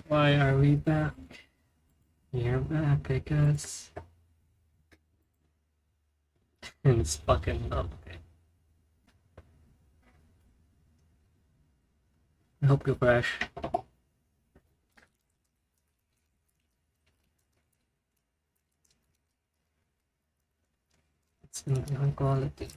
Why are we back? You're back, I guess. And it's fucking up. Okay. I hope you crash. It's in the high quality.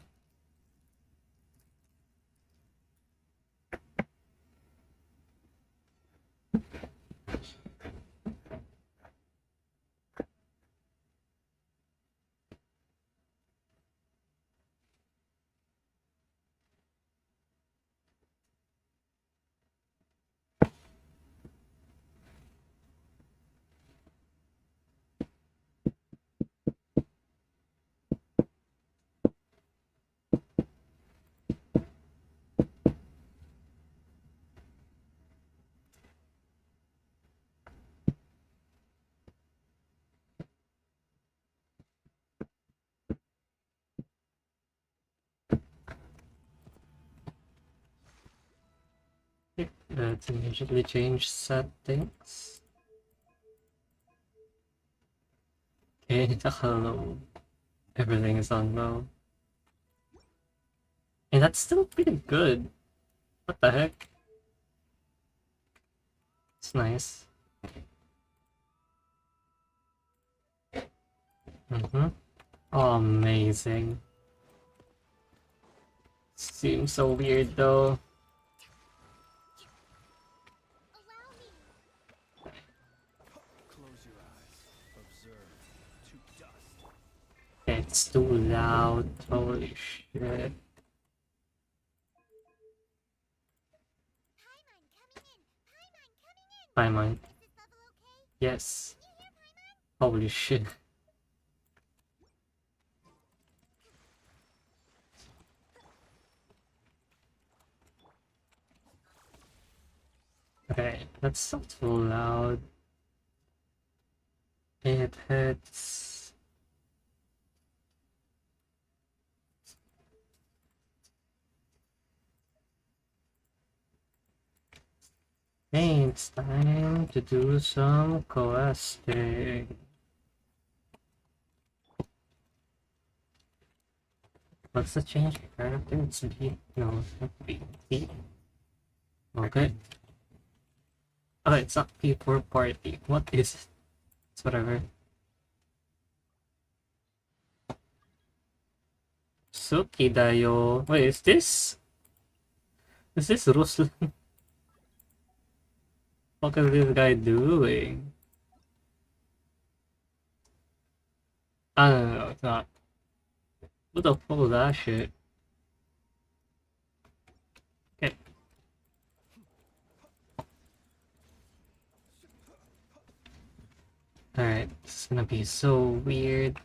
Let's immediately change settings. Okay, hello. Everything is on low. And that's still pretty good. What the heck? It's nice. Oh, amazing. Seems so weird though. It's too loud. Holy shit. Paimon. Yes. Holy shit. Okay, that's not too loud. It hits. Hey, it's time to do some questing. What's the change character? It's B. No, it's not B. T. Okay. Oh, it's not P for party. What is it? It's whatever. Suki dayo. Wait, is this? Is this Ruslan? What is this guy doing? I don't know, it's not. What the fuck was that shit? Okay. Alright, this is gonna be so weird.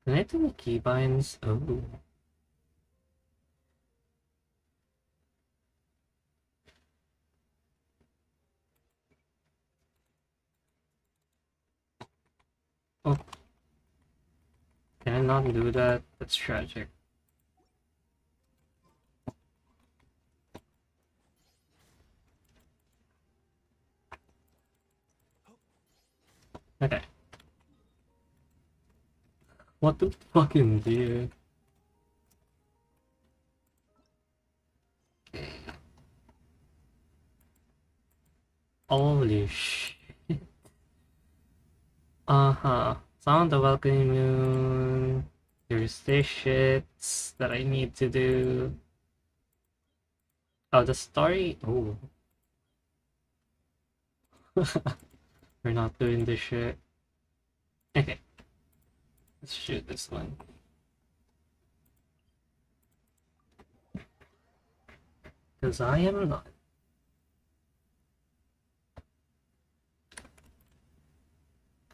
Can I do the keybinds? Oh. Oh. Can I not do that? That's tragic. Okay. What the fucking dear? Holy shit. Uh-huh. Sound the welcoming moon. There's this shits that I need to do. Oh, the story? Oh. We're not doing this shit. Okay. Let's shoot this one. Because I am not.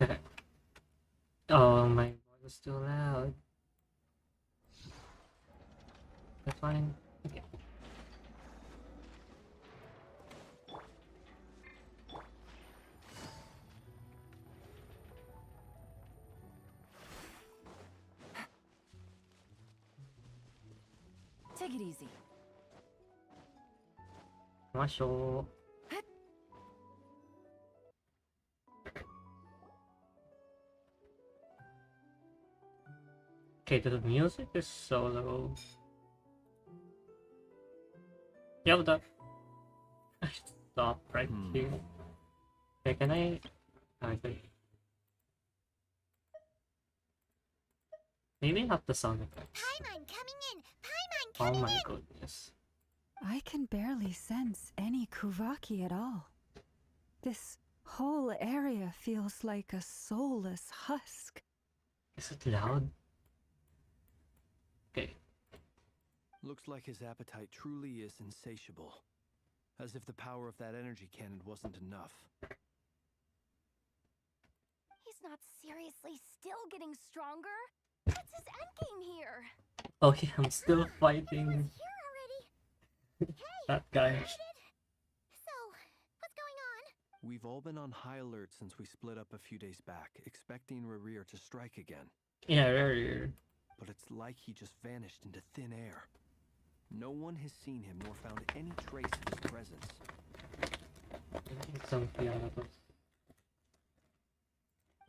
Okay. Oh, my voice is too loud. That's fine. Okay. Take it easy. Masho. Okay, the music is so low. Yeah, but I should stop right here. Okay, can I? Okay. Maybe not the sound effects. Paimon coming in! Paimon Oh coming my in! goodness. I can barely sense any Kuvaki at all. This whole area feels like a soulless husk. Is it loud? Okay. Looks like his appetite truly is insatiable. As if the power of that energy cannon wasn't enough. He's not seriously still getting stronger? What's his endgame here? Oh yeah, I'm still He fighting was here already. Hey, that guy. So, what's going on? We've all been on high alert since we split up a few days back, expecting Rerir to strike again. Yeah, earlier. But it's like he just vanished into thin air. No one has seen him nor found any trace of his presence. Some pianos.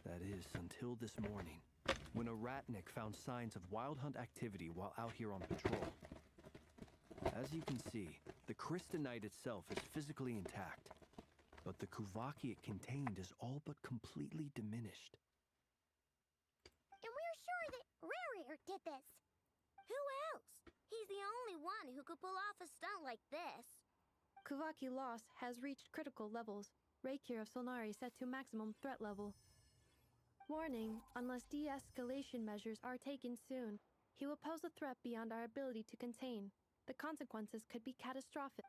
That is, until this morning, when a ratnik found signs of wild hunt activity while out here on patrol. As you can see, the crystalline itself is physically intact, but the Kuvaki it contained is all but completely diminished. And we're sure that Rerir did this. Who else? He's the only one who could pull off a stunt like this. Kuvaki loss has reached critical levels. Reikir of Solnari set to maximum threat level. Warning, unless de-escalation measures are taken soon, he will pose a threat beyond our ability to contain. The consequences could be catastrophic.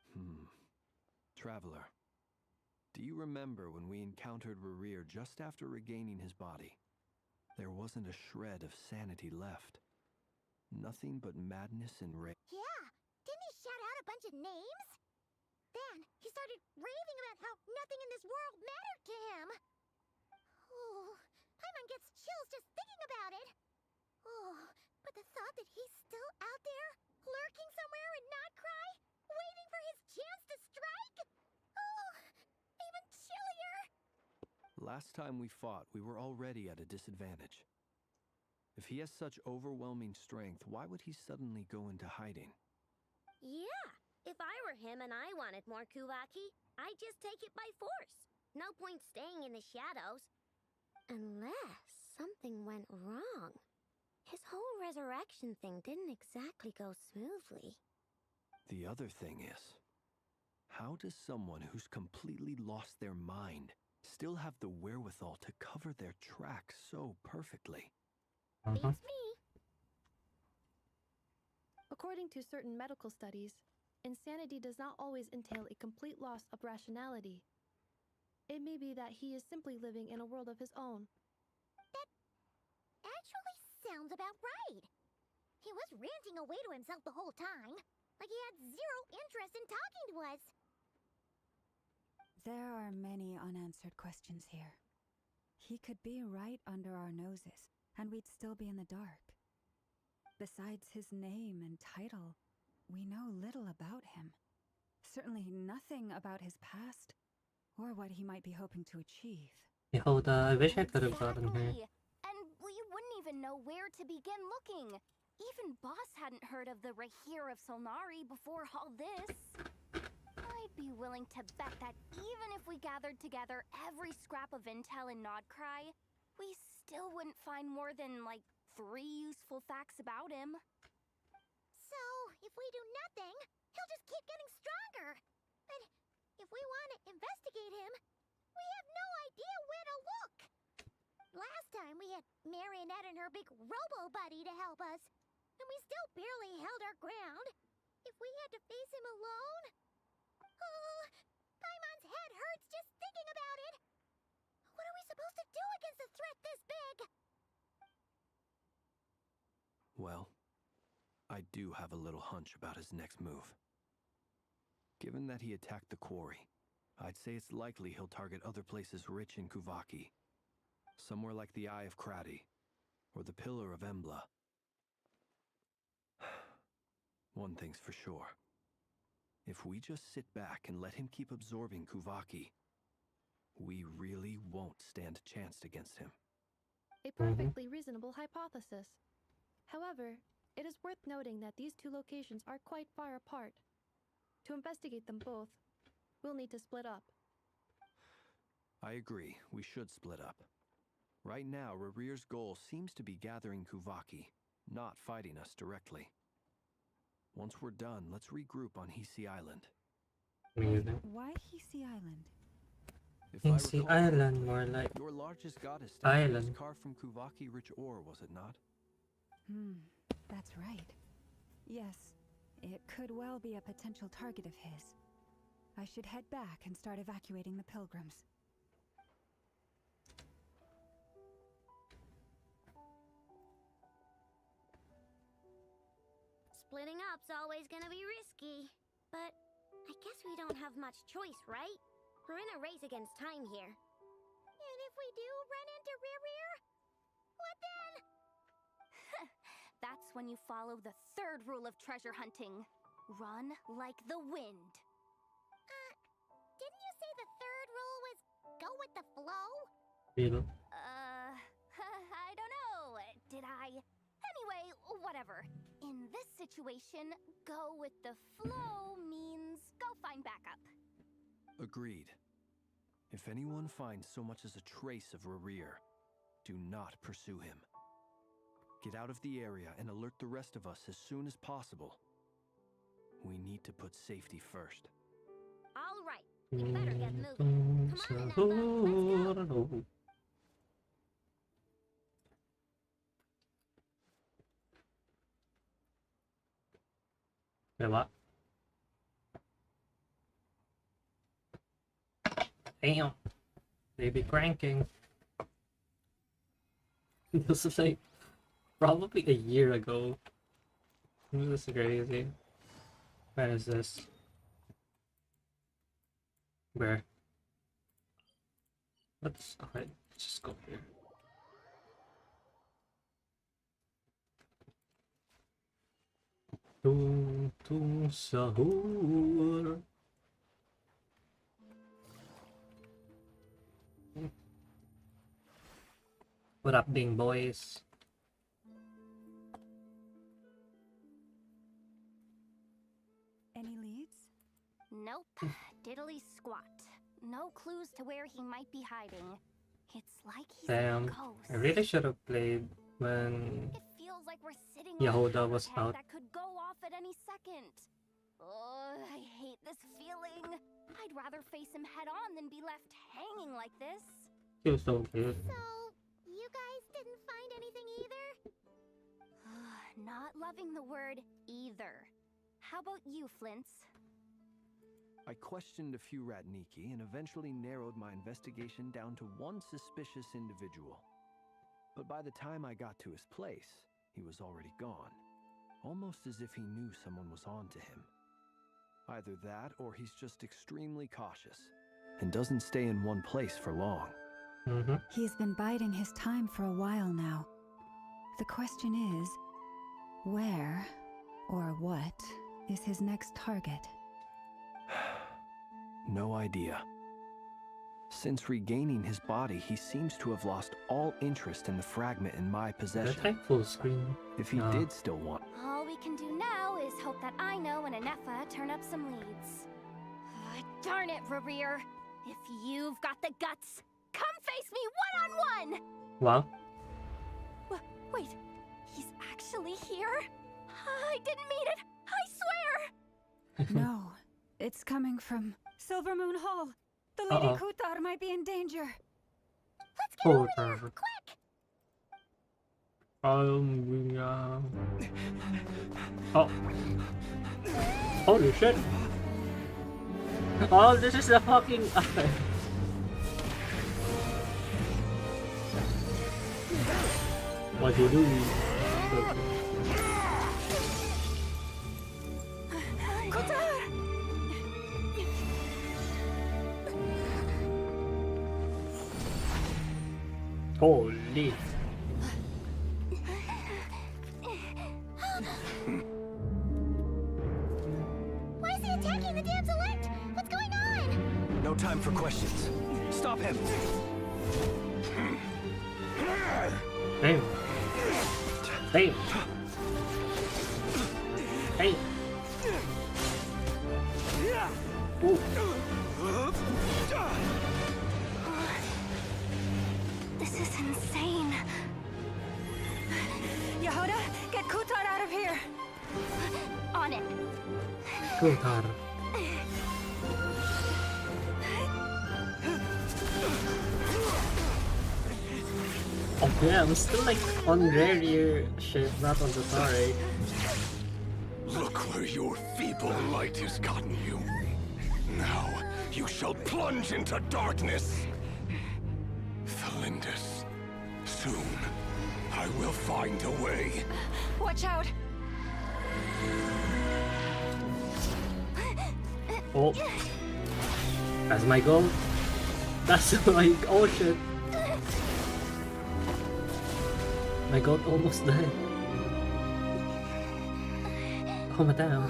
Traveler, do you remember when we encountered Rerir just after regaining his body? There wasn't a shred of sanity left. Nothing but madness and rage. Yeah, didn't he shout out a bunch of names? Then he started raving about how nothing in this world mattered to him. Oh, Paimon gets chills just thinking about it. Oh, but the thought that he's still out there, lurking somewhere in Notcry, waiting for his chance to strike? Oh, even chillier. Last time we fought, we were already at a disadvantage. If he has such overwhelming strength, why would he suddenly go into hiding? Yeah, if I were him and I wanted more Kuvaki, I'd just take it by force. No point staying in the shadows. Unless something went wrong. His whole resurrection thing didn't exactly go smoothly. The other thing is, how does someone who's completely lost their mind still have the wherewithal to cover their tracks so perfectly? Beats me. According to certain medical studies, insanity does not always entail a complete loss of rationality. It may be that he is simply living in a world of his own. That actually sounds about right. He was ranting away to himself the whole time, like he had zero interest in talking to us. There are many unanswered questions here. He could be right under our noses, and we'd still be in the dark. Besides his name and title, we know little about him. Certainly nothing about his past, or what he might be hoping to achieve. Yehuda, I wish I could have gotten her. Exactly. And we wouldn't even know where to begin looking. Even Boss hadn't heard of the Reikir of Solnari before all this. I'd be willing to bet that even if we gathered together every scrap of intel in Nodcry, we still wouldn't find more than, like, 3 useful facts about him. So, if we do nothing, he'll just keep getting stronger. But if we want to investigate him, we have no idea where to look. Last time we had Marionette and her big robo-buddy to help us, and we still barely held our ground. If we had to face him alone... Oh, Paimon's head hurts just thinking about it. What are we supposed to do against a threat this big? Well, I do have a little hunch about his next move. Given that he attacked the quarry, I'd say it's likely he'll target other places rich in Kuvaki. Somewhere like the Eye of Krati, or the Pillar of Embla. One thing's for sure. If we just sit back and let him keep absorbing Kuvaki, we really won't stand a chance against him. A perfectly reasonable hypothesis. However, it is worth noting that these two locations are quite far apart. To investigate them both, we'll need to split up. I agree, we should split up. Right now, Rarir's goal seems to be gathering Kuvaki, not fighting us directly. Once we're done, let's regroup on Hisi Island. Amazing. Why Hisi Island? If I Hisi recall Island, correctly, more like your largest goddess statue was island. carved from Kuvaki-rich ore, was it not? That's right. Yes, it could well be a potential target of his. I should head back and start evacuating the pilgrims. Splitting up's always gonna be risky. But I guess we don't have much choice, right? We're in a race against time here. And if we do run into Rear, what then? That's when you follow the third rule of treasure hunting. Run like the wind. Didn't you say the third rule was go with the flow? Feel. I don't know. Did I? Anyway, whatever. In this situation, go with the flow means go find backup. Agreed. If anyone finds so much as a trace of Rarir, do not pursue him. Get out of the area and alert the rest of us as soon as possible. We need to put safety first. All right. We better get moving. Come on, Nappa. Let's go. Wait, what? Damn. They be cranking. This is like probably a year ago. This is crazy. Where is this? Where? Let's just go here. Tung sahur. What up, ding boys? Any leads? Nope. Diddly squat. No clues to where he might be hiding. It's like he's Damn. a ghost. I really should have played when It feels like we're sitting Yehuda on a was hammerhead out. that could go off at any second. Oh, I hate this feeling. I'd rather face him head on than be left hanging like this. he was so good. So, you guys didn't find anything either? Not loving the word either. How about you, Flints? I questioned a few Ratniki and eventually narrowed my investigation down to one suspicious individual. But by the time I got to his place, he was already gone. Almost as if he knew someone was on to him. Either that or he's just extremely cautious and doesn't stay in one place for long. He's been biding his time for a while now. The question is, where or what is his next target? No idea. Since regaining his body, he seems to have lost all interest in the fragment in my That possession. type full screen. If he No. did still want... All we can do now is hope that Ino and Anefa turn up some leads. Darn it, Rarir! If you've got the guts, come face me one-on-one! Wow. Wait, he's actually here? I didn't mean it! I swear! No, it's coming from Silver Moon Hall. The Lady Kutar might be in danger. Let's get over there, Kutar. quick! Oh. Holy shit. Oh, this is the fucking... What you doing? Kutar! Holy. time for questions. Stop him! Damn. Damn. Hey. Ooh. This is insane. Yehuda, get Kutar out of here! On it. Kutar. Oh yeah, I'm still like on rare shit, not on the Tare. Look where your feeble light has gotten you. Now you shall plunge into darkness. Thalindus, soon I will find a way. Watch out! Oh. That's my goal. That's my oh shit. My goat almost died. Oh madam.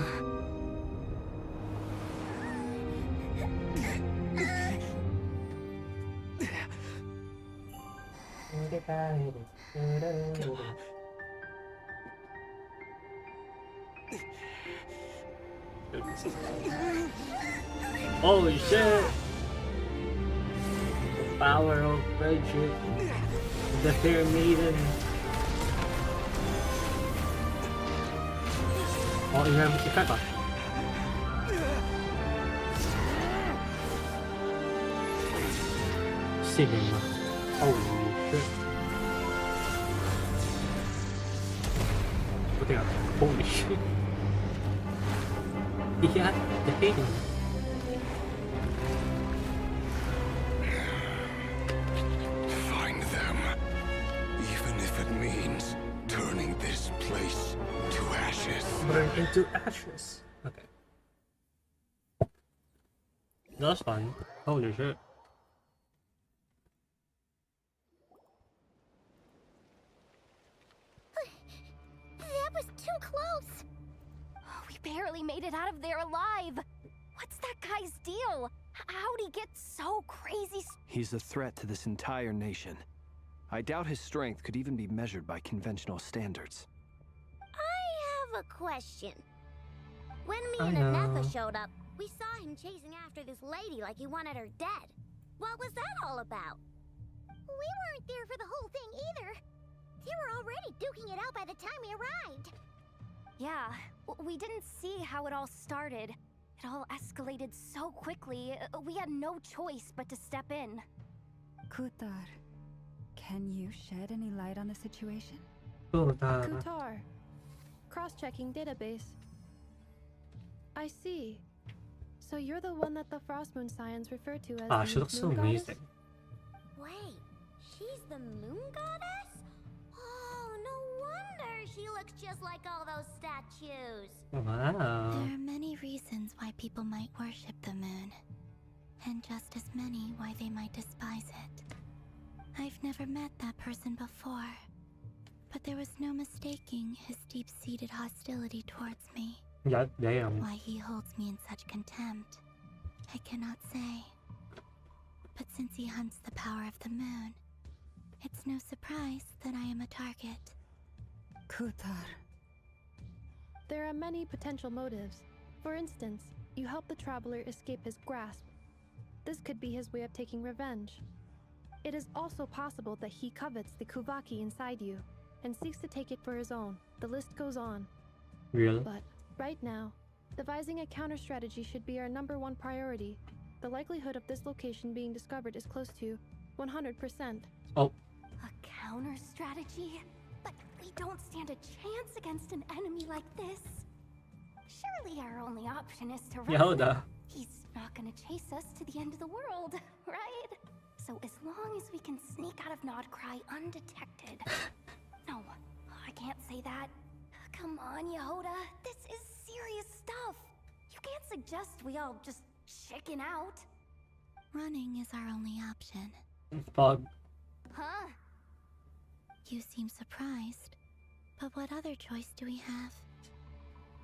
Holy shit! The power of friendship. The fair maiden. Oh, 이러면 기깔까? Cinema. Holy shit. Look at that. Holy shit. He had the hating. Find them, even if it means turning this place to ashes. Burn into ashes. Okay. That was fun. Holy shit. That was too close. We barely made it out of there alive. What's that guy's deal? How'd he get so crazy? He's a threat to this entire nation. I doubt his strength could even be measured by conventional standards. I have a question. When me I and know. Anetha showed up, we saw him chasing after this lady like he wanted her dead. What was that all about? We weren't there for the whole thing either. They were already duking it out by the time we arrived. Yeah, we didn't see how it all started. It all escalated so quickly, we had no choice but to step in. Kutar, can you shed any light on the situation? Kutar. Cross-checking database. I see. So you're the one that the Frost Moon Scions refer to as Ah, the she looks so moon goddess? amazing. Wait, she's the moon goddess? Oh, no wonder she looks just like all those statues. Wow. There are many reasons why people might worship the moon, and just as many why they might despise it. I've never met that person before, but there was no mistaking his deep-seated hostility towards me. Yeah, damn. Why he holds me in such contempt, I cannot say. But since he hunts the power of the moon, it's no surprise that I am a target. Kutar. There are many potential motives. For instance, you help the traveler escape his grasp. This could be his way of taking revenge. It is also possible that he covets the Kuvaki inside you and seeks to take it for his own. The list goes on. Real? But right now, devising a counter strategy should be our #1 priority. The likelihood of this location being discovered is close to 100%. Oh, A counter strategy? But we don't stand a chance against an enemy like this. Surely our only option is to run. Yehuda. He's not gonna chase us to the end of the world, right? So as long as we can sneak out of Nodcry undetected. No, I can't say that. Come on, Yehuda. This is serious stuff. You can't suggest we all just chicken out. Running is our only option. Fog. Huh? You seem surprised, but what other choice do we have?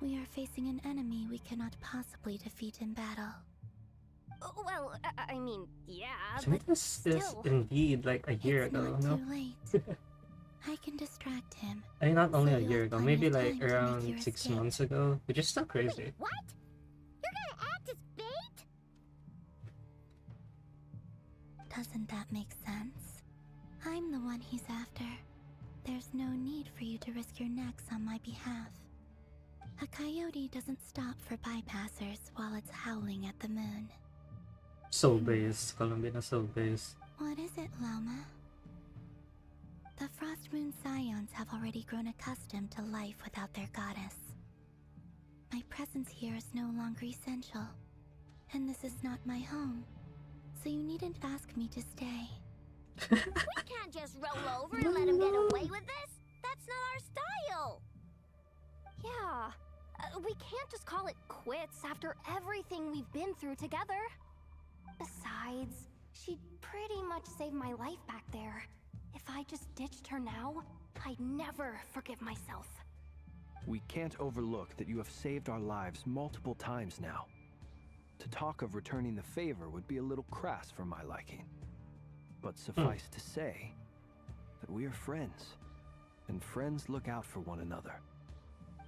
We are facing an enemy we cannot possibly defeat in battle. Well, I mean, yeah, To me, but this is still. indeed like a year It's ago, not no? too late. I can distract him. I mean, not only So a you'll year have ago, plenty maybe of like time to make around your 6 escape. months ago, which is still crazy. What? You're gonna act as bait? Doesn't that make sense? I'm the one he's after. There's no need for you to risk your necks on my behalf. A coyote doesn't stop for bypassers while it's howling at the moon. Soul base, Columbina soul base. What is it, Loma? The Frost Moon Scions have already grown accustomed to life without their goddess. My presence here is no longer essential, and this is not my home, so you needn't ask me to stay. We can't just roll over and let him get away with this. That's not our style. Yeah, we can't just call it quits after everything we've been through together. Besides, she pretty much saved my life back there. If I just ditched her now, I'd never forgive myself. We can't overlook that you have saved our lives multiple times now. To talk of returning the favor would be a little crass for my liking. But suffice to say that we are friends, and friends look out for one another.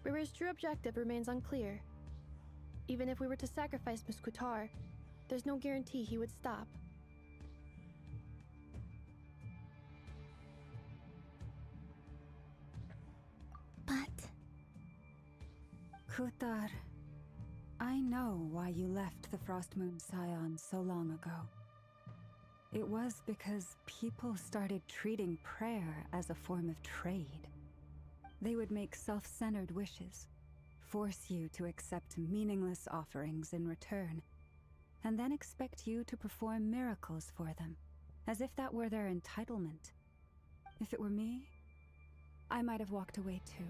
River's true objective remains unclear. Even if we were to sacrifice Miss Kutar, there's no guarantee he would stop. But Kutar, I know why you left the Frost Moon Scions so long ago. It was because people started treating prayer as a form of trade. They would make self-centered wishes, force you to accept meaningless offerings in return, and then expect you to perform miracles for them, as if that were their entitlement. If it were me, I might have walked away too.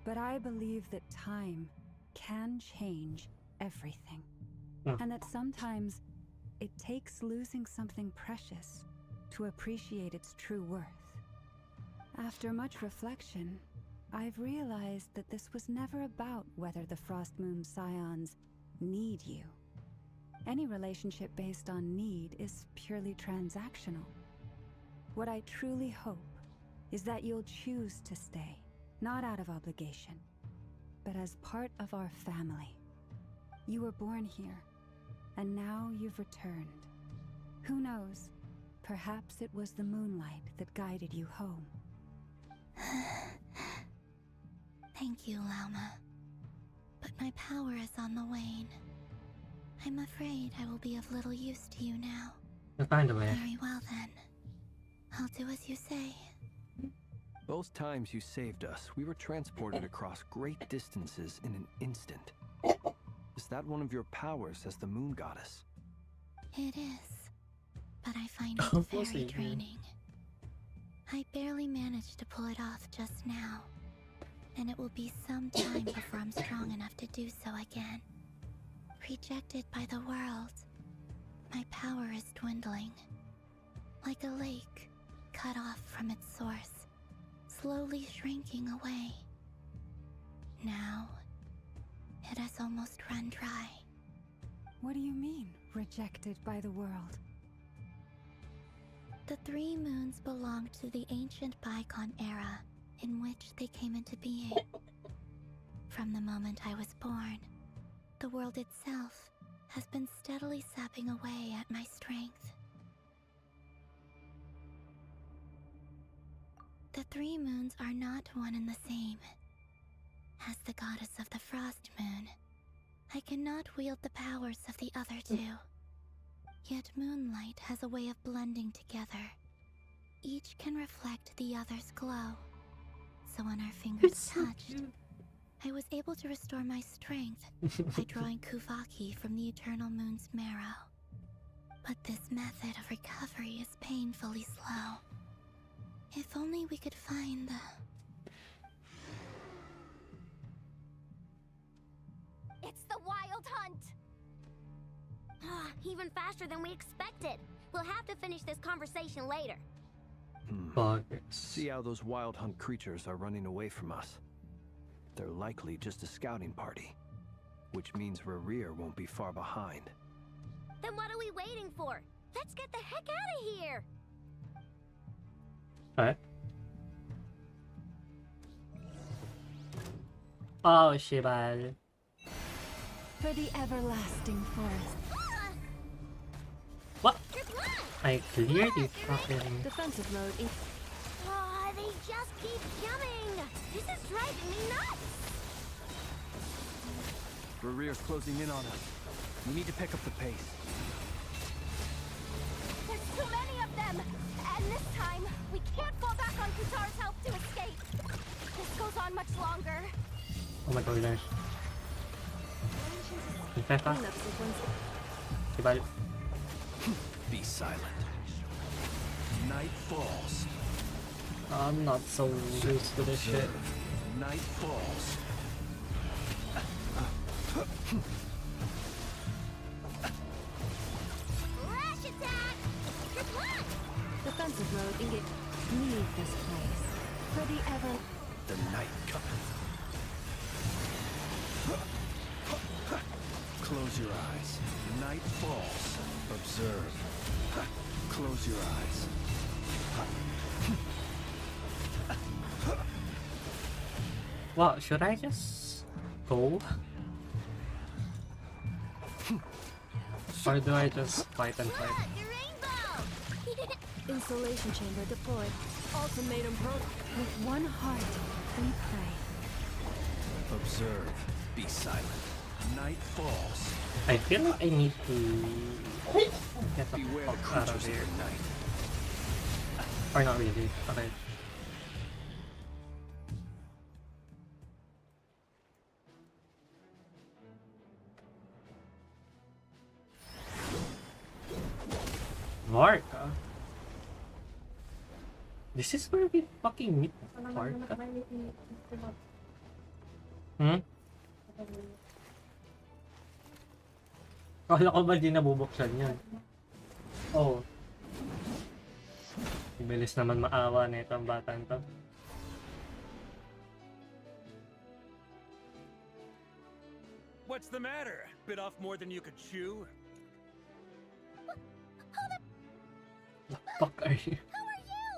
But I believe that time can change everything, and that sometimes it takes losing something precious to appreciate its true worth. After much reflection, I've realized that this was never about whether the Frost Moon Scions need you. Any relationship based on need is purely transactional. What I truly hope is that you'll choose to stay, not out of obligation, but as part of our family. You were born here, and now you've returned. Who knows? Perhaps it was the moonlight that guided you home. thank you, Lauma. But my power is on the wane. I'm afraid I will be of little use to you now. We'll find a way. Very well then. I'll do as you say. Both times you saved us, we were transported across great distances in an instant. Is that one of your powers as the moon goddess? It is, but I find it Of course very you do. draining. I barely managed to pull it off just now, and it will be some time before I'm strong enough to do so again. Rejected by the world, my power is dwindling. Like a lake, cut off from its source, slowly shrinking away. Now, it has almost run dry. What do you mean, rejected by the world? The three moons belong to the ancient Bygone era in which they came into being. From the moment I was born, the world itself has been steadily sapping away at my strength. The three moons are not one and the same. As the goddess of the Frost Moon, I cannot wield the powers of the other two. Yet moonlight has a way of blending together. Each can reflect the other's glow. So when our fingers touched, I was able to restore my strength by drawing Kuvaki from the eternal moon's marrow. But this method of recovery is painfully slow. If only we could find the... It's the Wild Hunt! Even faster than we expected. We'll have to finish this conversation later. Buggers. See how those wild hunt creatures are running away from us. They're likely just a scouting party, which means Rerir won't be far behind. Then what are we waiting for? Let's get the heck out of here! Alright. Oh, Shibal. For the everlasting forest. What? Good luck! I clearly fucking... Defensive mode. Oh, they just keep coming! This is driving me nuts! Rear's closing in on us. We need to pick up the pace. There's too many of them! And this time, we can't fall back on Qatar's help to escape. This goes on much longer. Oh my goodness. Infect ka? Cleanup sequence. Shibal. Be silent. Night falls. I'm not so used to this shit. Night falls. Flash attack! Good luck! Defensive mode. Engage. Leave this place. For the ever... The night cometh. Close your eyes. Night falls. Observe. Close your eyes. Wow, should I just go? Or do I just fight and fight? Look, a rainbow! Installation chamber deployed. Ultimatum pro. With one heart, we pray. Observe. Be silent. Night falls. I feel like I need to get the Beware the fuck out of creatures here. of the night. Or not really. Okay. Varka? This is where we fucking meet Varka? Hmm? Kala ko ba di nabubuksan yan? Oh. Bilis naman maawa na itong batang to. What's the matter? Bit off more than you could chew? The fuck are you? How are you?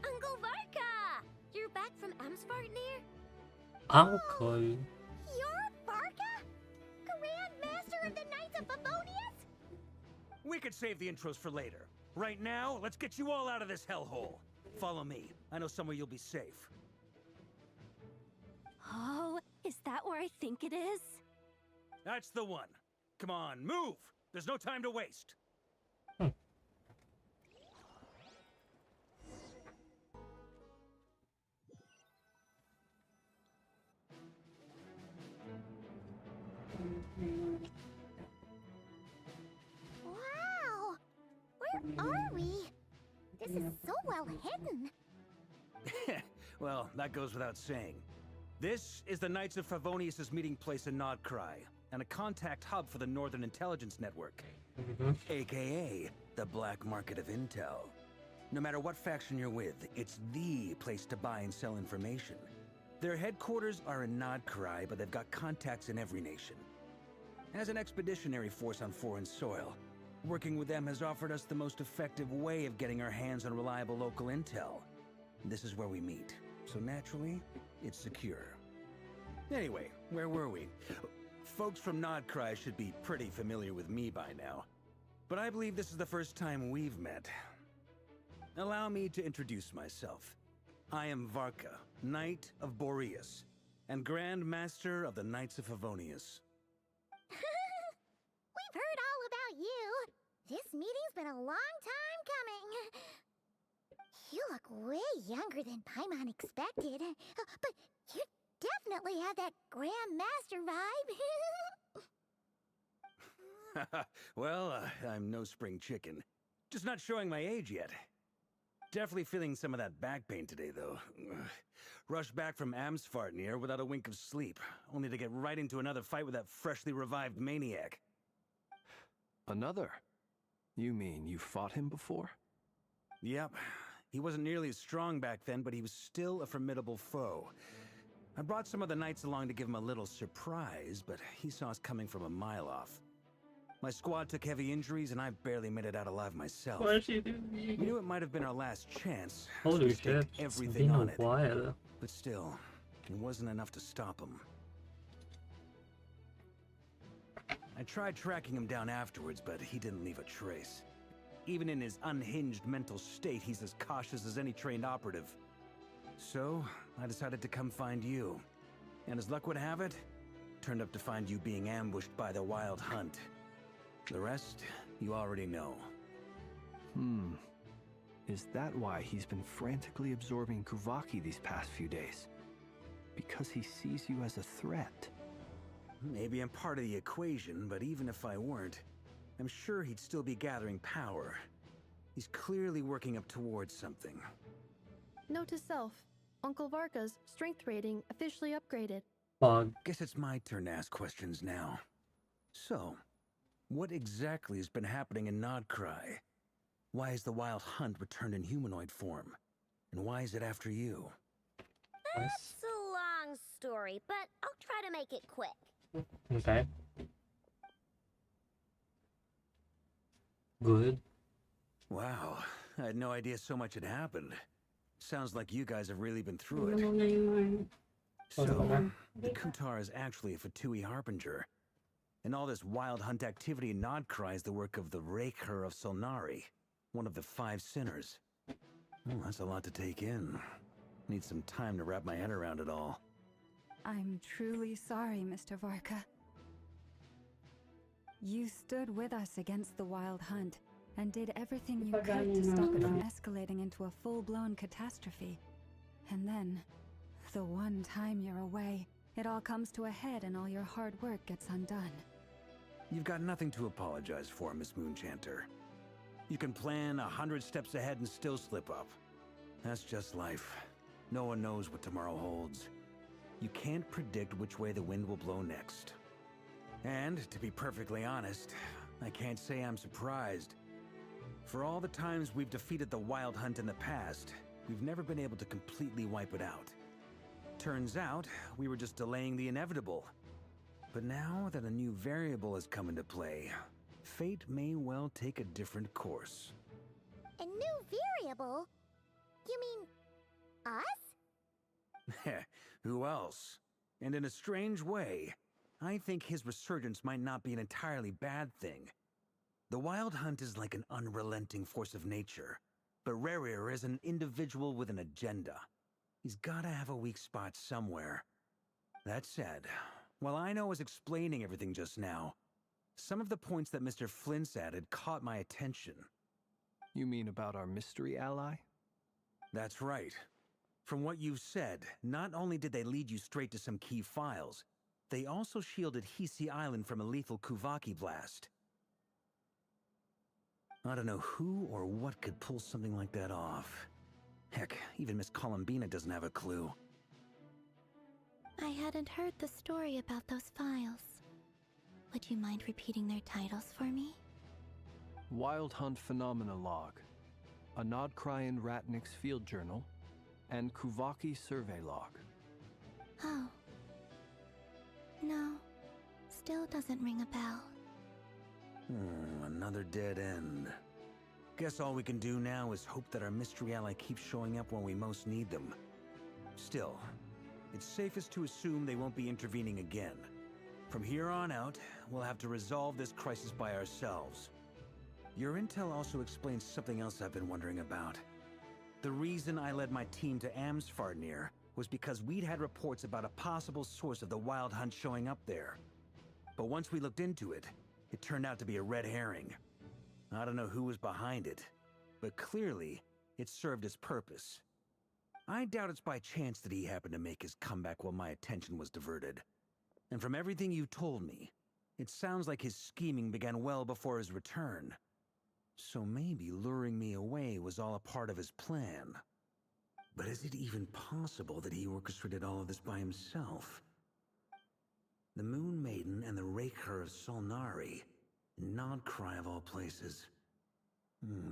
Uncle Varka! You're back from Amsvartnir? Uncle? You're Varka? Grand Master of the Knights of Favonius? We could save the intros for later. Right now, let's get you all out of this hellhole. Follow me. I know somewhere you'll be safe. Oh, is that where I think it is? That's the one. Come on, move! There's no time to waste. Wow! Where are we? This is so well hidden. Well, that goes without saying. This is the Knights of Favonius' meeting place in Nodcry, and a contact hub for the Northern Intelligence Network, aka the black market of intel. No matter what faction you're with, it's the place to buy and sell information. Their headquarters are in Nodcry, but they've got contacts in every nation. As an expeditionary force on foreign soil, working with them has offered us the most effective way of getting our hands on reliable local intel. This is where we meet, so naturally, it's secure. Anyway, where were we? Folks from Nodcry should be pretty familiar with me by now, but I believe this is the first time we've met. Allow me to introduce myself. I am Varka, Knight of Boreas, and Grand Master of the Knights of Favonius. We've heard all about you. This meeting's been a long time coming. You look way younger than Paimon expected. But you definitely have that Grand Master vibe. Well, I'm no spring chicken. Just not showing my age yet. Definitely feeling some of that back pain today, though. Rushed back from Amsvartnir without a wink of sleep, only to get right into another fight with that freshly revived maniac. Another? You mean you fought him before? Yep. He wasn't nearly as strong back then, but he was still a formidable foe. I brought some of the knights along to give him a little surprise, but he saw us coming from a mile off. My squad took heavy injuries, and I barely made it out alive myself. What is she We doing? knew it might have been our last chance, so Holy we staked shit, it's everything been on a it. while. But still, it wasn't enough to stop him. I tried tracking him down afterwards, but he didn't leave a trace. Even in his unhinged mental state, he's as cautious as any trained operative. So, I decided to come find you. And as luck would have it, turned up to find you being ambushed by the Wild Hunt. The rest, you already know. Is that why he's been frantically absorbing Kuvaki these past few days? Because he sees you as a threat? Maybe I'm part of the equation, but even if I weren't, I'm sure he'd still be gathering power. He's clearly working up towards something. Note to self, Uncle Varka's strength rating officially upgraded. Bug. Guess it's my turn to ask questions now. So, what exactly has been happening in Nodcry? Why is the Wild Hunt returned in humanoid form? And why is it after you? It's a long story, but I'll try to make it quick. Okay. Good. Wow, I had no idea so much had happened. Sounds like you guys have really been through it. So, the Kutar is actually a Fatui Harbinger. And all this Wild Hunt activity in Nodcry is the work of the Raker of Solnari, one of the 5 sinners. Well, that's a lot to take in. Need some time to wrap my head around it all. I'm truly sorry, Mr. Varka. You stood with us against the Wild Hunt and did everything you could to stop it from escalating into a full-blown catastrophe. And then, the one time you're away, it all comes to a head and all your hard work gets undone. You've got nothing to apologize for, Miss Moonchanter. You can plan 100 steps ahead and still slip up. That's just life. No one knows what tomorrow holds. You can't predict which way the wind will blow next. And, to be perfectly honest, I can't say I'm surprised. For all the times we've defeated the Wild Hunt in the past, we've never been able to completely wipe it out. Turns out, we were just delaying the inevitable. But now that a new variable has come into play, fate may well take a different course. A new variable? You mean us? Who else? And in a strange way, I think his resurgence might not be an entirely bad thing. The Wild Hunt is like an unrelenting force of nature, but Rerir is an individual with an agenda. He's gotta have a weak spot somewhere. That said, while I was explaining everything just now, some of the points that Mr. Flint's added caught my attention. You mean about our mystery ally? That's right. From what you've said, not only did they lead you straight to some key files, they also shielded Hisi Island from a lethal Kuvaki blast. I don't know who or what could pull something like that off. Heck, even Miss Columbina doesn't have a clue. I hadn't heard the story about those files. Would you mind repeating their titles for me? Wild Hunt Phenomena Log, a Nodcryan Ratnik's Field Journal, and Kuvaki Survey Log. Oh. No. Still doesn't ring a bell. Another dead end. Guess all we can do now is hope that our mystery ally keeps showing up when we most need them. Still, it's safest to assume they won't be intervening again. From here on out, we'll have to resolve this crisis by ourselves. Your intel also explains something else I've been wondering about. The reason I led my team to Amsfarnir was because we'd had reports about a possible source of the Wild Hunt showing up there. But once we looked into it, it turned out to be a red herring. I don't know who was behind it, but clearly, it served its purpose. I doubt it's by chance that he happened to make his comeback while my attention was diverted. And from everything you told me, it sounds like his scheming began well before his return. So maybe luring me away was all a part of his plan. But is it even possible that he orchestrated all of this by himself? The Moon Maiden and the Raker of Solnari. Nodcry of all places.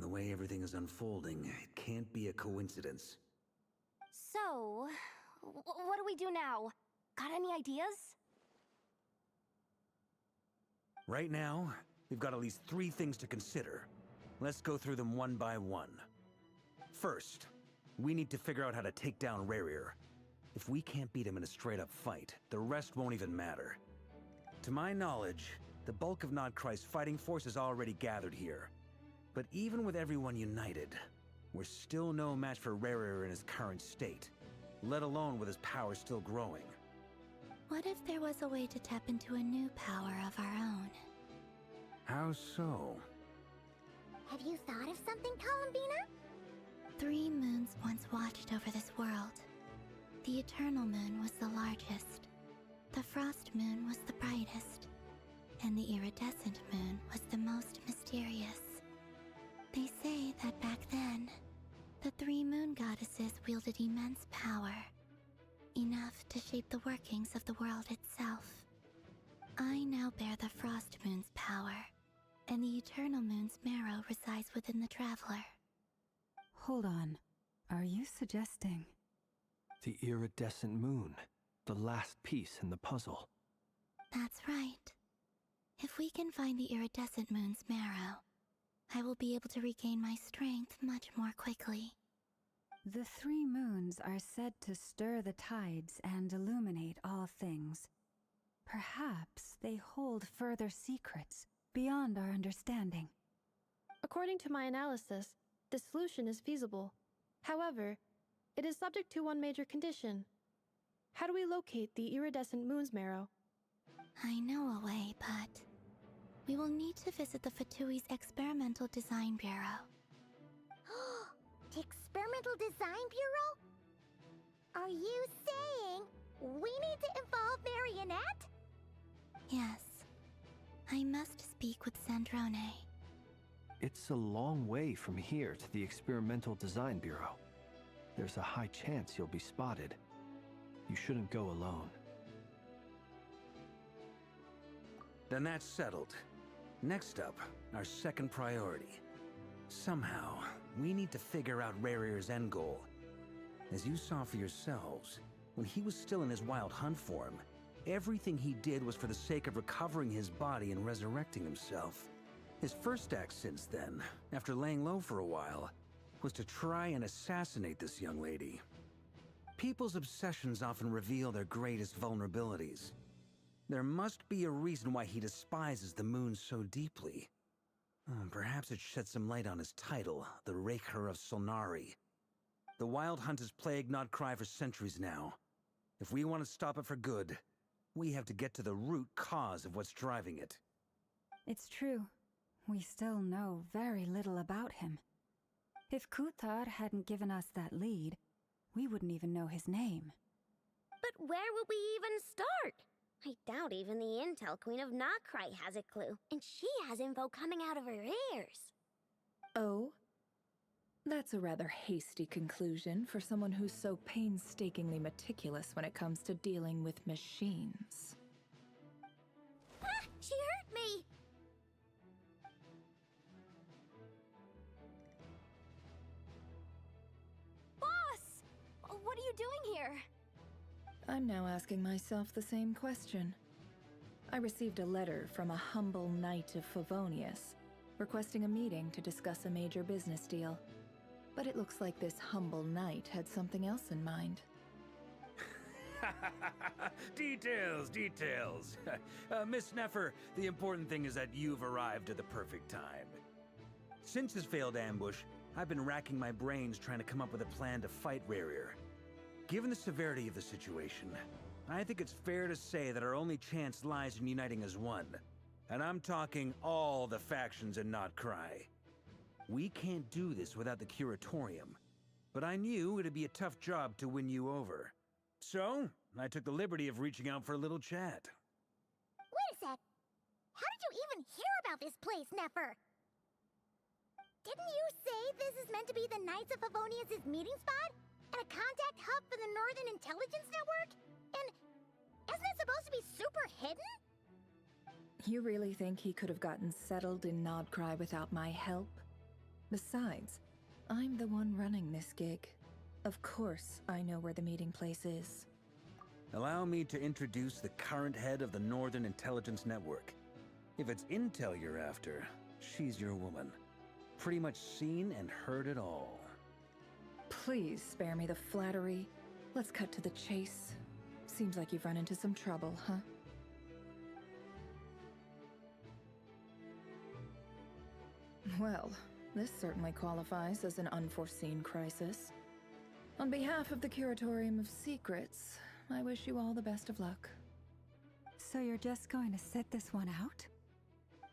The way everything is unfolding, it can't be a coincidence. So, what do we do now? Got any ideas? Right now, we've got at least 3 things to consider. Let's go through them one by one. First, we need to figure out how to take down Rarier. If we can't beat him in a straight-up fight, the rest won't even matter. To my knowledge, the bulk of Nodcry's fighting force is already gathered here. But even with everyone united, we're still no match for Rarier in his current state, let alone with his power still growing. What if there was a way to tap into a new power of our own? How so? Have you thought of something, Columbina? 3 moons once watched over this world. The Eternal Moon was the largest. The Frost Moon was the brightest. And the Iridescent Moon was the most mysterious. They say that back then, the 3 moon goddesses wielded immense power. Enough to shape the workings of the world itself. I now bear the Frost Moon's power, and the Eternal Moon's marrow resides within the Traveler. Hold on. Are you suggesting? The iridescent moon, the last piece in the puzzle. That's right. If we can find the Iridescent Moon's marrow, I will be able to regain my strength much more quickly. The 3 moons are said to stir the tides and illuminate all things. Perhaps they hold further secrets beyond our understanding. According to my analysis, the solution is feasible. However, it is subject to one major condition. How do we locate the iridescent moon's marrow? I know a way, but we will need to visit the Fatui's Experimental Design Bureau. The Experimental Design Bureau? Are you saying we need to involve Marionette? Yes. I must speak with Sandrone. It's a long way from here to the Experimental Design Bureau. There's a high chance you'll be spotted. You shouldn't go alone. Then that's settled. Next up, our second priority. Somehow, we need to figure out Rarier's end goal. As you saw for yourselves, when he was still in his wild hunt form, everything he did was for the sake of recovering his body and resurrecting himself. His first act since then, after laying low for a while, was to try and assassinate this young lady. People's obsessions often reveal their greatest vulnerabilities. There must be a reason why he despises the moon so deeply. Perhaps it sheds some light on his title, the Raker of Solnari. The Wild Hunt has plagued Nodcry for centuries now. If we want to stop it for good, we have to get to the root cause of what's driving it. It's true. We still know very little about him. If Kuthar hadn't given us that lead, we wouldn't even know his name. But where would we even start? I doubt even the Intel Queen of Nodcry has a clue, and she has info coming out of her ears. Oh? That's a rather hasty conclusion for someone who's so painstakingly meticulous when it comes to dealing with machines. Ah! She hurt me! Boss! What are you doing here? I'm now asking myself the same question. I received a letter from a humble knight of Favonius, requesting a meeting to discuss a major business deal. But it looks like this humble knight had something else in mind. Details, details. Miss Neffer, the important thing is that you've arrived at the perfect time. Since his failed ambush, I've been racking my brains trying to come up with a plan to fight Rarier. Given the severity of the situation, I think it's fair to say that our only chance lies in uniting as one. And I'm talking all the factions in Nodcry. We can't do this without the Curatorium, but I knew it'd be a tough job to win you over. So, I took the liberty of reaching out for a little chat. Wait a sec. How did you even hear about this place, Neffer? Didn't you say this is meant to be the Knights of Favonius' meeting spot? And a contact hub for the Northern Intelligence Network? And isn't it supposed to be super hidden? You really think he could have gotten settled in Nodcry without my help? Besides, I'm the one running this gig. Of course I know where the meeting place is. Allow me to introduce the current head of the Northern Intelligence Network. If it's intel you're after, she's your woman. Pretty much seen and heard it all. Please spare me the flattery. Let's cut to the chase. Seems like you've run into some trouble, huh? Well, this certainly qualifies as an unforeseen crisis. On behalf of the Curatorium of Secrets, I wish you all the best of luck. So you're just going to sit this one out?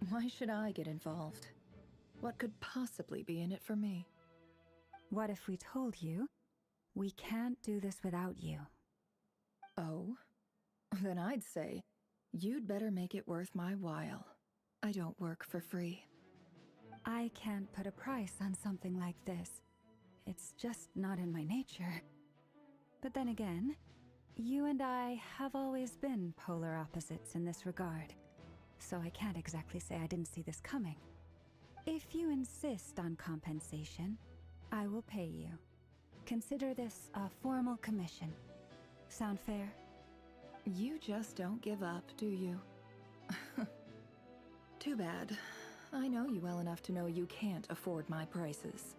Why should I get involved? What could possibly be in it for me? What if we told you we can't do this without you? Oh? Then I'd say you'd better make it worth my while. I don't work for free. I can't put a price on something like this. It's just not in my nature. But then again, you and I have always been polar opposites in this regard, so I can't exactly say I didn't see this coming. If you insist on compensation, I will pay you. Consider this a formal commission. Sound fair? You just don't give up, do you? Too bad. I know you well enough to know you can't afford my prices.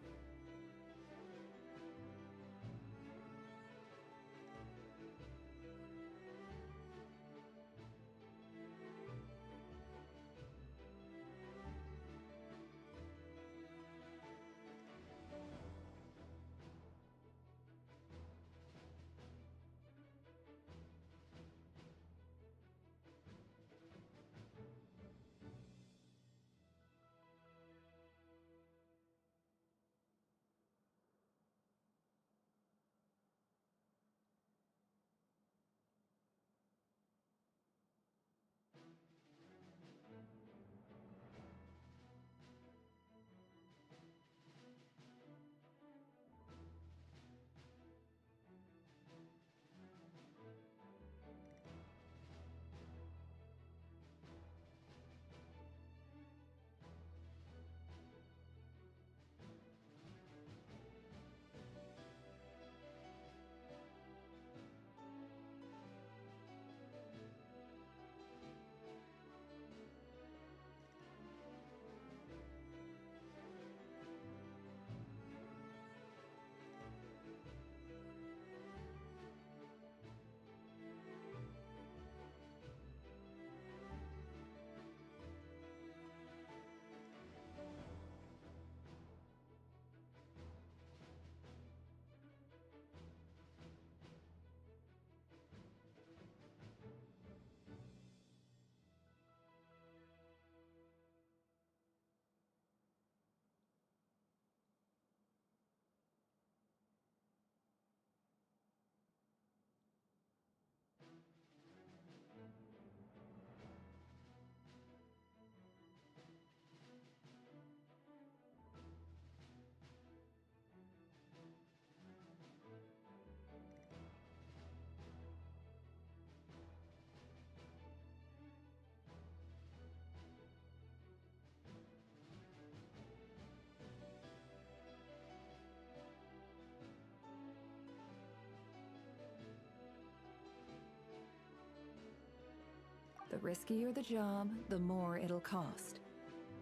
The riskier the job, the more it'll cost.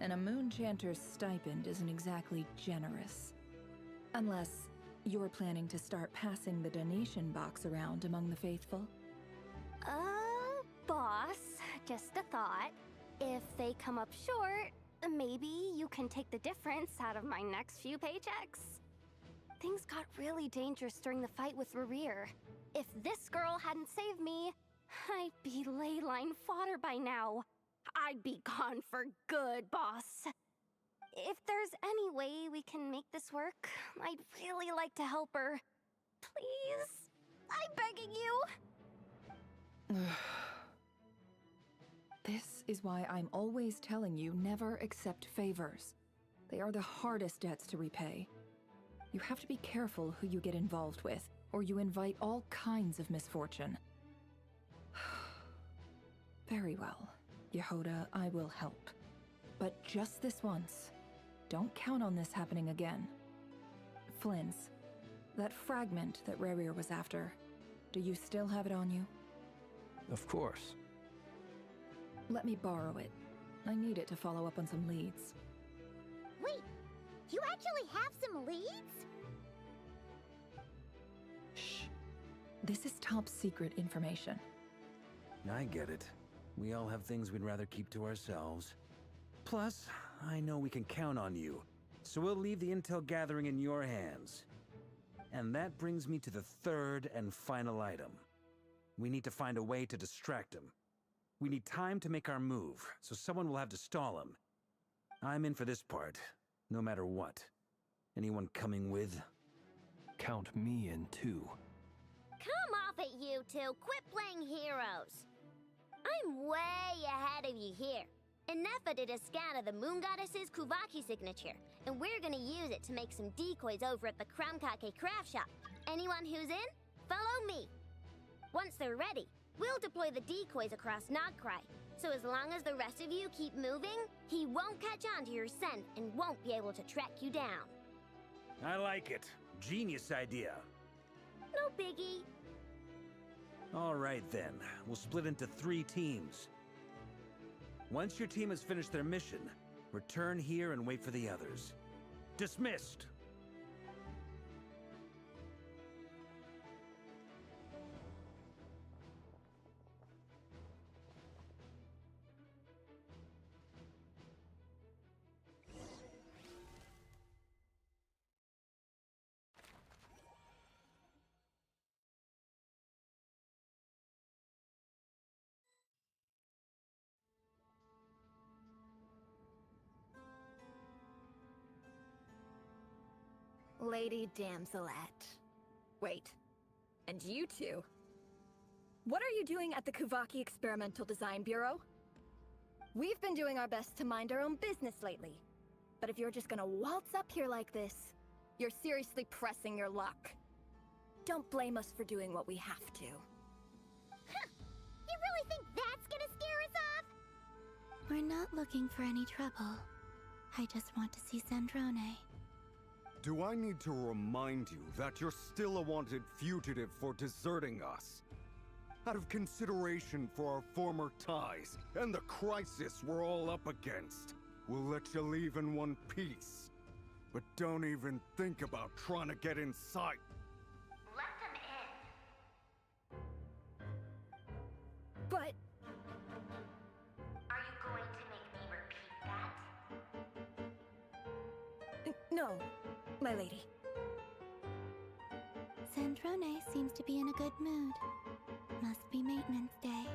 And a Moonchanter's stipend isn't exactly generous. Unless you're planning to start passing the donation box around among the faithful. Boss, just a thought. If they come up short, maybe you can take the difference out of my next few paychecks. Things got really dangerous during the fight with Rerir. If this girl hadn't saved me, I'd be ley line fodder by now. I'd be gone for good, boss. If there's any way we can make this work, I'd really like to help her. Please? I'm begging you. This is why I'm always telling you never accept favors. They are the hardest debts to repay. You have to be careful who you get involved with, or you invite all kinds of misfortune. Very well, Yehoda, I will help. But just this once. Don't count on this happening again. Flynn's, that fragment that Rerir was after, do you still have it on you? Of course. Let me borrow it. I need it to follow up on some leads. Wait, you actually have some leads? Shh. This is top secret information. I get it. We all have things we'd rather keep to ourselves. Plus, I know we can count on you, so we'll leave the intel gathering in your hands. And that brings me to the third and final item. We need to find a way to distract him. We need time to make our move, so someone will have to stall him. I'm in for this part, no matter what. Anyone coming with? Count me in too. Come off it, you two. Quit playing heroes. I'm way ahead of you here. Nefa did a scan of the Moon Goddess's Kuvaki signature, and we're gonna use it to make some decoys over at the Krumkake craft shop. Anyone who's in, follow me. Once they're ready, we'll deploy the decoys across Nogcry. So as long as the rest of you keep moving, he won't catch on to your scent and won't be able to track you down. I like it. Genius idea. No biggie. All right then, we'll split into 3 teams. Once your team has finished their mission, return here and wait for the others. Dismissed! Lady Damselette. Wait. And you two? What are you doing at the Kuvaki Experimental Design Bureau? We've been doing our best to mind our own business lately. But if you're just gonna waltz up here like this, you're seriously pressing your luck. Don't blame us for doing what we have to. Huh. You really think that's gonna scare us off? We're not looking for any trouble. I just want to see Sandrone. Do I need to remind you that you're still a wanted fugitive for deserting us? Out of consideration for our former ties and the crisis we're all up against, we'll let you leave in one piece. But don't even think about trying to get inside. Let them in. But... Are you going to make me repeat that? No, my lady. Sandrone seems to be in a good mood. Must be maintenance day.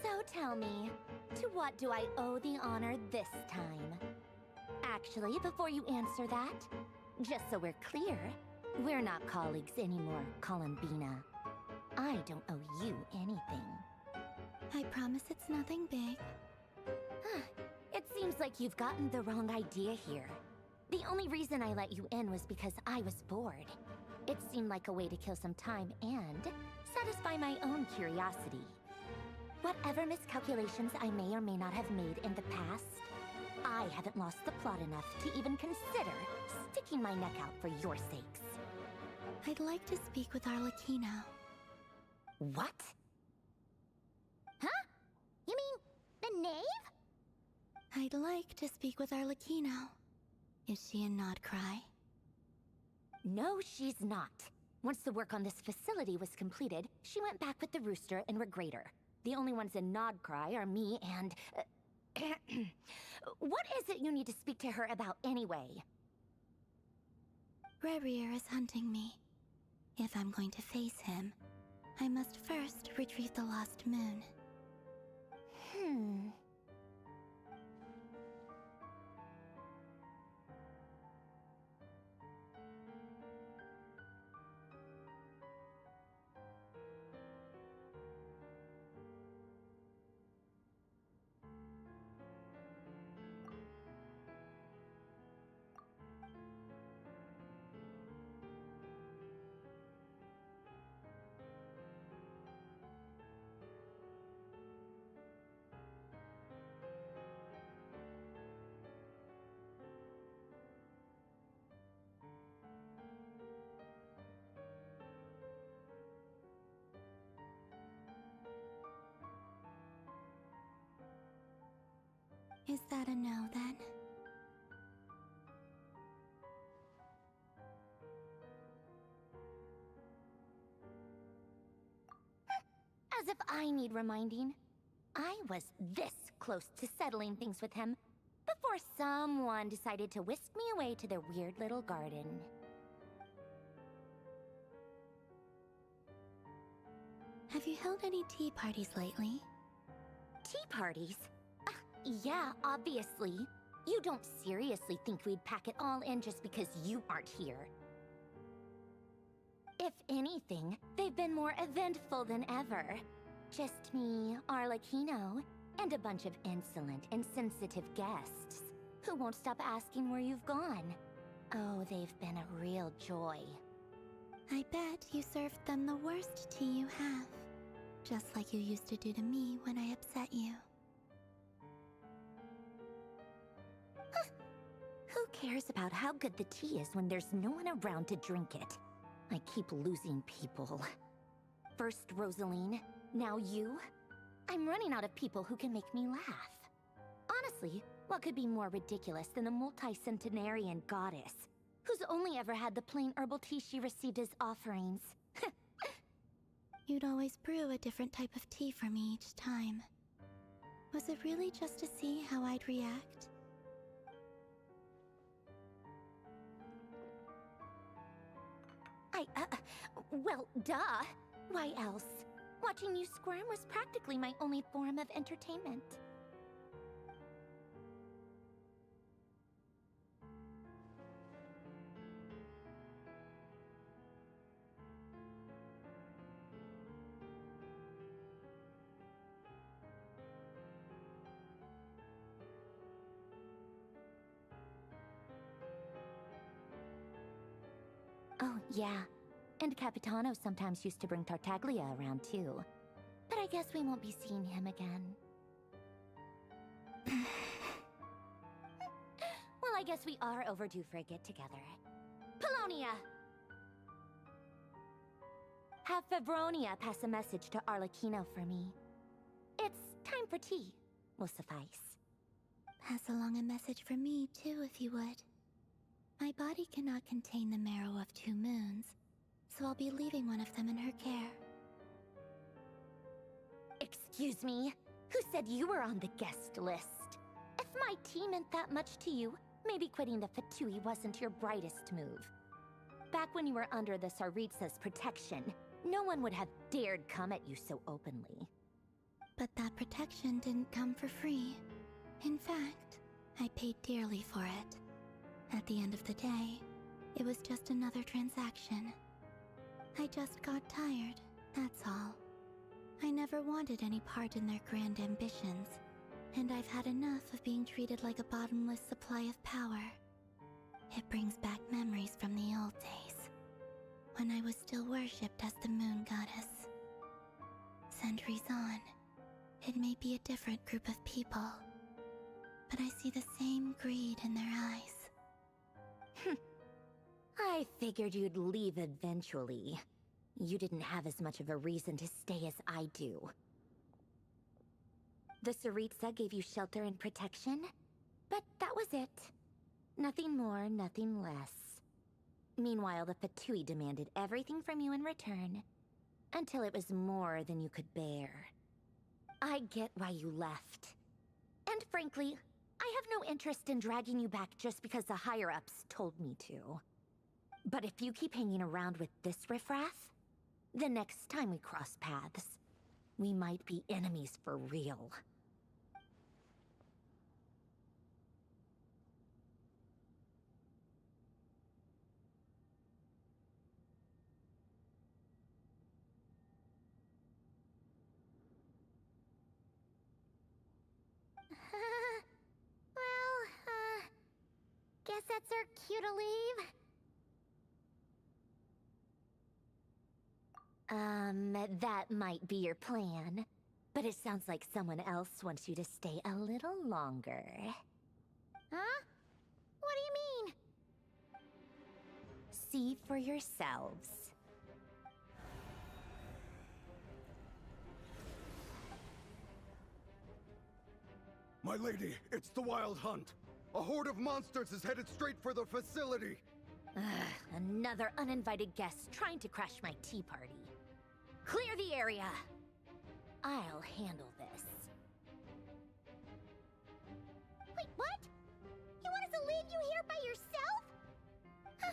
So tell me, to what do I owe the honor this time? Actually, before you answer that, just so we're clear, we're not colleagues anymore, Columbina. I don't owe you anything. I promise it's nothing big. It seems like you've gotten the wrong idea here. The only reason I let you in was because I was bored. It seemed like a way to kill some time and satisfy my own curiosity. Whatever miscalculations I may or may not have made in the past, I haven't lost the plot enough to even consider sticking my neck out for your sakes. I'd like to speak with Arlecchino. What? Huh? You mean the knave? I'd like to speak with Arlecchino. Is she in Nodcry? No, she's not. Once the work on this facility was completed, she went back with the Rooster and Regrator. The only ones in Nodcry are me and... What is it you need to speak to her about anyway? Rerir is hunting me. If I'm going to face him, I must first retrieve the lost moon. that a no then? As if I need reminding. I was this close to settling things with him before someone decided to whisk me away to their weird little garden. Have you held any tea parties lately? Tea parties? Yeah, obviously. You don't seriously think we'd pack it all in just because you aren't here. If anything, they've been more eventful than ever. Just me, Arlecchino, and a bunch of insolent, insensitive guests who won't stop asking where you've gone. Oh, they've been a real joy. I bet you served them the worst tea you have. Just like you used to do to me when I upset you. Who cares about how good the tea is when there's no one around to drink it? I keep losing people. First Rosaline, now you. I'm running out of people who can make me laugh. Honestly, what could be more ridiculous than a multi-centenarian goddess who's only ever had the plain herbal tea she received as offerings? You'd always brew a different type of tea for me each time. Was it really just to see how I'd react? Well, duh. Why else? Watching you squirm was practically my only form of entertainment. Oh, yeah. And Capitano sometimes used to bring Tartaglia around too. But I guess we won't be seeing him again. Well, I guess we are overdue for a get-together. Polonia! Have Favronia pass a message to Arlecchino for me. It's time for tea. Will suffice. Pass along a message for me, too, if you would. My body cannot contain the marrow of 2 moons, so I'll be leaving one of them in her care. Excuse me? Who said you were on the guest list? If my tea meant that much to you, maybe quitting the Fatui wasn't your brightest move. Back when you were under the Tsaritsa's protection, no one would have dared come at you so openly. But that protection didn't come for free. In fact, I paid dearly for it. At the end of the day, it was just another transaction. I just got tired, that's all. I never wanted any part in their grand ambitions, and I've had enough of being treated like a bottomless supply of power. It brings back memories from the old days, when I was still worshipped as the moon goddess. Centuries on, it may be a different group of people, but I see the same greed in their eyes. I figured you'd leave eventually. You didn't have as much of a reason to stay as I do. The Tsaritsa gave you shelter and protection, but that was it. Nothing more, nothing less. Meanwhile, the Fatui demanded everything from you in return, until it was more than you could bear. I get why you left. And frankly, I have no interest in dragging you back just because the higher-ups told me to. But if you keep hanging around with this riffraff, the next time we cross paths, we might be enemies for real. Guess that's our cue to leave. That might be your plan. But it sounds like someone else wants you to stay a little longer. Huh? What do you mean? See for yourselves. My lady, it's the Wild Hunt. A horde of monsters is headed straight for the facility. Another uninvited guest trying to crash my tea party. Clear the area. I'll handle this. Wait, what? You want us to leave you here by yourself? Huh.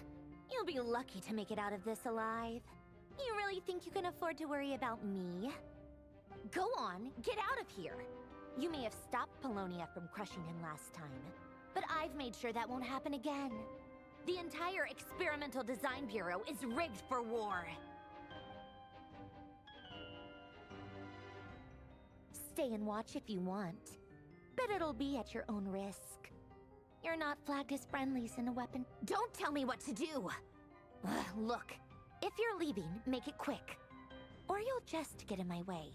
You'll be lucky to make it out of this alive. You really think you can afford to worry about me? Go on, get out of here. You may have stopped Polonia from crushing him last time, but I've made sure that won't happen again. The entire Experimental Design Bureau is rigged for war. Stay and watch if you want, but it'll be at your own risk. You're not flagged as friendlies in a weapon. Don't tell me what to do! Look, if you're leaving, make it quick, or you'll just get in my way.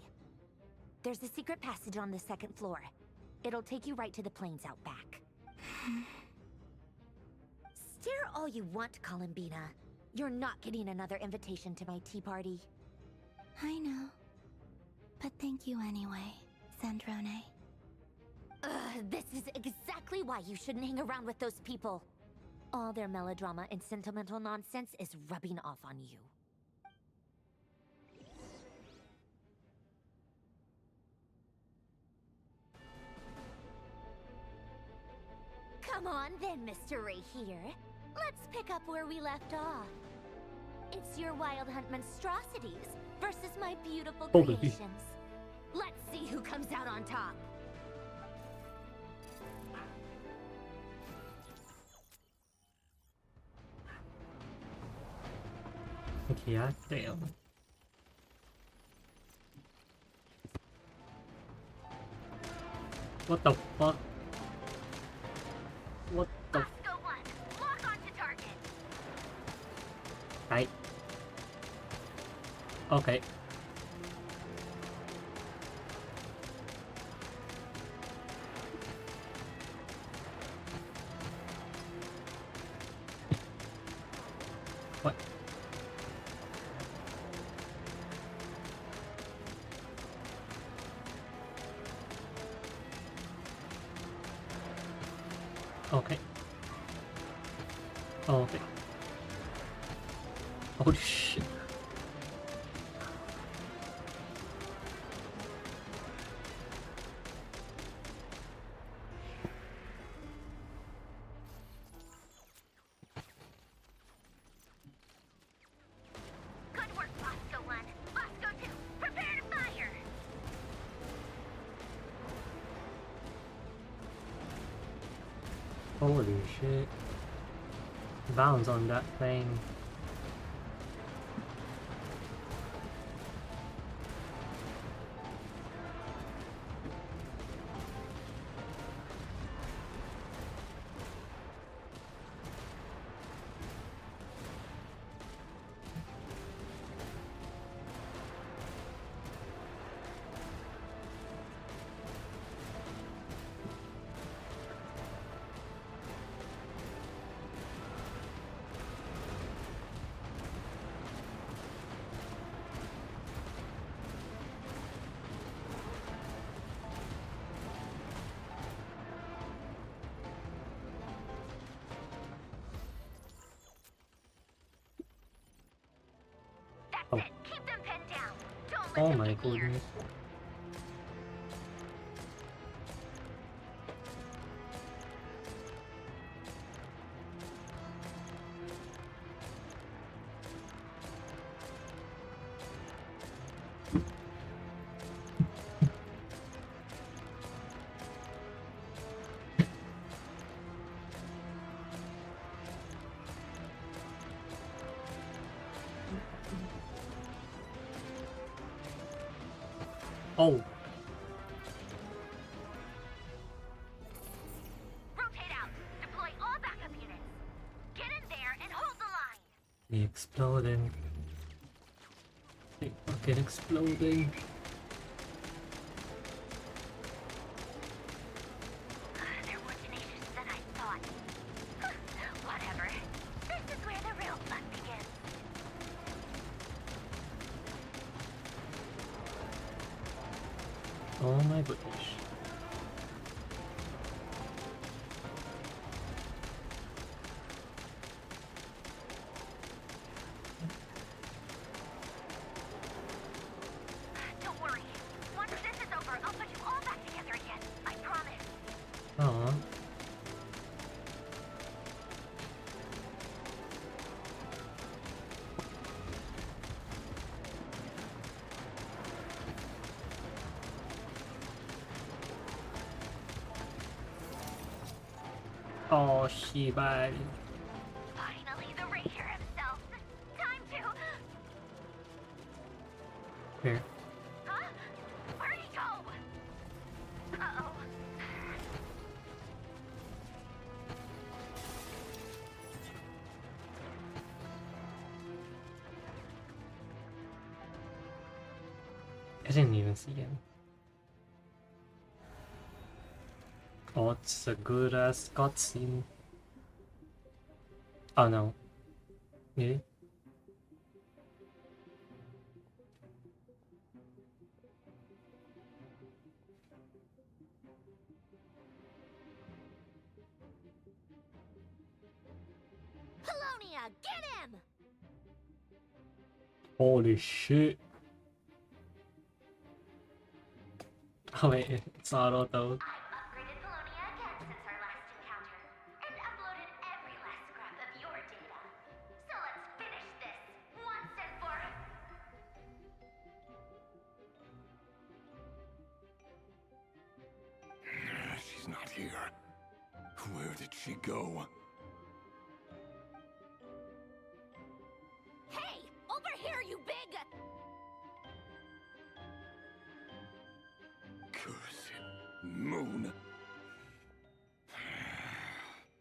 There's a secret passage on the second floor. It'll take you right to the plains out back. Stare all you want, Columbina. You're not getting another invitation to my tea party. I know. But thank you anyway, Sandrone. This is exactly why you shouldn't hang around with those people. All their melodrama and sentimental nonsense is rubbing off on you. Come on then, Mr. Ray here. Let's pick up where we left off. It's your Wild Hunt monstrosities versus my beautiful Holy. creations. Let's see who comes out on top. Yeah, damn. What the fuck? What the f- Go one. Lock onto target. Right. Okay. What? Okay. Okay. Holy shit. Good work, Bosco 1. Bosco 2, prepare to fire. Holy shit. Bounds on that thing. That's Oh. it. Keep them pinned down. Don't let Oh them my get near. goodness. Oh, Rotate out. Deploy all backup units. Get in there and hold the line. the exploding. The fucking exploding. They're more tenacious than I thought. Whatever. This is where the real fun begins. Oh my goodness. Oh, Shibari. Finally, the Ranger himself. Time to... Here. Huh? Where'd he go? Uh-oh. I didn't even see him. Oh, it's a good ass cutscene. Oh no. Yeah. Polonia, get him! Holy shit. Oh wait, it's auto though. I've upgraded Polonia again since our last encounter, and uploaded every last scrap of your data. So let's finish this once and for... She's not here. Where did she go? Hey! Over here, you big... Cursed moon.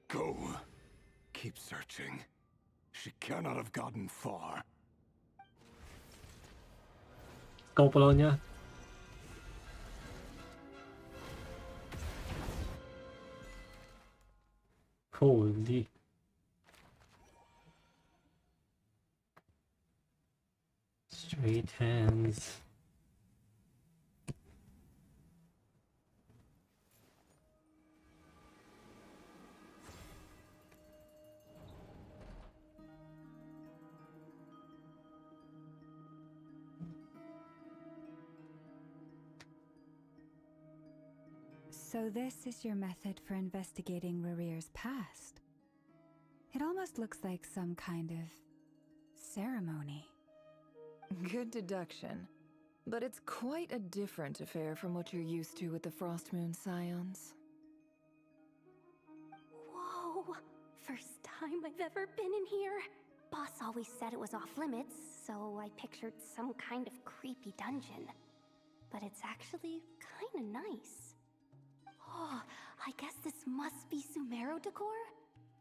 Go. Keep searching. She cannot have gotten far. Go Polonia. Holy. Straight hands. So this is your method for investigating Rarir's past. It almost looks like some kind of ceremony. Good deduction. But it's quite a different affair from what you're used to with the Frost Moon Scions. Whoa! First time I've ever been in here. Boss always said it was off limits, so I pictured some kind of creepy dungeon. But it's actually kinda nice. Oh, I guess this must be Sumero decor?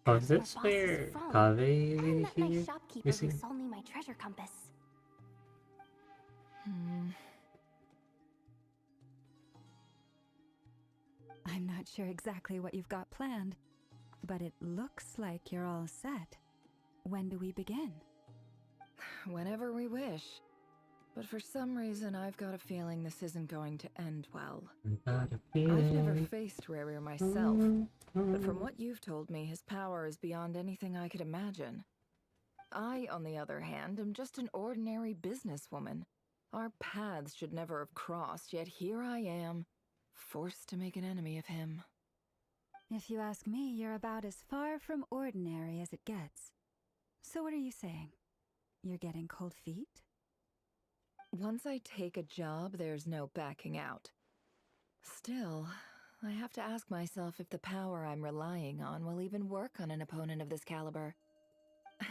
Oh, is That's this where Boss is where from. Kaveh And that here? nice shopkeeper who Missing? sold me my treasure compass. I'm not sure exactly what you've got planned, but it looks like you're all set. When do we begin? Whenever we wish. But for some reason, I've got a feeling this isn't going to end well. I've never faced Rarir myself, but from what you've told me, his power is beyond anything I could imagine. I, on the other hand, am just an ordinary businesswoman. Our paths should never have crossed, yet here I am, forced to make an enemy of him. If you ask me, you're about as far from ordinary as it gets. So what are you saying? You're getting cold feet? Once I take a job, there's no backing out. Still, I have to ask myself if the power I'm relying on will even work on an opponent of this caliber.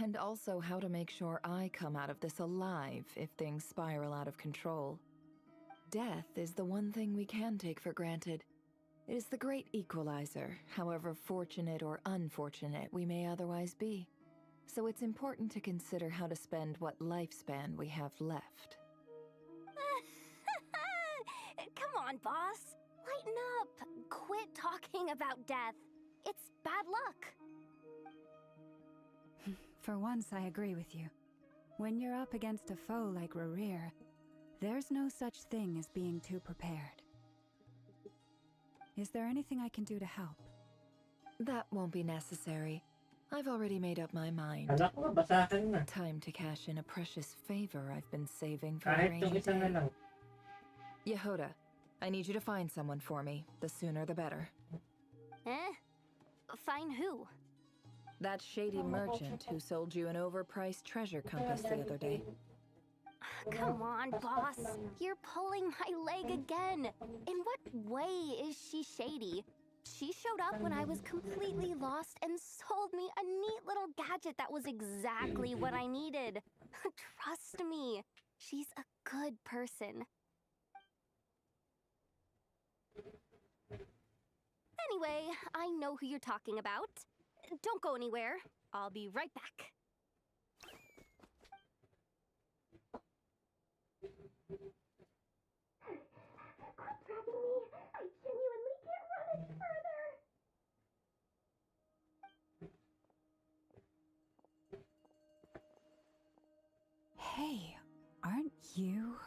And also how to make sure I come out of this alive if things spiral out of control. Death is the one thing we can take for granted. It is the great equalizer, however fortunate or unfortunate we may otherwise be. So it's important to consider how to spend what lifespan we have left. Come on, boss. Lighten up. Quit talking about death. It's bad luck. For once, I agree with you. When you're up against a foe like Rarir, there's no such thing as being too prepared. Is there anything I can do to help? That won't be necessary. I've already made up my mind. Anak ko, basahin na. Time to cash in a precious favor I've been saving for a Kahit rainy yung isa na day. lang. Yehoda, I need you to find someone for me. The sooner the better. Eh? Find who? That shady merchant who sold you an overpriced treasure compass the other day. Come on, boss. You're pulling my leg again. In what way is she shady? She showed up when I was completely lost and sold me a neat little gadget that was exactly what I needed. Trust me, she's a good person. Anyway, I know who you're talking about. Don't go anywhere. I'll be right back. Quit dragging me. I genuinely can't run any further. Hey, aren't you?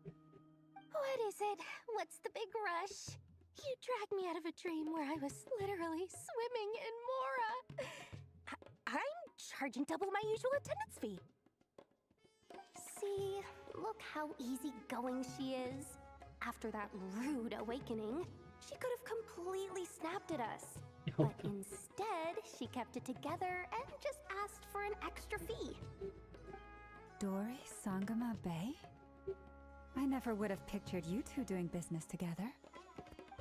What is it? What's the big rush? You dragged me out of a dream where I was literally swimming in Mora. I'm charging double my usual attendance fee. See, look how easygoing she is. After that rude awakening, she could have completely snapped at us. But instead, she kept it together and just asked for an extra fee. Dori Sangama Bay? I never would have pictured you two doing business together.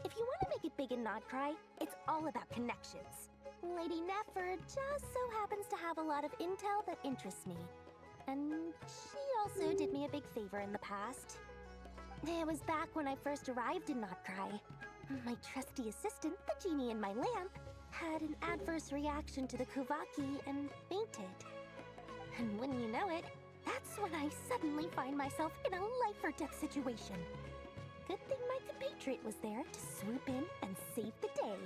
If you want to make it big in Nodcry, it's all about connections. Lady Nefer just so happens to have a lot of intel that interests me. And she also did me a big favor in the past. It was back when I first arrived in Nodcry. My trusty assistant, the genie in my lamp, had an adverse reaction to the Kuvaki and fainted. And wouldn't you know it, that's when I suddenly find myself in a life-or-death situation. Good thing my compatriot was there to swoop in and save the day.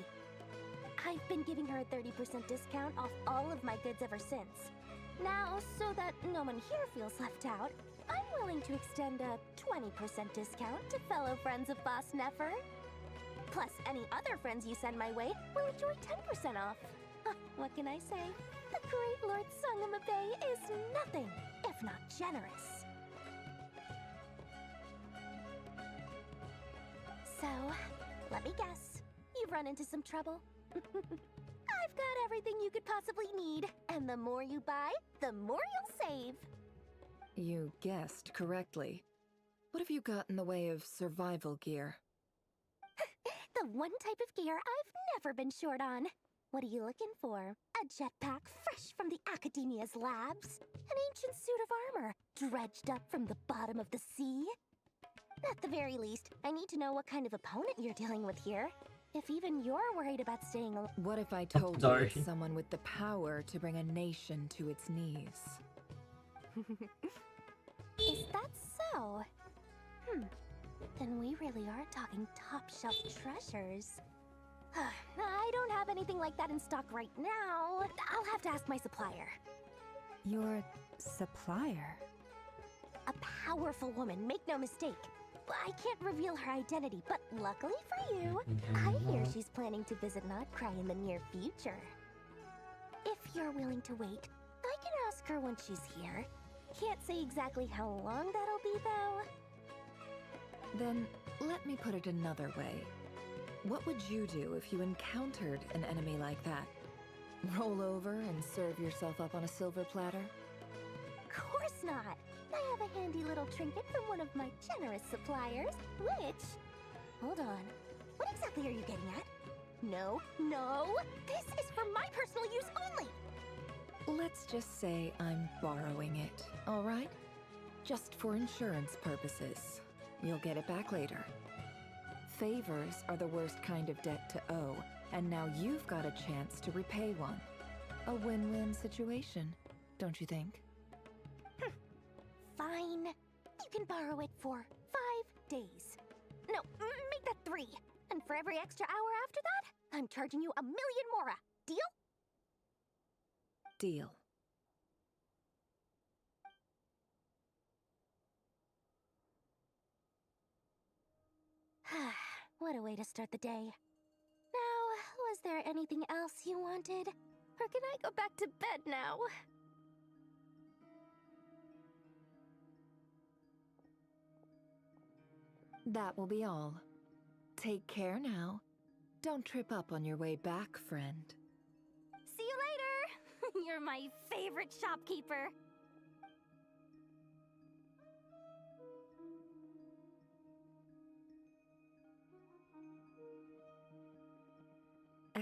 I've been giving her a 30% discount off all of my goods ever since. Now, so that no one here feels left out, I'm willing to extend a 20% discount to fellow friends of Boss Nefer. Plus, any other friends you send my way will enjoy 10% off. What can I say? The great Lord Sangama Bay is nothing if not generous. So, let me guess. You've run into some trouble? I've got everything you could possibly need, and the more you buy, the more you'll save. You guessed correctly. What have you got in the way of survival gear? The one type of gear I've never been short on. What are you looking for? A jetpack fresh from the Academia's labs? An ancient suit of armor dredged up from the bottom of the sea? At the very least, I need to know what kind of opponent you're dealing with here. If even you're worried about staying alive. What if I told you Sorry. it's someone with the power to bring a nation to its knees? Is that so? Then we really are talking top-shelf treasures. I don't have anything like that in stock right now. I'll have to ask my supplier. Your supplier? A powerful woman, make no mistake. I can't reveal her identity, but luckily for you, I hear she's planning to visit Nodcry in the near future. If you're willing to wait, I can ask her when she's here. Can't say exactly how long that'll be, though. Then, let me put it another way. What would you do if you encountered an enemy like that? Roll over and serve yourself up on a silver platter? Course not. I have a handy little trinket from one of my generous suppliers, which... Hold on. What exactly are you getting at? No, no! This is for my personal use only! Let's just say I'm borrowing it, all right? Just for insurance purposes. You'll get it back later. Favors are the worst kind of debt to owe, and now you've got a chance to repay one. A win-win situation, don't you think? Fine. You can borrow it for 5 days. No, make that 3. And for every extra hour after that, I'm charging you 1 million mora. Deal? Deal. What a way to start the day. Now, was there anything else you wanted? Or can I go back to bed now? That will be all. Take care now. Don't trip up on your way back, friend. See you later! You're my favorite shopkeeper.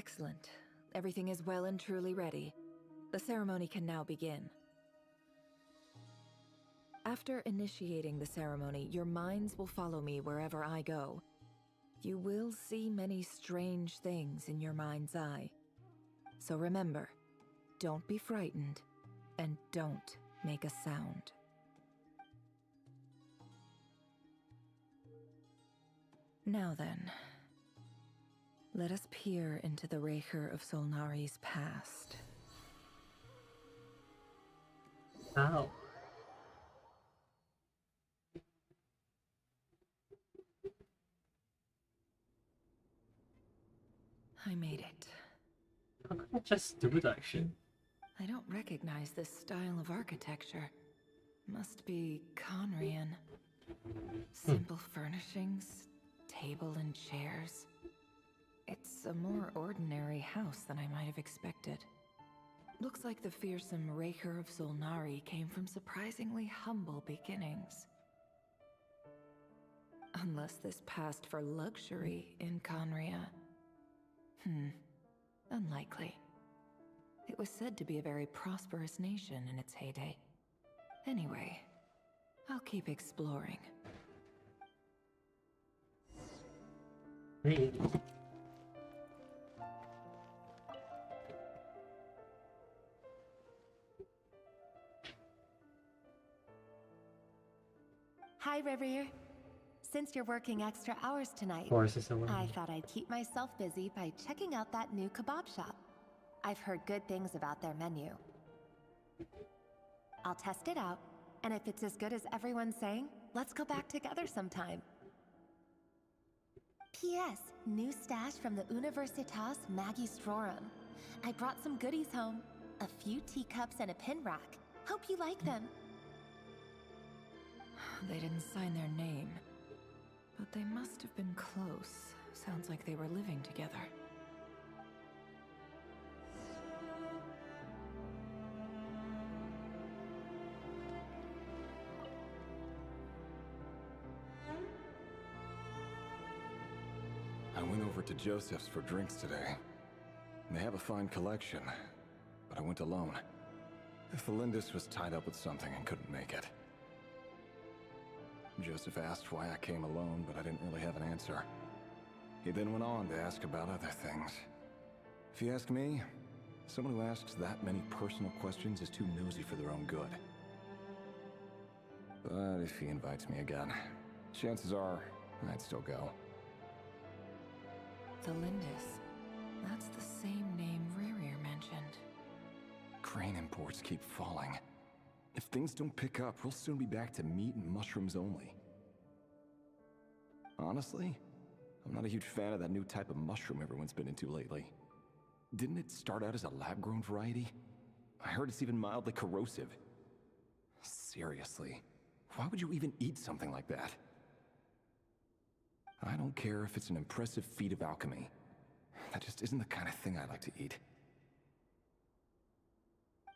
Excellent. Everything is well and truly ready. The ceremony can now begin. After initiating the ceremony, your minds will follow me wherever I go. You will see many strange things in your mind's eye. So remember, don't be frightened, and don't make a sound. Now then, let us peer into the Raker of Solnari's past. Ow. I made it. How can I just do that shit? I don't recognize this style of architecture. Must be Conrian. Simple furnishings, table and chairs. It's a more ordinary house than I might have expected. Looks like the fearsome Raker of Solnari came from surprisingly humble beginnings. Unless this passed for luxury in Conria. Unlikely. It was said to be a very prosperous nation in its heyday. Anyway, I'll keep exploring. Hey. Hi, Rivier. Since you're working extra hours tonight, Course is a woman. I thought I'd keep myself busy by checking out that new kebab shop. I've heard good things about their menu. I'll test it out, and if it's as good as everyone's saying, let's go back together sometime. P.S. New stash from the Universitas Magistrorum. I brought some goodies home. A few teacups and a pin rack. Hope you like them. They didn't sign their name, but they must have been close. Sounds like they were living together. I went over to Joseph's for drinks today. They have a fine collection, but I went alone. Felindis was tied up with something and couldn't make it. Joseph asked why I came alone, but I didn't really have an answer. He then went on to ask about other things. If you ask me, someone who asks that many personal questions is too nosy for their own good. But if he invites me again, chances are I'd still go. Felindis. That's the same name Rerir mentioned. Crane imports keep falling. If things don't pick up, we'll soon be back to meat and mushrooms only. Honestly, I'm not a huge fan of that new type of mushroom everyone's been into lately. Didn't it start out as a lab-grown variety? I heard it's even mildly corrosive. Seriously, why would you even eat something like that? I don't care if it's an impressive feat of alchemy. That just isn't the kind of thing I like to eat.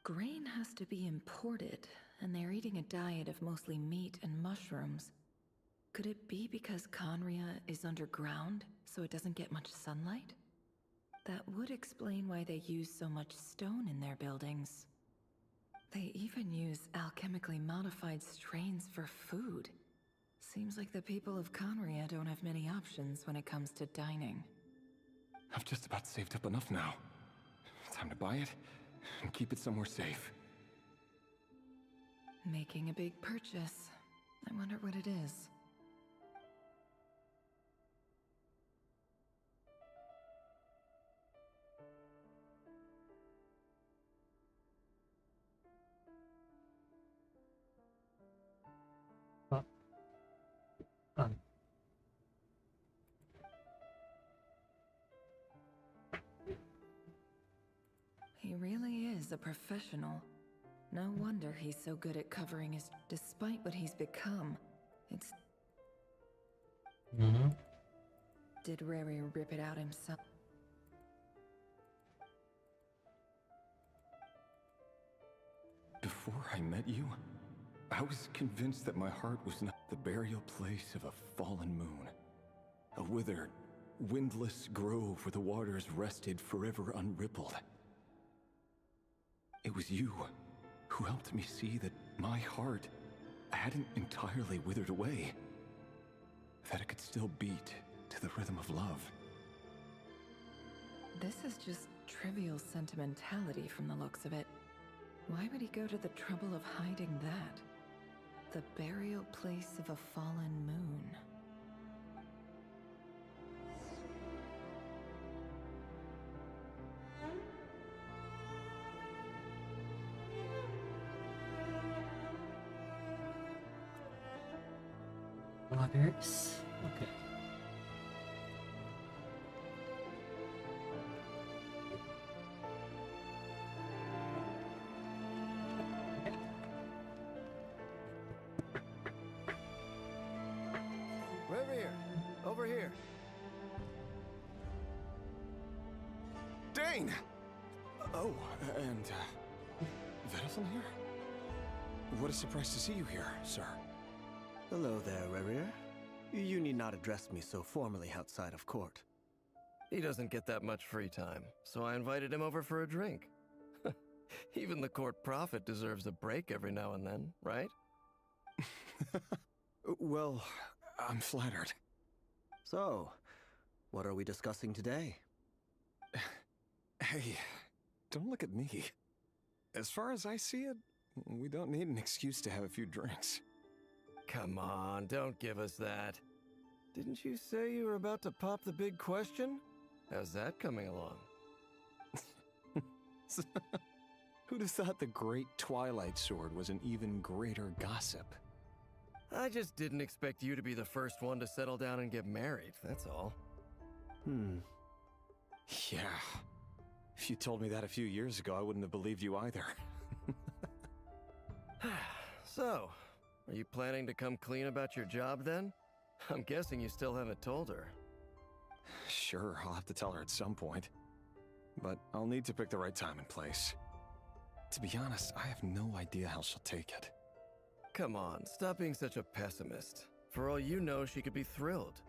Grain has to be imported, and they're eating a diet of mostly meat and mushrooms. Could it be because Conria is underground, so it doesn't get much sunlight? That would explain why they use so much stone in their buildings. They even use alchemically modified strains for food. Seems like the people of Conria don't have many options when it comes to dining. I've just about saved up enough now. Time to buy it and keep it somewhere safe. Making a big purchase. I wonder what it is. He really is a professional. No wonder he's so good at covering his... Despite what he's become, it's... Did Rary rip it out himself? Before I met you, I was convinced that my heart was not the burial place of a fallen moon. A withered, windless grove where the waters rested forever unrippled. It was you who helped me see that my heart hadn't entirely withered away, that it could still beat to the rhythm of love. This is just trivial sentimentality from the looks of it. Why would he go to the trouble of hiding that? The burial place of a fallen moon. Waters? Okay. Reverie, over here. Dane! Oh, and, Vediflin here? What a surprise to see you here, sir. Hello there, Rerir. You need not address me so formally outside of court. He doesn't get that much free time, so I invited him over for a drink. Even the court prophet deserves a break every now and then, right? Well, I'm flattered. So, what are we discussing today? Hey, don't look at me. As far as I see it, we don't need an excuse to have a few drinks. Come on, don't give us that. Didn't you say you were about to pop the big question? How's that coming along? Who'd have thought the great Twilight Sword was an even greater gossip? I just didn't expect you to be the first one to settle down and get married, that's all. Yeah. If you told me that a few years ago, I wouldn't have believed you either. So, are you planning to come clean about your job then? I'm guessing you still haven't told her. Sure, I'll have to tell her at some point. But I'll need to pick the right time and place. To be honest, I have no idea how she'll take it. Come on, stop being such a pessimist. For all you know, she could be thrilled.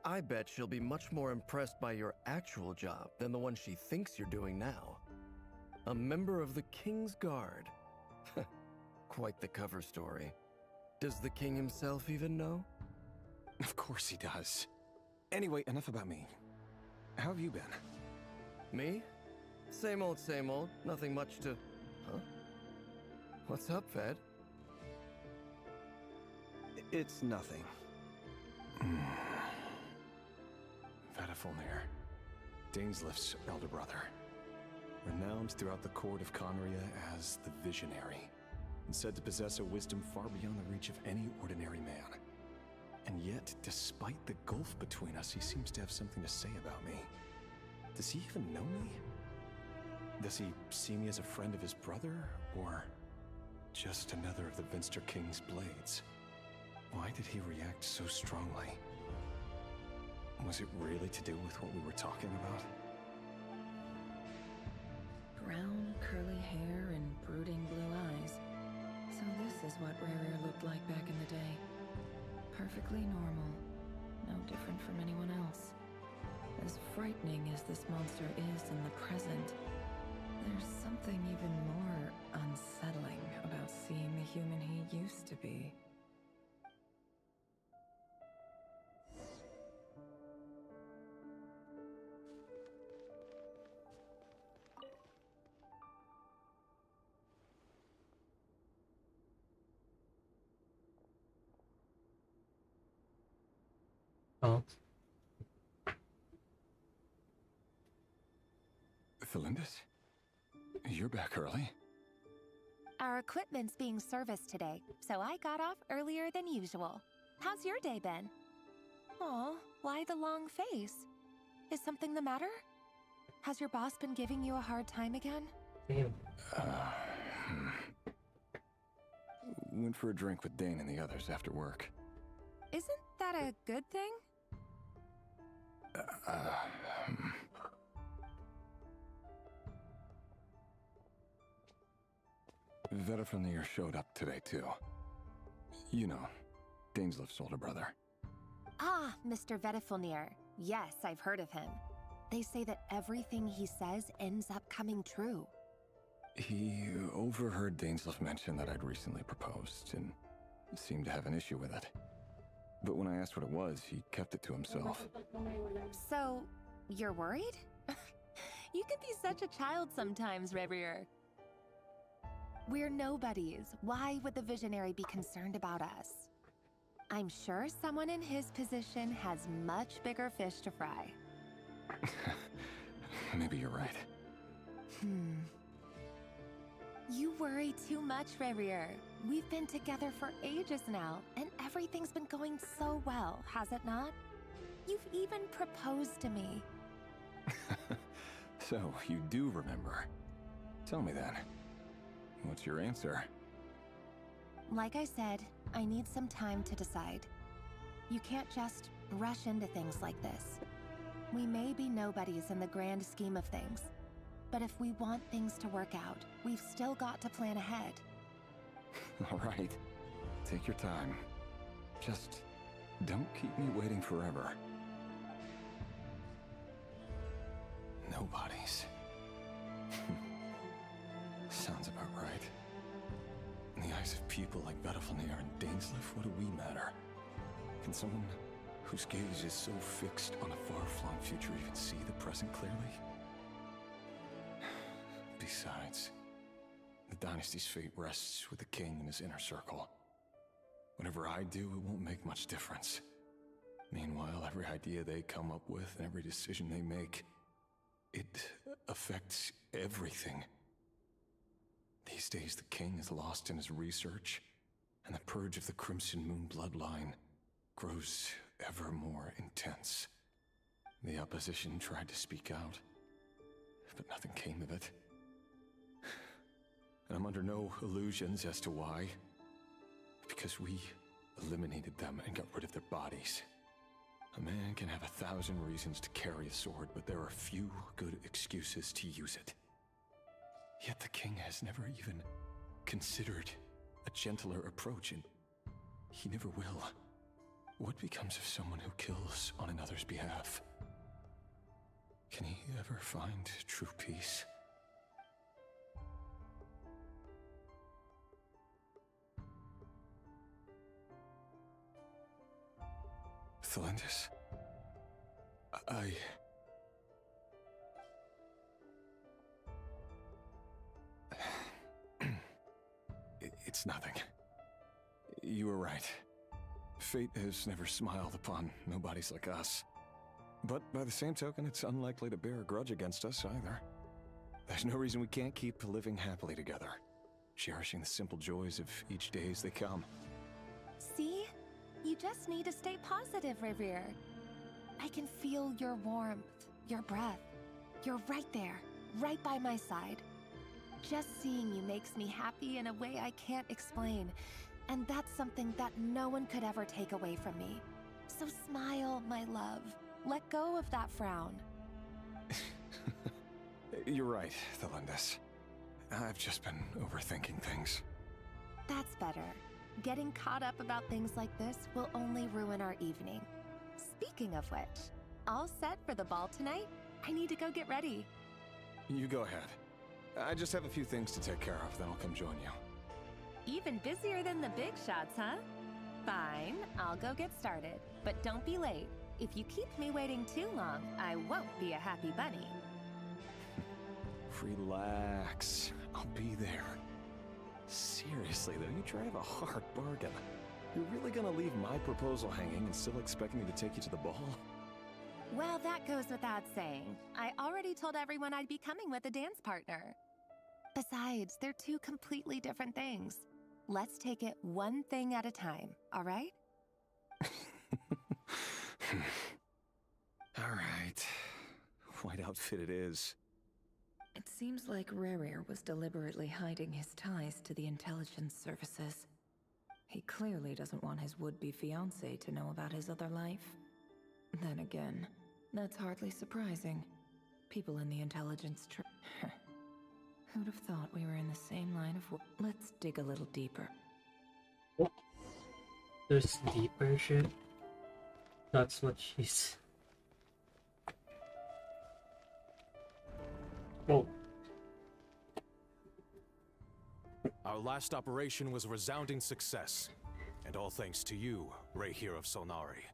I bet she'll be much more impressed by your actual job than the one she thinks you're doing now. A member of the King's Guard. Quite the cover story. Does the king himself even know? Of course he does. Anyway, enough about me. How have you been? Me? Same old, same old. Nothing much to... Huh? What's up, Ved? It's nothing. Vediflin, Dainsleif's elder brother. Renowned throughout the court of Conria as the Visionary, and said to possess a wisdom far beyond the reach of any ordinary man. And yet, despite the gulf between us, he seems to have something to say about me. Does he even know me? Does he see me as a friend of his brother, or just another of the Vinster King's blades? Why did he react so strongly? Was it really to do with what we were talking about? Brown, curly hair and brooding blue eyes. So this is what Rerir looked like back in the day. Perfectly normal. No different from anyone else. As frightening as this monster is in the present, there's something even more unsettling about seeing the human he used to be. Oh. Felindis? You're back early? Our equipment's being serviced today, so I got off earlier than usual. How's your day been? Aw, why the long face? Is something the matter? Has your boss been giving you a hard time again? Damn. Went for a drink with Dane and the others after work. Isn't that a good thing? Vediflin showed up today, too. You know, Dainsleif's older brother. Ah, Mr. Vediflin. Yes, I've heard of him. They say that everything he says ends up coming true. He overheard Dainsleif mention that I'd recently proposed, and seemed to have an issue with it. But when I asked what it was, he kept it to himself. So, you're worried? You can be such a child sometimes, Revier. We're nobodies. Why would the Visionary be concerned about us? I'm sure someone in his position has much bigger fish to fry. Maybe you're right. You worry too much, Revier. We've been together for ages now, and everything's been going so well, has it not? You've even proposed to me. So, you do remember. Tell me then. What's your answer? Like I said, I need some time to decide. You can't just rush into things like this. We may be nobodies in the grand scheme of things, but if we want things to work out, we've still got to plan ahead. All right. Take your time. Just don't keep me waiting forever. Nobodies. Sounds about right. In the eyes of people like Bettelfnir and Dainsleif, what do we matter? Can someone whose gaze is so fixed on a far-flung future even see the present clearly? Besides, the dynasty's fate rests with the king and his inner circle. Whatever I do, it won't make much difference. Meanwhile, every idea they come up with and every decision they make, it affects everything. These days, the king is lost in his research, and the purge of the Crimson Moon bloodline grows ever more intense. The opposition tried to speak out, but nothing came of it. And I'm under no illusions as to why. Because we eliminated them and got rid of their bodies. A man can have 1,000 reasons to carry a sword, but there are few good excuses to use it. Yet the king has never even considered a gentler approach, and he never will. What becomes of someone who kills on another's behalf? Can he ever find true peace? Thelindis? It's nothing. You were right. Fate has never smiled upon nobodies like us. But by the same token, it's unlikely to bear a grudge against us either. There's no reason we can't keep living happily together, cherishing the simple joys of each day as they come. See? You just need to stay positive, Revier. I can feel your warmth, your breath. You're right there, right by my side. Just seeing you makes me happy in a way I can't explain, and that's something that no one could ever take away from me. So smile, my love. Let go of that frown. You're right, Thelindis. I've just been overthinking things. That's better. Getting caught up about things like this will only ruin our evening. Speaking of which, all set for the ball tonight? I need to go get ready. You go ahead. I just have a few things to take care of, then I'll come join you. Even busier than the big shots, huh? Fine, I'll go get started. But don't be late. If you keep me waiting too long, I won't be a happy bunny. Relax. I'll be there. Seriously, though, you drive a hard bargain. You're really gonna leave my proposal hanging and still expect me to take you to the ball? Well, that goes without saying. I already told everyone I'd be coming with a dance partner. Besides, they're two completely different things. Let's take it one thing at a time, all right? All right. White outfit it is. It seems like Rerir was deliberately hiding his ties to the intelligence services. He clearly doesn't want his would-be fiancée to know about his other life. Then again, that's hardly surprising. People in the intelligence Who'd have thought we were in the same line of work? Let's dig a little deeper. There's deeper shit. That's what she's Whoa. Our last operation was a resounding success, and all thanks to you, Rayhir of Solnari.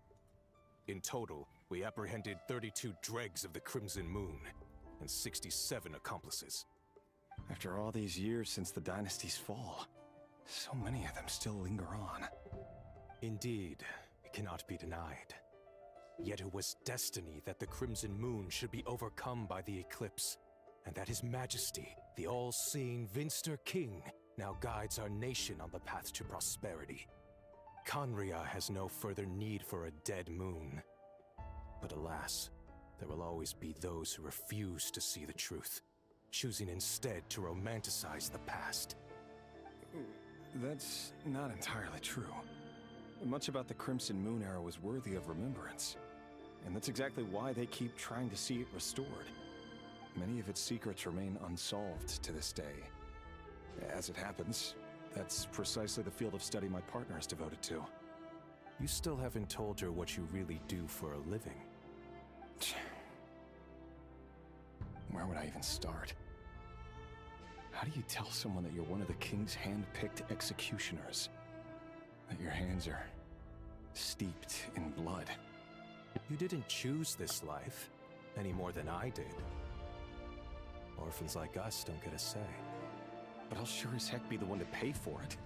In total, we apprehended 32 dregs of the Crimson Moon, and 67 accomplices. After all these years since the dynasty's fall, so many of them still linger on. Indeed, it cannot be denied. Yet it was destiny that the Crimson Moon should be overcome by the eclipse, and that His Majesty, the all-seeing Vinster King, now guides our nation on the path to prosperity. Conria has no further need for a dead moon. But alas, there will always be those who refuse to see the truth, choosing instead to romanticize the past. That's not entirely true. Much about the Crimson Moon era was worthy of remembrance, and that's exactly why they keep trying to see it restored. Many of its secrets remain unsolved to this day. As it happens, that's precisely the field of study my partner is devoted to. You still haven't told her what you really do for a living. Where would I even start? How do you tell someone that you're one of the King's hand-picked executioners? That your hands are steeped in blood? You didn't choose this life, any more than I did. Orphans like us don't get a say. But I'll sure as heck be the one to pay for it.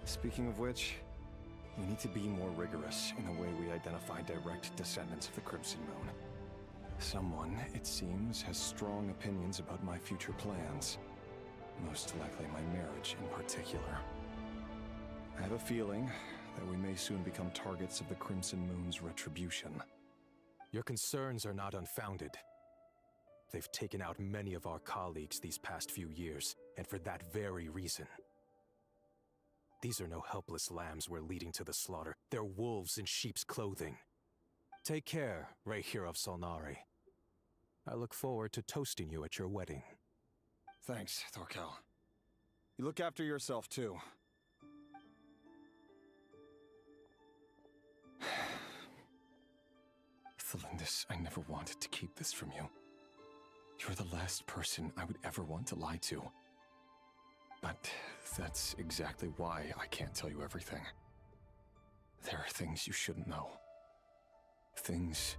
Speaking of which, we need to be more rigorous in the way we identify direct descendants of the Crimson Moon. Someone, it seems, has strong opinions about my future plans. Most likely my marriage in particular. I have a feeling that we may soon become targets of the Crimson Moon's retribution. Your concerns are not unfounded. They've taken out many of our colleagues these past few years, and for that very reason. These are no helpless lambs we're leading to the slaughter. They're wolves in sheep's clothing. Take care, Rayhir of Solnari. I look forward to toasting you at your wedding. Thanks, Thorkel. You look after yourself, too. Thelindis, I never wanted to keep this from you. You're the last person I would ever want to lie to. But that's exactly why I can't tell you everything. There are things you shouldn't know. Things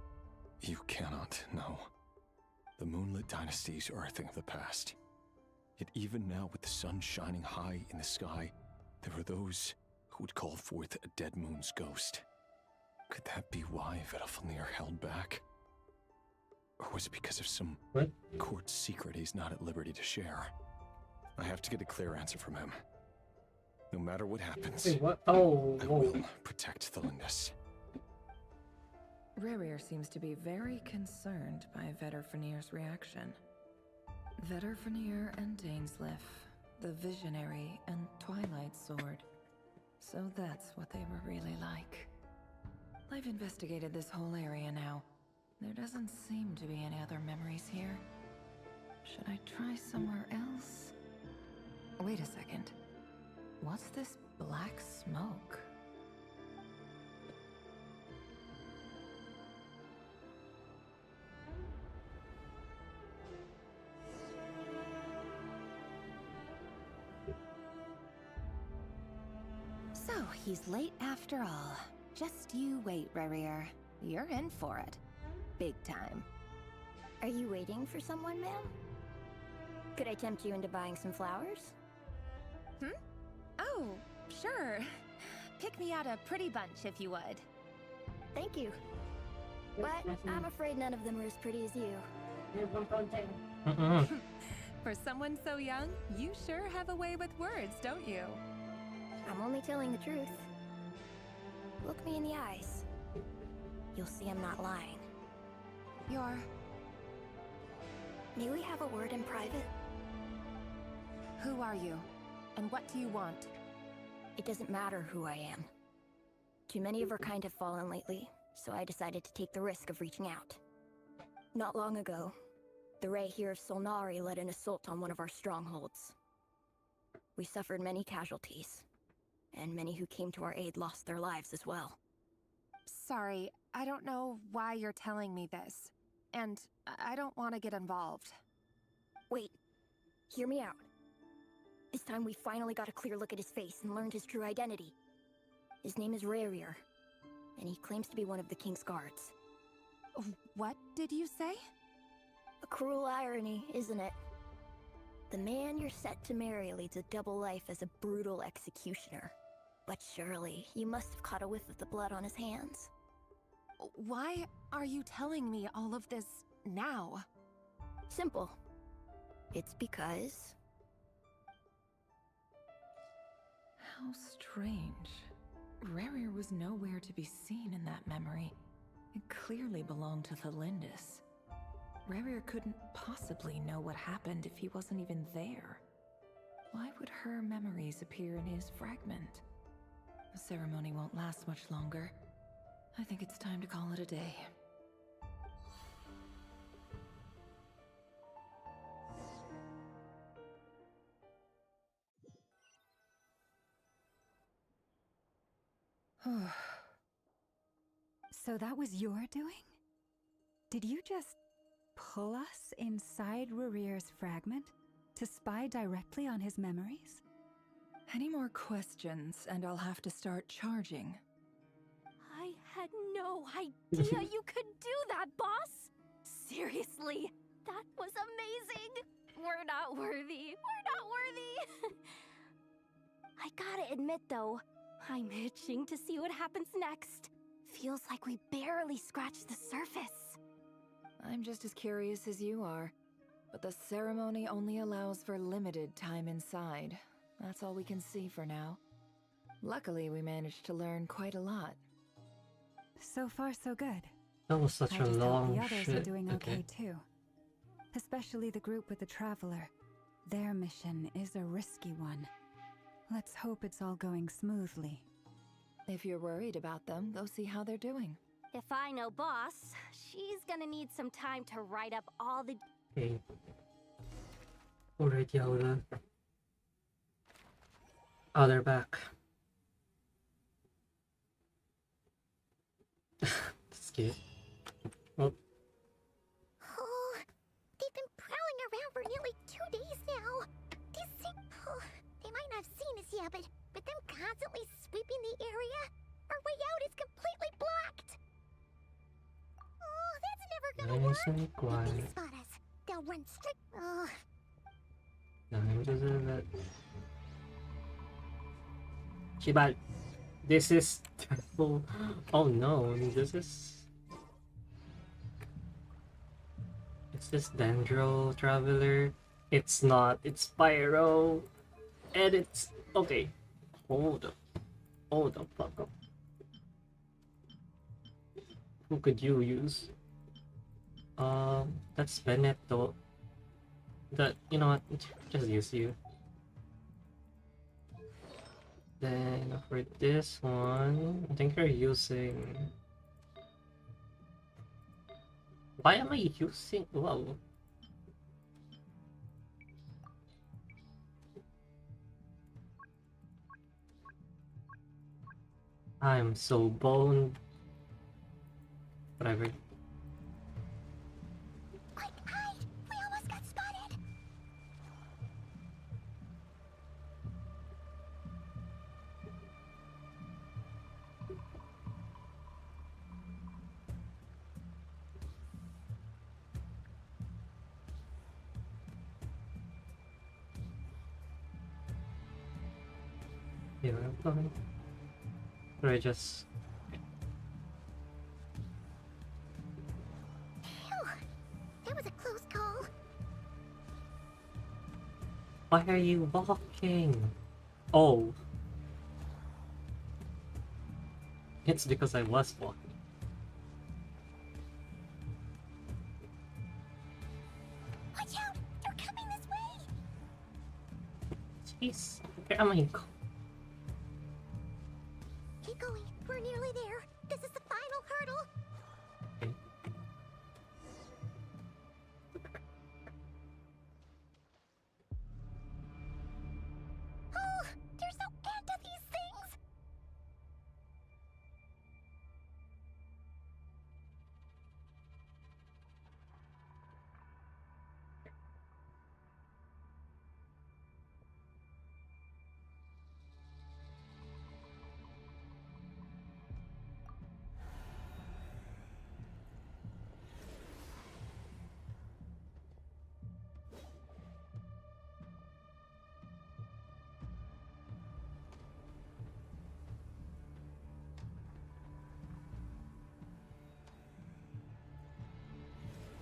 you cannot know. The moonlit dynasties are a thing of the past. Yet even now, with the sun shining high in the sky, there are those who would call forth a dead moon's ghost. Could that be why Vedalfnir held back? Or was it because of some court secret he's not at liberty to share? I have to get a clear answer from him. No matter what happens, Wait, what? Oh, I will protect Thelindis. Rarier seems to be very concerned by Vedalfnir's reaction. Vedalfnir and Dainsleif, the Visionary and Twilight Sword. So that's what they were really like. I've investigated this whole area now. There doesn't seem to be any other memories here. Should I try somewhere else? Wait a second. What's this black smoke? So, he's late after all. Just you wait, Rarier. You're in for it. Big time. Are you waiting for someone, ma'am? Could I tempt you into buying some flowers? Oh, sure. Pick me out a pretty bunch if you would. Thank you. But I'm afraid none of them are as pretty as you. For someone so young, you sure have a way with words, don't you? I'm only telling the truth. Look me in the eyes. You'll see I'm not lying. May we have a word in private? Who are you? And what do you want? It doesn't matter who I am. Too many of our kind have fallen lately, so I decided to take the risk of reaching out. Not long ago, the Rayhir of Solnari led an assault on one of our strongholds. We suffered many casualties, and many who came to our aid lost their lives as well. Sorry, I don't know why you're telling me this. And I don't want to get involved. Wait. Hear me out. This time we finally got a clear look at his face and learned his true identity. His name is Rarier, and he claims to be one of the King's guards. What did you say? A cruel irony, isn't it? The man you're set to marry leads a double life as a brutal executioner. But surely, you must have caught a whiff of the blood on his hands. Why are you telling me all of this now? Simple. It's because... How strange. Rarier was nowhere to be seen in that memory. It clearly belonged to the Lindis. Rarier couldn't possibly know what happened if he wasn't even there. Why would her memories appear in his fragment? The ceremony won't last much longer. I think it's time to call it a day. So that was your doing? Did you just pull us inside Rarier's fragment to spy directly on his memories? Any more questions, and I'll have to start charging. I had no idea you could do that, boss! Seriously, that was amazing! We're not worthy. We're not worthy! I gotta admit, though, I'm itching to see what happens next. Feels like we barely scratched the surface. I'm just as curious as you are, but the ceremony only allows for limited time inside. That's all we can see for now. Luckily, we managed to learn quite a lot. So far, so good. That was such I a just hope long the others shit. are doing okay too. Especially the group with the Traveler. Their mission is a risky one. Let's hope it's all going smoothly. If you're worried about them, go see how they're doing. If I know boss, she's gonna need some time to write up all the... Okay. Alright, Yoda. Oh, they're back. That's cute. Oh. Oh, they've been prowling around for nearly 2 days now. They might not have seen us yet, but them constantly sweeping the area, our way out is completely blocked. Oh, that's never gonna Nice and work. If quiet. they spot us, they'll run straight. Oh, Nothing deserve it. Shiba, this is terrible. Oh no, this is... Is this Dendro Traveler? It's not, it's Pyro. And it's... Okay. Hold up. Hold the fuck up. Who could you use? That's Bennett though. You know what? Just use you. Then for this one, I think you're using... Why am I using... Whoa. I'm so boned. Whatever. quick, hide! We almost got spotted. Yeah, I'm coming. Or I just... Phew, that was a close call. Why are you walking? Oh. It's because I was walking. Watch out! They're coming this way! Jeez. Where am I? Keep going. We're nearly there. This is the final hurdle. Oh, there's no end to these things.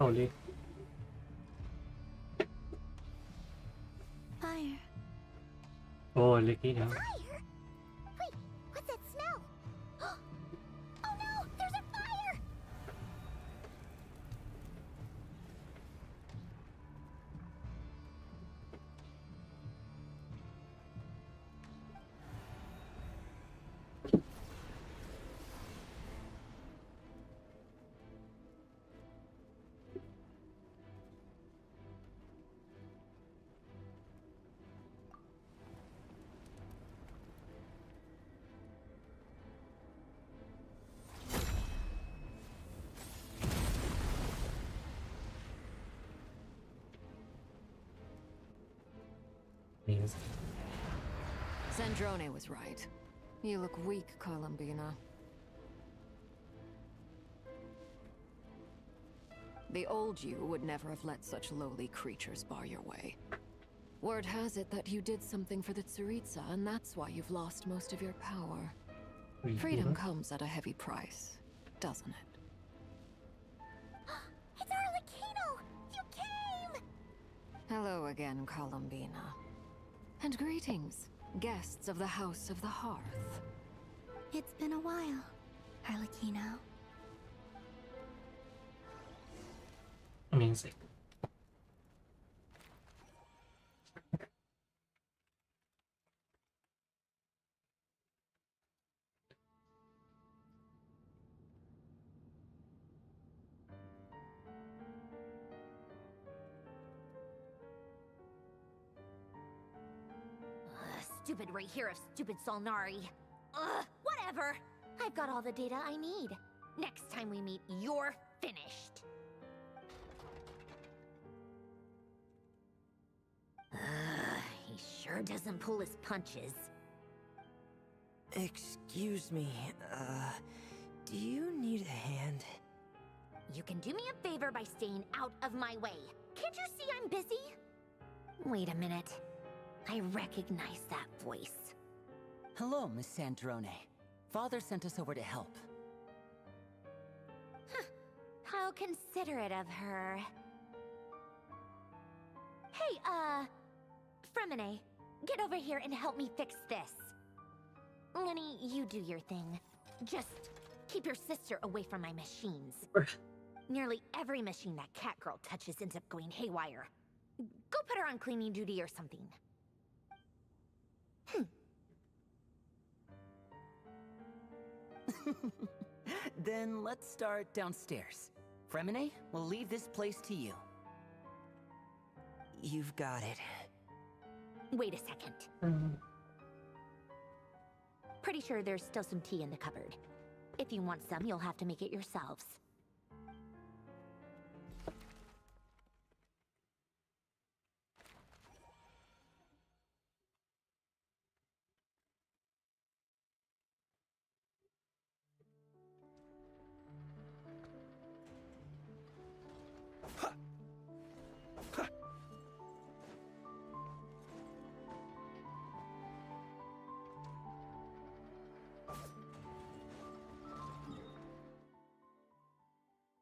Holy. Fire. Oh, licky now. Fire? Wait, what's that smell? Oh no, there's a fire! Means Sandrone was right. You look weak, Columbina. The old you would never have let such lowly creatures bar your way. Word has it that you did something for the Tsaritsa, and that's why you've lost most of your power. Freedom comes at a heavy price, doesn't it? It's Arlecchino! You came! Hello again, Columbina. And greetings, guests of the House of the Hearth. It's been a while, Arlecchino. amazing. Stupid right here of stupid Solnari. Ugh, whatever. I've got all the data I need. Next time we meet, you're finished. He sure doesn't pull his punches. Excuse me, do you need a hand? You can do me a favor by staying out of my way. Can't you see I'm busy? Wait a minute. I recognize that voice. Hello, Miss Sandrone. Father sent us over to help. Huh. How considerate of her. Hey, Fremine, get over here and help me fix this. Lenny, you do your thing. Just keep your sister away from my machines. Nearly every machine that cat girl touches ends up going haywire. Go put her on cleaning duty or something. Then let's start downstairs. Fremine, we'll leave this place to you. You've got it. Wait a second. Pretty sure there's still some tea in the cupboard. If you want some, you'll have to make it yourselves.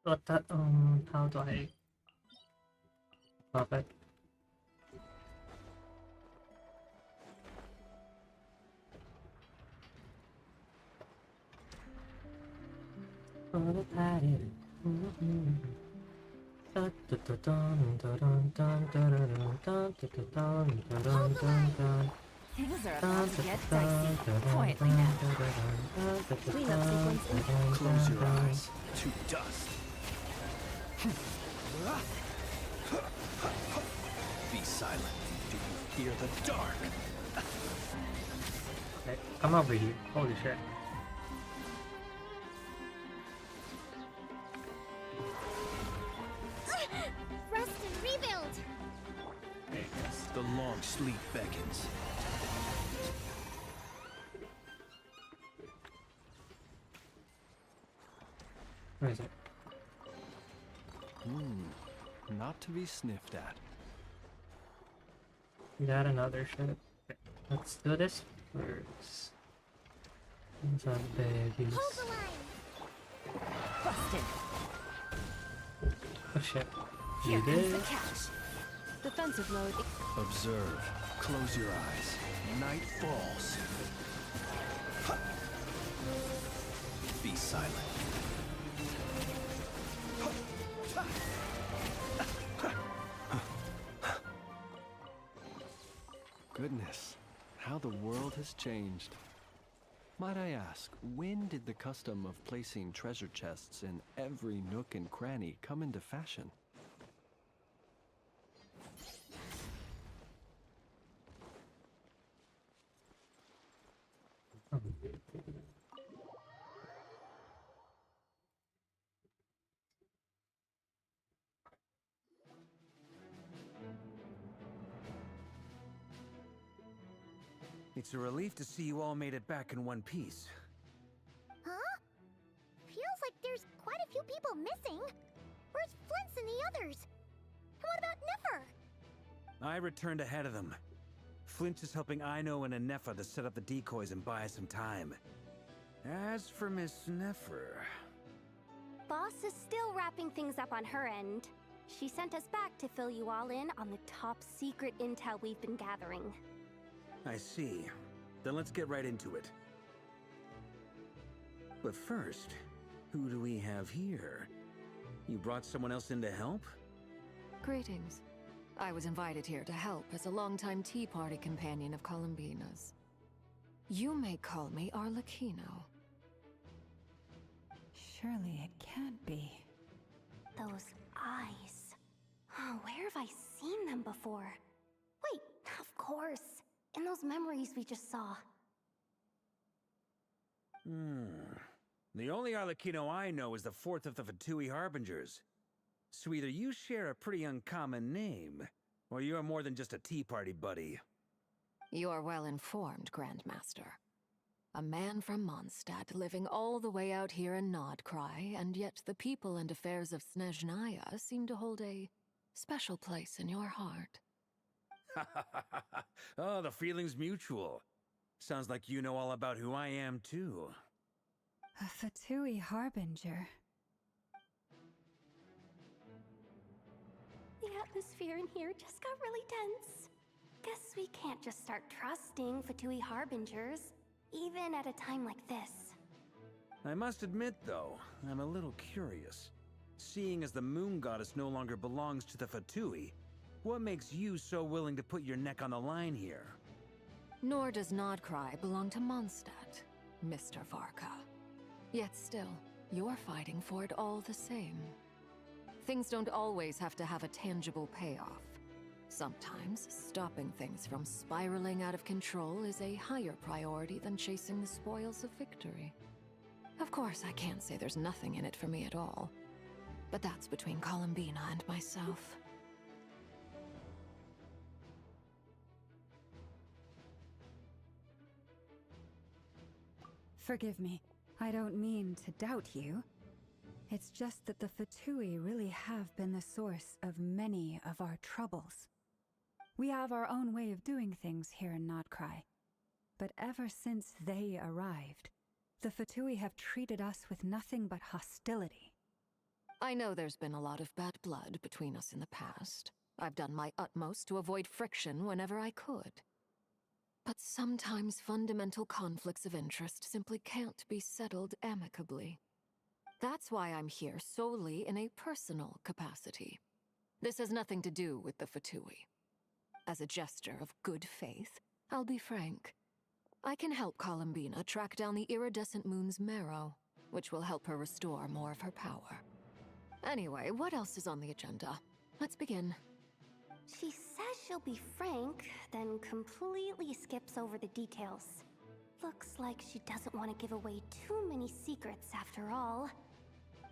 What that, how do I pop it? Things are about to get dicey. Quietly now. Cleanup sequence in. Close your eyes to dust. Be silent. Do you fear the dark? Okay, come over here. Holy shit. Rest and rebuild! The long sleep beckons. Where is it? Not to be sniffed at. Got another ship. Okay, let's do this first. These are babies. Hold the line! Busted. Oh shit. Here You comes did? the catch. Defensive mode. Observe. Close your eyes. Night falls. Be silent. Goodness, how the world has changed. Might I ask, when did the custom of placing treasure chests in every nook and cranny come into fashion? It's a relief to see you all made it back in one piece. Huh? Feels like there's quite a few people missing. Where's Flint's and the others? And what about Niffer? I returned ahead of them. Flint is helping Ino and Anefa to set up the decoys and buy some time. As for Miss Neffer... Boss is still wrapping things up on her end. She sent us back to fill you all in on the top secret intel we've been gathering. I see. Then let's get right into it. But first, who do we have here? You brought someone else in to help? Greetings. I was invited here to help as a longtime Tea Party companion of Columbina's. You may call me Arlecchino. Surely it can't be. Those eyes. Oh, where have I seen them before? Wait, of course. In those memories we just saw. The only Arlecchino I know is the fourth of the Fatui Harbingers. So either you share a pretty uncommon name, or you're more than just a Tea Party buddy. You're well informed, Grandmaster. A man from Mondstadt living all the way out here in Nodcry, and yet the people and affairs of Snezhnaya seem to hold a special place in your heart. Oh, the feeling's mutual. Sounds like you know all about who I am, too. A Fatui Harbinger. The atmosphere in here just got really tense. Guess we can't just start trusting Fatui Harbingers, even at a time like this. I must admit, though, I'm a little curious. Seeing as the Moon Goddess no longer belongs to the Fatui, what makes you so willing to put your neck on the line here? Nor does Nodcry belong to Mondstadt, Mr. Varka. Yet still, you're fighting for it all the same. Things don't always have to have a tangible payoff. Sometimes, stopping things from spiraling out of control is a higher priority than chasing the spoils of victory. Of course, I can't say there's nothing in it for me at all. But that's between Columbina and myself. Forgive me. I don't mean to doubt you. It's just that the Fatui really have been the source of many of our troubles. We have our own way of doing things here in Nodcry. But ever since they arrived, the Fatui have treated us with nothing but hostility. I know there's been a lot of bad blood between us in the past. I've done my utmost to avoid friction whenever I could. But sometimes fundamental conflicts of interest simply can't be settled amicably. That's why I'm here solely in a personal capacity. This has nothing to do with the Fatui. As a gesture of good faith, I'll be frank. I can help Columbina track down the iridescent moon's marrow, which will help her restore more of her power. Anyway, what else is on the agenda? Let's begin. She says she'll be frank, then completely skips over the details. Looks like she doesn't want to give away too many secrets after all.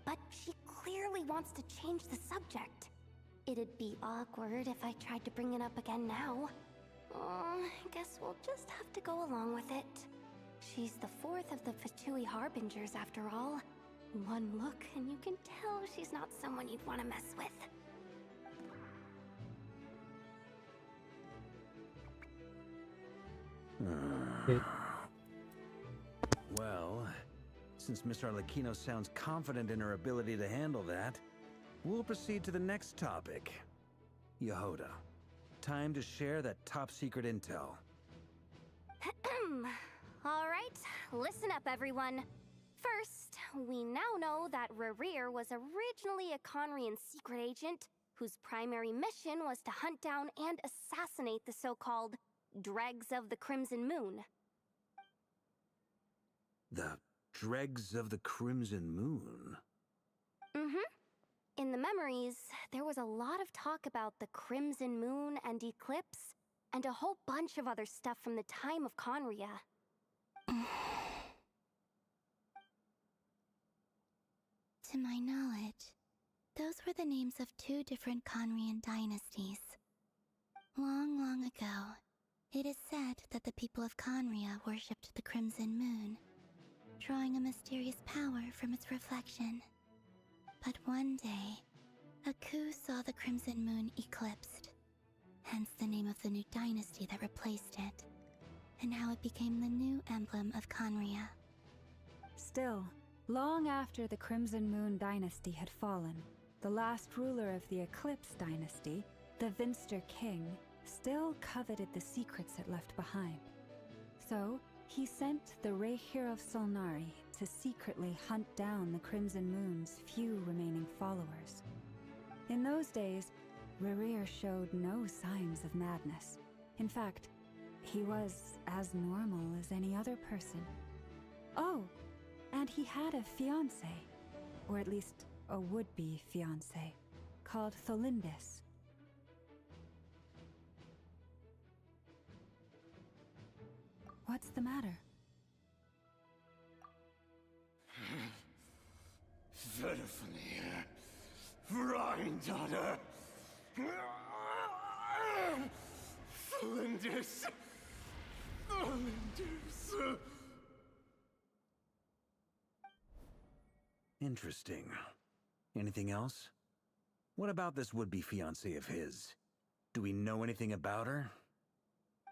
But she clearly wants to change the subject. It'd be awkward if I tried to bring it up again now. I guess we'll just have to go along with it. She's the fourth of the Fatui Harbingers after all. One look and you can tell she's not someone you'd want to mess with. Well, since Miss Arlecchino sounds confident in her ability to handle that, We'll proceed to the next topic. Yehoda, time to share that top-secret intel. Alright, listen up everyone. First, we now know that Rerir was originally a Conrian secret agent whose primary mission was to hunt down and assassinate the so-called Dregs of the Crimson Moon. The Dregs of the Crimson Moon? In the memories, there was a lot of talk about the Crimson Moon and Eclipse, and a whole bunch of other stuff from the time of Conria. To my knowledge, those were the names of two different Conrian dynasties. Long, long ago, it is said that the people of Conria worshipped the Crimson Moon, drawing a mysterious power from its reflection. But one day, a coup saw the Crimson Moon eclipsed, hence the name of the new dynasty that replaced it, and how it became the new emblem of Conria. Still, long after the Crimson Moon dynasty had fallen, the last ruler of the Eclipse dynasty, the Vinster King, still coveted the secrets it left behind. So, he sent the Rehir of Solnari to secretly hunt down the Crimson Moon's few remaining followers. In those days, Rerir showed no signs of madness. In fact, he was as normal as any other person. Oh, and he had a fiancé, or at least a would-be fiancé, called Tholindis. What's the matter? Verfnir, Rheindaughter, Flinders, Flinders. Interesting. Anything else? What about this would-be fiancé of his? Do we know anything about her?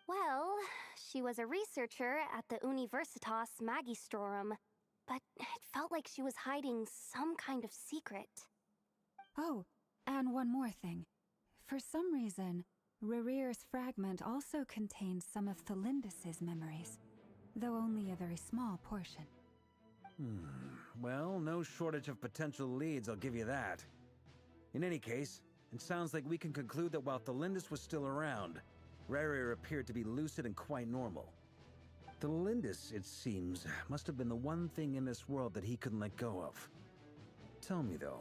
Well, she was a researcher at the Universitas Magistrorum, but it felt like she was hiding some kind of secret. Oh, and one more thing. For some reason, Rerir's fragment also contains some of Tholindis' memories, though only a very small portion. Well, no shortage of potential leads, I'll give you that. In any case, it sounds like we can conclude that while Tholindis was still around, Rerir appeared to be lucid and quite normal. Tholindis, it seems, must have been the one thing in this world that he couldn't let go of. Tell me though,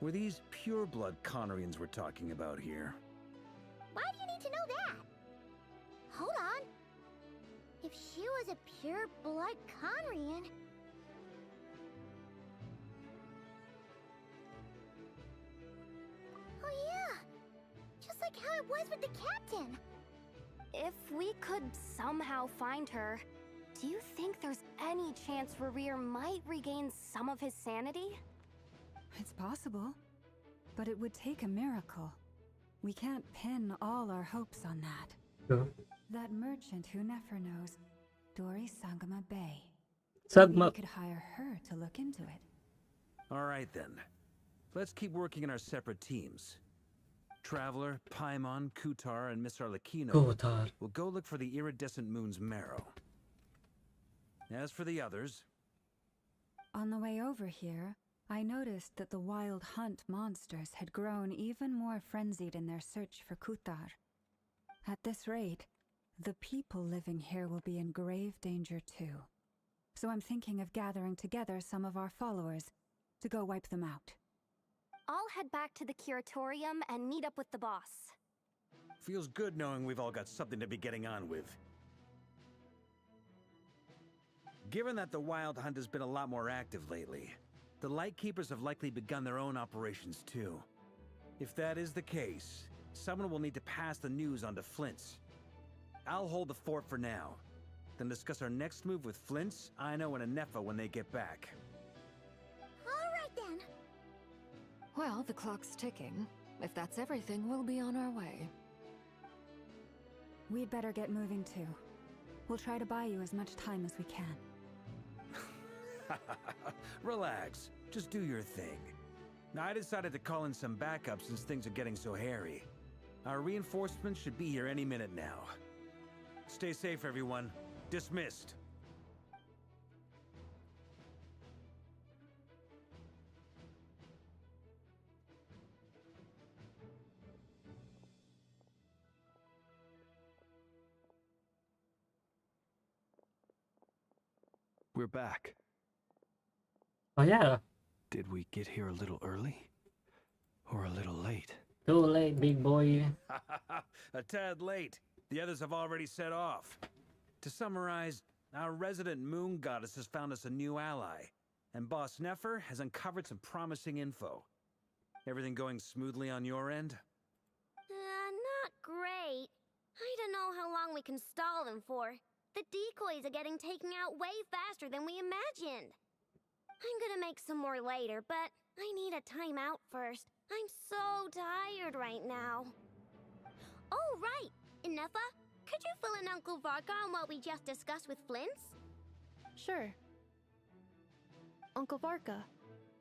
were these pure-blood Conrians we're talking about here? Why do you need to know that? Hold on. If she was a pure-blood Conrian... Oh yeah! Just like how it was with the captain! If we could somehow find her, do you think there's any chance Rerir might regain some of his sanity? It's possible, but it would take a miracle. We can't pin all our hopes on that. Yeah. That merchant who Nefer knows, Dori Sangama Bay. Sagma. Maybe we could hire her to look into it. All right then. Let's keep working in our separate teams. Traveler, Paimon, Kutar, and Miss Arlecchino Kutar. will go look for the iridescent moon's marrow. As for the others... On the way over here, I noticed that the Wild Hunt monsters had grown even more frenzied in their search for Kutar. At this rate, the people living here will be in grave danger too. So I'm thinking of gathering together some of our followers to go wipe them out. I'll head back to the curatorium and meet up with the boss. Feels good knowing we've all got something to be getting on with. Given that the Wild Hunt has been a lot more active lately, the Lightkeepers have likely begun their own operations too. If that is the case, someone will need to pass the news on to Flint's. I'll hold the fort for now, then discuss our next move with Flint's, Ino, and Anefa when they get back. Alright then. Well, the clock's ticking. If that's everything, we'll be on our way. We'd better get moving too. We'll try to buy you as much time as we can. Relax. Just do your thing. I decided to call in some backup since things are getting so hairy. Our reinforcements should be here any minute now. Stay safe, everyone. Dismissed. We're back. Oh yeah. Did we get here a little early? Or a little late? Too late, big boy. A tad late. The others have already set off. To summarize, our resident moon goddess has found us a new ally, and Boss Nefer has uncovered some promising info. Everything going smoothly on your end? Not great. I don't know how long we can stall them for. The decoys are getting taken out way faster than we imagined. I'm gonna make some more later, but I need a timeout first. I'm so tired right now. Oh, right! Inefa, could you fill in Uncle Varka on what we just discussed with Flint's? Sure. Uncle Varka,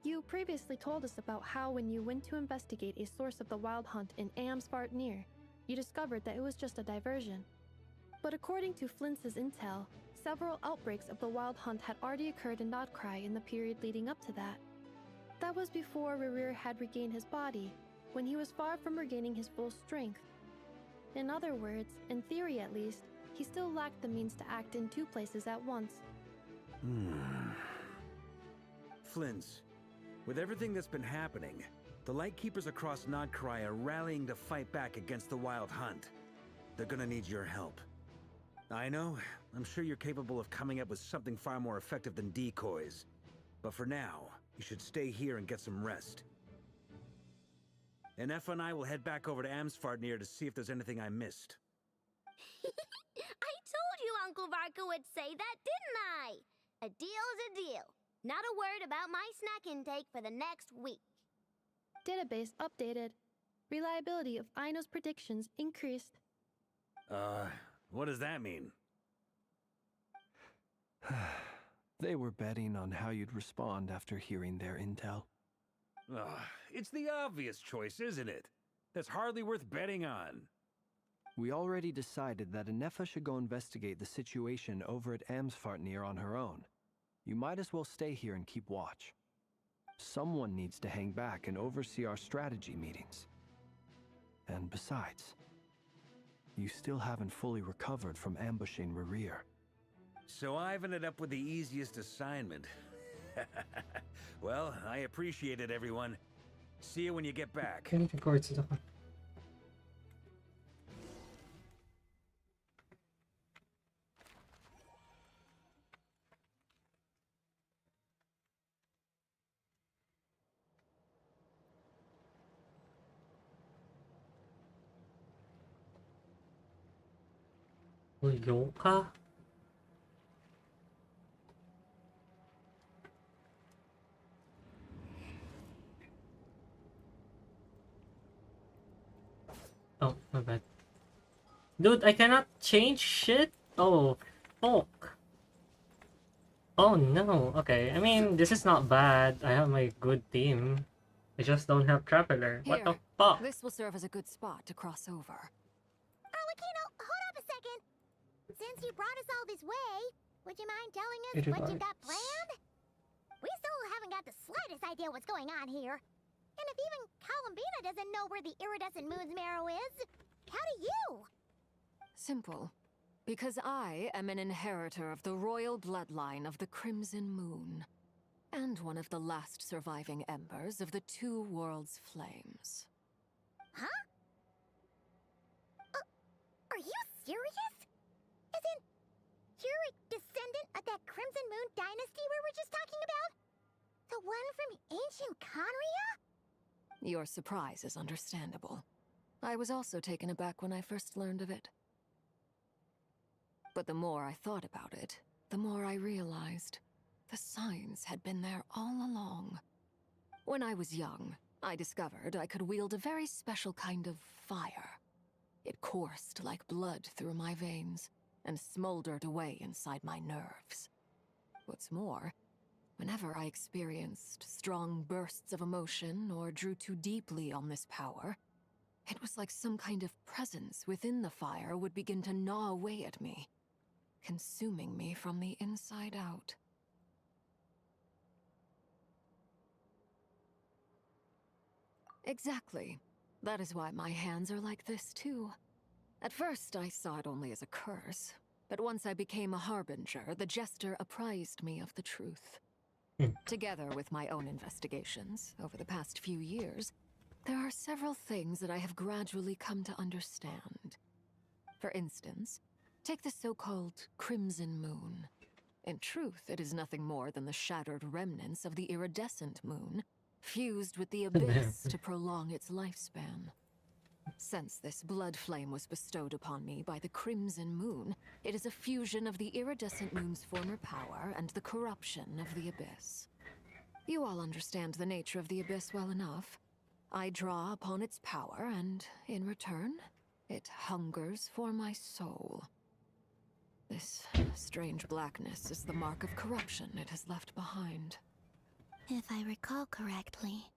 you previously told us about how when you went to investigate a source of the Wild Hunt in Amsvartnir, you discovered that it was just a diversion. But according to Flint's intel, several outbreaks of the Wild Hunt had already occurred in Nodcry in the period leading up to that. That was before Rerir had regained his body, when he was far from regaining his full strength. In other words, in theory at least, he still lacked the means to act in two places at once. Flint's, with everything that's been happening, the Lightkeepers across Nodcry are rallying to fight back against the Wild Hunt. They're gonna need your help. I know, I'm sure you're capable of coming up with something far more effective than decoys. But for now, you should stay here and get some rest. And Effa and I will head back over to Amsvartnir to see if there's anything I missed. I told you Uncle Varka would say that, didn't I? A deal's a deal. Not a word about my snack intake for the next week. Database updated. Reliability of Aino's predictions increased. What does that mean? They were betting on how you'd respond after hearing their intel. It's the obvious choice, isn't it? That's hardly worth betting on. We already decided that Inefa should go investigate the situation over at Amsvartnir on her own. You might as well stay here and keep watch. Someone needs to hang back and oversee our strategy meetings. And besides, you still haven't fully recovered from ambushing Rerir. So I've ended up with the easiest assignment. Well, I appreciate it, everyone. See you when you get back. Yoka? Oh, my bad. Dude, I cannot change shit? Oh, fuck. Oh no, okay. I mean, this is not bad. I have my good team. I just don't have Traveler. What the fuck? This will serve as a good spot to cross over. Arlecchino, hold up a second. Since you brought us all this way, would you mind telling us It what you regards. got planned? We still haven't got the slightest idea what's going on here. And if even Columbina doesn't know where the iridescent moon's marrow is, how do you? Simple. Because I am an inheritor of the royal bloodline of the Crimson Moon. And one of the last surviving embers of the Two Worlds' flames. Huh? Are you serious? As in, you're a descendant of that Crimson Moon dynasty we were just talking about? The one from ancient Conria? Your surprise is understandable. I was also taken aback when I first learned of it. But the more I thought about it, the more I realized the signs had been there all along. When I was young, I discovered I could wield a very special kind of fire. It coursed like blood through my veins and smoldered away inside my nerves. What's more, Whenever I experienced strong bursts of emotion or drew too deeply on this power, it was like some kind of presence within the fire would begin to gnaw away at me, consuming me from the inside out. Exactly. That is why my hands are like this, too. At first, I saw it only as a curse, but once I became a harbinger, the Jester apprised me of the truth. Together with my own investigations, over the past few years, there are several things that I have gradually come to understand. For instance, take the so-called Crimson Moon. In truth, it is nothing more than the shattered remnants of the iridescent moon, fused with the abyss to prolong its lifespan. Since this blood flame was bestowed upon me by the Crimson Moon, it is a fusion of the iridescent moon's former power and the corruption of the abyss. You all understand the nature of the abyss well enough. I draw upon its power, and in return, it hungers for my soul. This strange blackness is the mark of corruption it has left behind. If I recall correctly,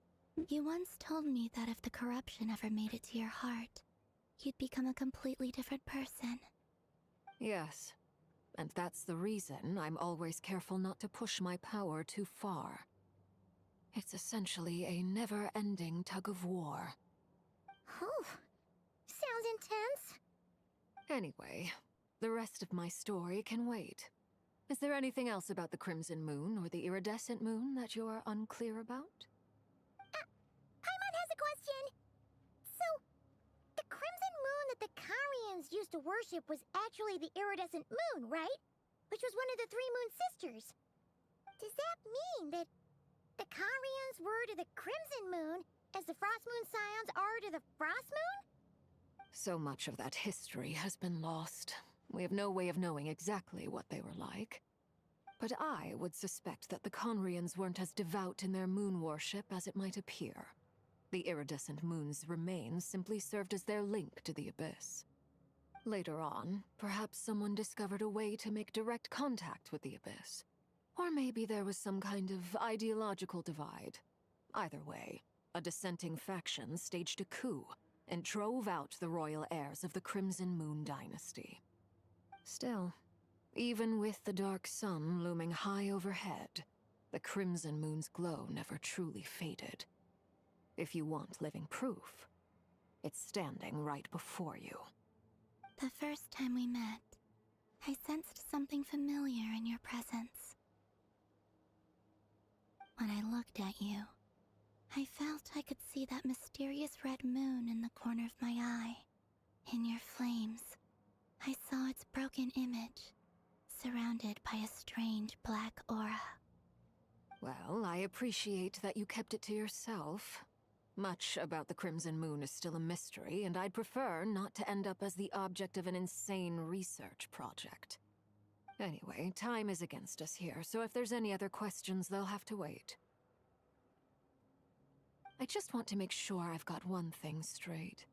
you once told me that if the corruption ever made it to your heart, you'd become a completely different person. Yes, and that's the reason I'm always careful not to push my power too far. It's essentially a never-ending tug-of-war. Oh, sounds intense. Anyway, the rest of my story can wait. Is there anything else about the Crimson Moon or the Iridescent Moon that you're unclear about? Paimon has a question. So, the Crimson Moon that the Karians used to worship was actually the Iridescent Moon, right? Which was one of the three Moon Sisters. Does that mean that the Karians were to the Crimson Moon as the Frost Moon Scions are to the Frost Moon? So much of that history has been lost. We have no way of knowing exactly what they were like. But I would suspect that the Conrians weren't as devout in their moon worship as it might appear. The iridescent moon's remains simply served as their link to the abyss. Later on, perhaps someone discovered a way to make direct contact with the abyss. Or maybe there was some kind of ideological divide. Either way, a dissenting faction staged a coup and drove out the royal heirs of the Crimson Moon dynasty. Still, even with the dark sun looming high overhead, the Crimson Moon's glow never truly faded. If you want living proof, it's standing right before you. The first time we met, I sensed something familiar in your presence. When I looked at you, I felt I could see that mysterious red moon in the corner of my eye. In your flames, I saw its broken image, surrounded by a strange black aura. Well, I appreciate that you kept it to yourself. Much about the Crimson Moon is still a mystery, and I'd prefer not to end up as the object of an insane research project. Anyway, time is against us here, so if there's any other questions, they'll have to wait. I just want to make sure I've got one thing straight.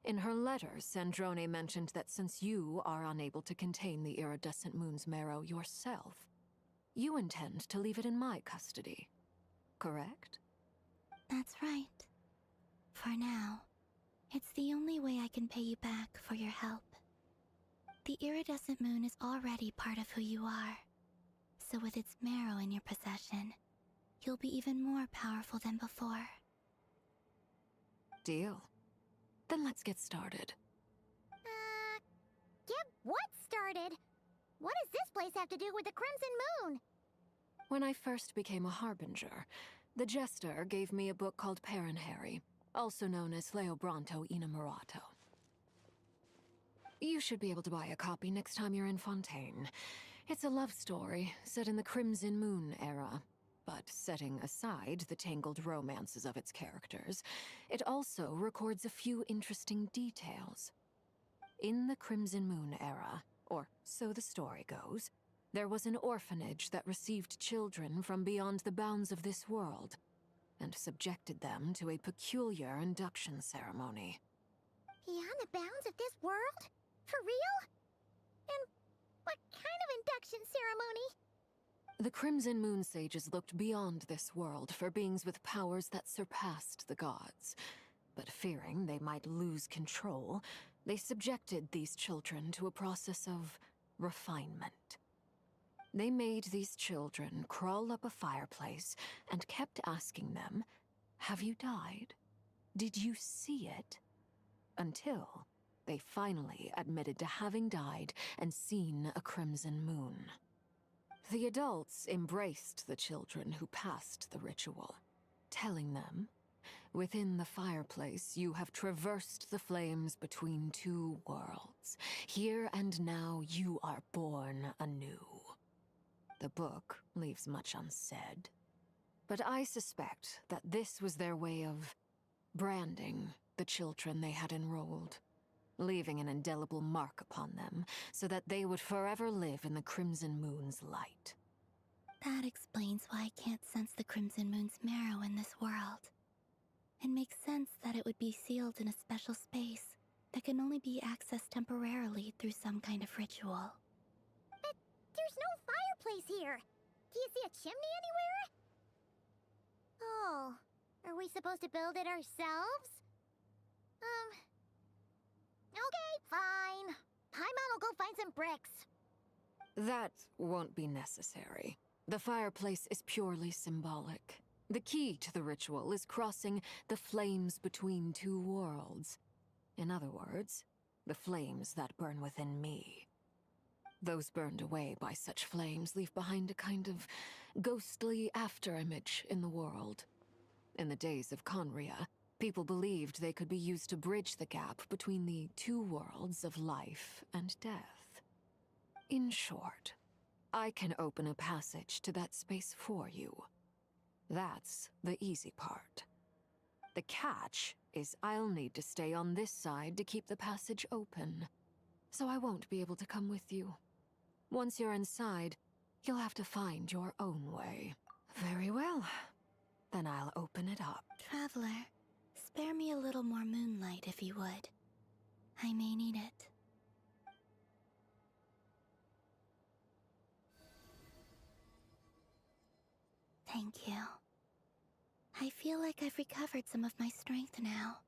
In her letters, Sandrone mentioned that since you are unable to contain the iridescent moon's marrow yourself, you intend to leave it in my custody. Correct? That's right. For now, it's the only way I can pay you back for your help. The iridescent moon is already part of who you are, so with its marrow in your possession, you'll be even more powerful than before. Deal. Then let's get started. Get what started? What does this place have to do with the Crimson Moon? When I first became a harbinger, the Jester gave me a book called Parenheri, also known as Leobranto Inamorato. You should be able to buy a copy next time you're in Fontaine. It's a love story set in the Crimson Moon era, but setting aside the tangled romances of its characters, it also records a few interesting details. In the Crimson Moon era, or so the story goes, there was an orphanage that received children from beyond the bounds of this world, and subjected them to a peculiar induction ceremony. Beyond the bounds of this world? For real? And what kind of induction ceremony? The Crimson Moon sages looked beyond this world for beings with powers that surpassed the gods. But fearing they might lose control, they subjected these children to a process of refinement. They made these children crawl up a fireplace and kept asking them, "Have you died? Did you see it?" Until they finally admitted to having died and seen a crimson moon. The adults embraced the children who passed the ritual, telling them, "Within the fireplace, you have traversed the flames between two worlds. Here and now, you are born anew." The book leaves much unsaid, but I suspect that this was their way of branding the children they had enrolled, leaving an indelible mark upon them so that they would forever live in the Crimson Moon's light. That explains why I can't sense the Crimson Moon's marrow in this world. It makes sense that it would be sealed in a special space that can only be accessed temporarily through some kind of ritual. But there's no fireplace here. Do you see a chimney anywhere? Oh, are we supposed to build it ourselves? Okay, fine. Paimon will go find some bricks. That won't be necessary. The fireplace is purely symbolic. The key to the ritual is crossing the flames between two worlds. In other words, the flames that burn within me. Those burned away by such flames leave behind a kind of ghostly afterimage in the world. In the days of Conria, people believed they could be used to bridge the gap between the two worlds of life and death. In short, I can open a passage to that space for you. That's the easy part. The catch is I'll need to stay on this side to keep the passage open, so I won't be able to come with you. Once you're inside, you'll have to find your own way. Very well. Then I'll open it up. Traveler, spare me a little more moonlight if you would. I may need it. Thank you. I feel like I've recovered some of my strength now.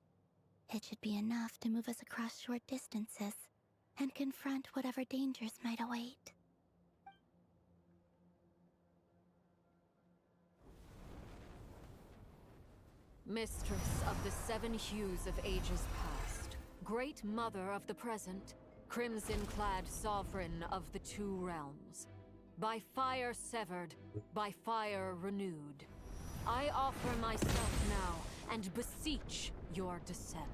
It should be enough to move us across short distances and confront whatever dangers might await. Mistress of the seven hues of ages past, great mother of the present, crimson-clad sovereign of the two realms, by fire severed, by fire renewed, I offer myself now and beseech your descent.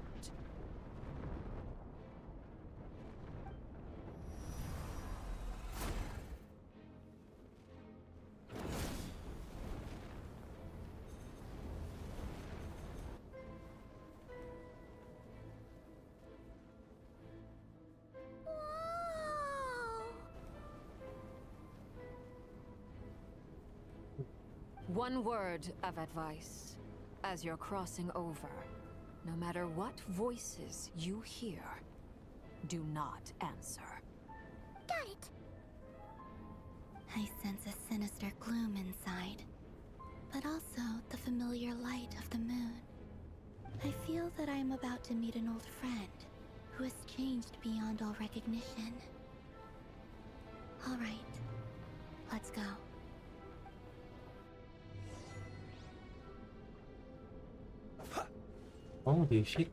One word of advice. As you're crossing over, no matter what voices you hear, do not answer. Got it. I sense a sinister gloom inside, but also the familiar light of the moon. I feel that I am about to meet an old friend who has changed beyond all recognition. All right, let's go. Holy shit.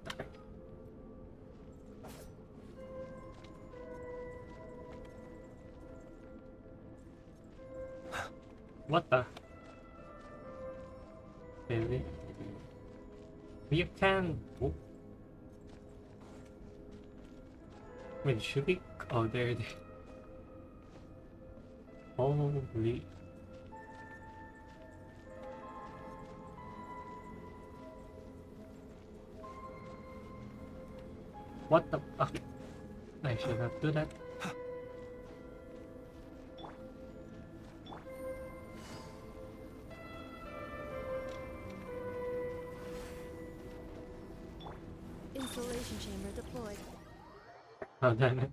What the? Really? You can... Oh. Wait, should we... Oh, there it is. Holy... What the fuck? I should not do that. Insulation chamber deployed. Oh, damn it.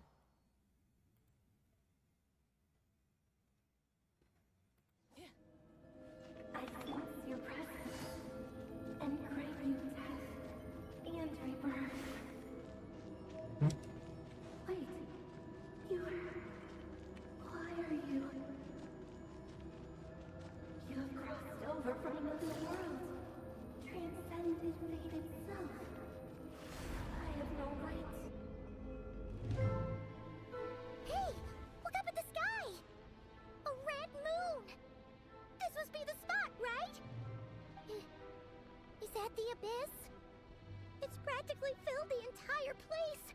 practically filled the entire place.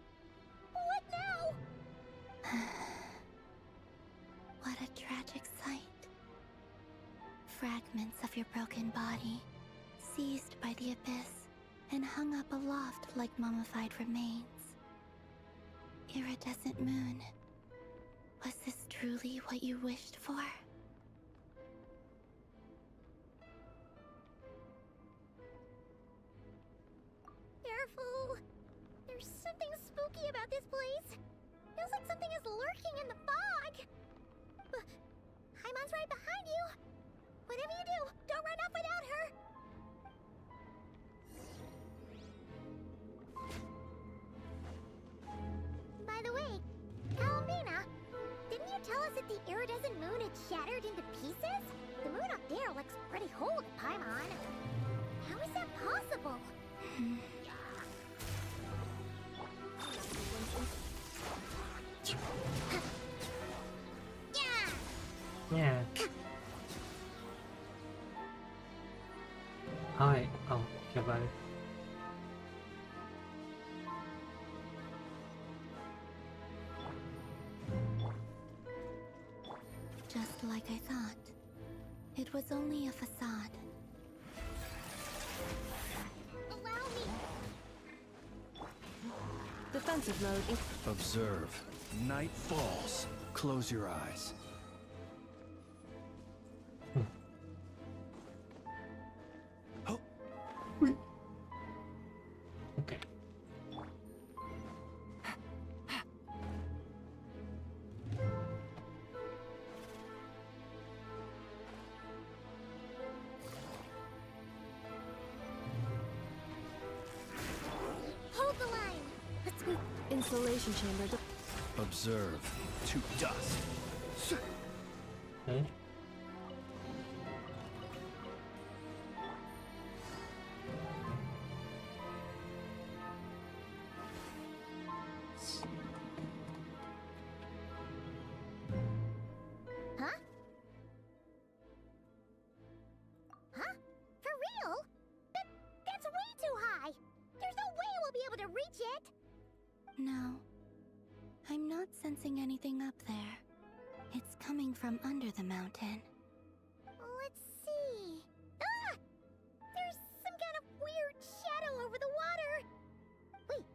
What now? What a tragic sight. Fragments of your broken body, seized by the abyss, and hung up aloft like mummified remains. Iridescent moon, was this truly what you wished for? Careful! There's something spooky about this place. Feels like something is lurking in the fog. Paimon's right behind you. Whatever you do, don't run off without her. By the way, Almina, didn't you tell us that the iridescent moon had shattered into pieces? The moon up there looks pretty whole to Paimon. How is that possible? Yeah. Hi. Oh, goodbye. Just like I thought. It was only a facade. Allow me. Defensive mode. Observe. Night falls. Close your eyes. Okay. Hold the line. Let's move. Insulation chamber. Observe. To dust. Okay. Huh? Huh? For real? That's way too high. There's no way we'll be able to reach it. No. I'm not sensing anything up there. It's coming from under the mountain. Let's see. Ah! There's some kind of weird shadow over the water. Wait,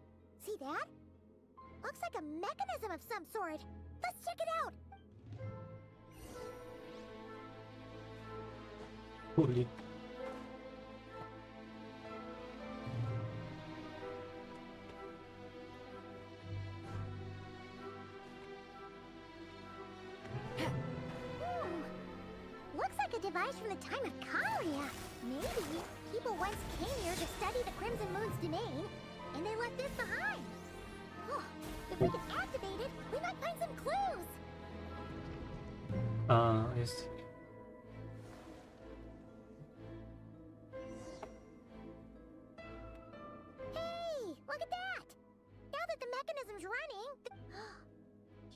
see that? Looks like a mechanism of some sort. Let's check it out. Holy. Looks like a device from the time of Kalia. Maybe people once came here to study the Crimson Moon's domain, and they left this behind. Oh, if we can activate it, we might find some clues. Yes. Hey, look at that! Now that the mechanism's running,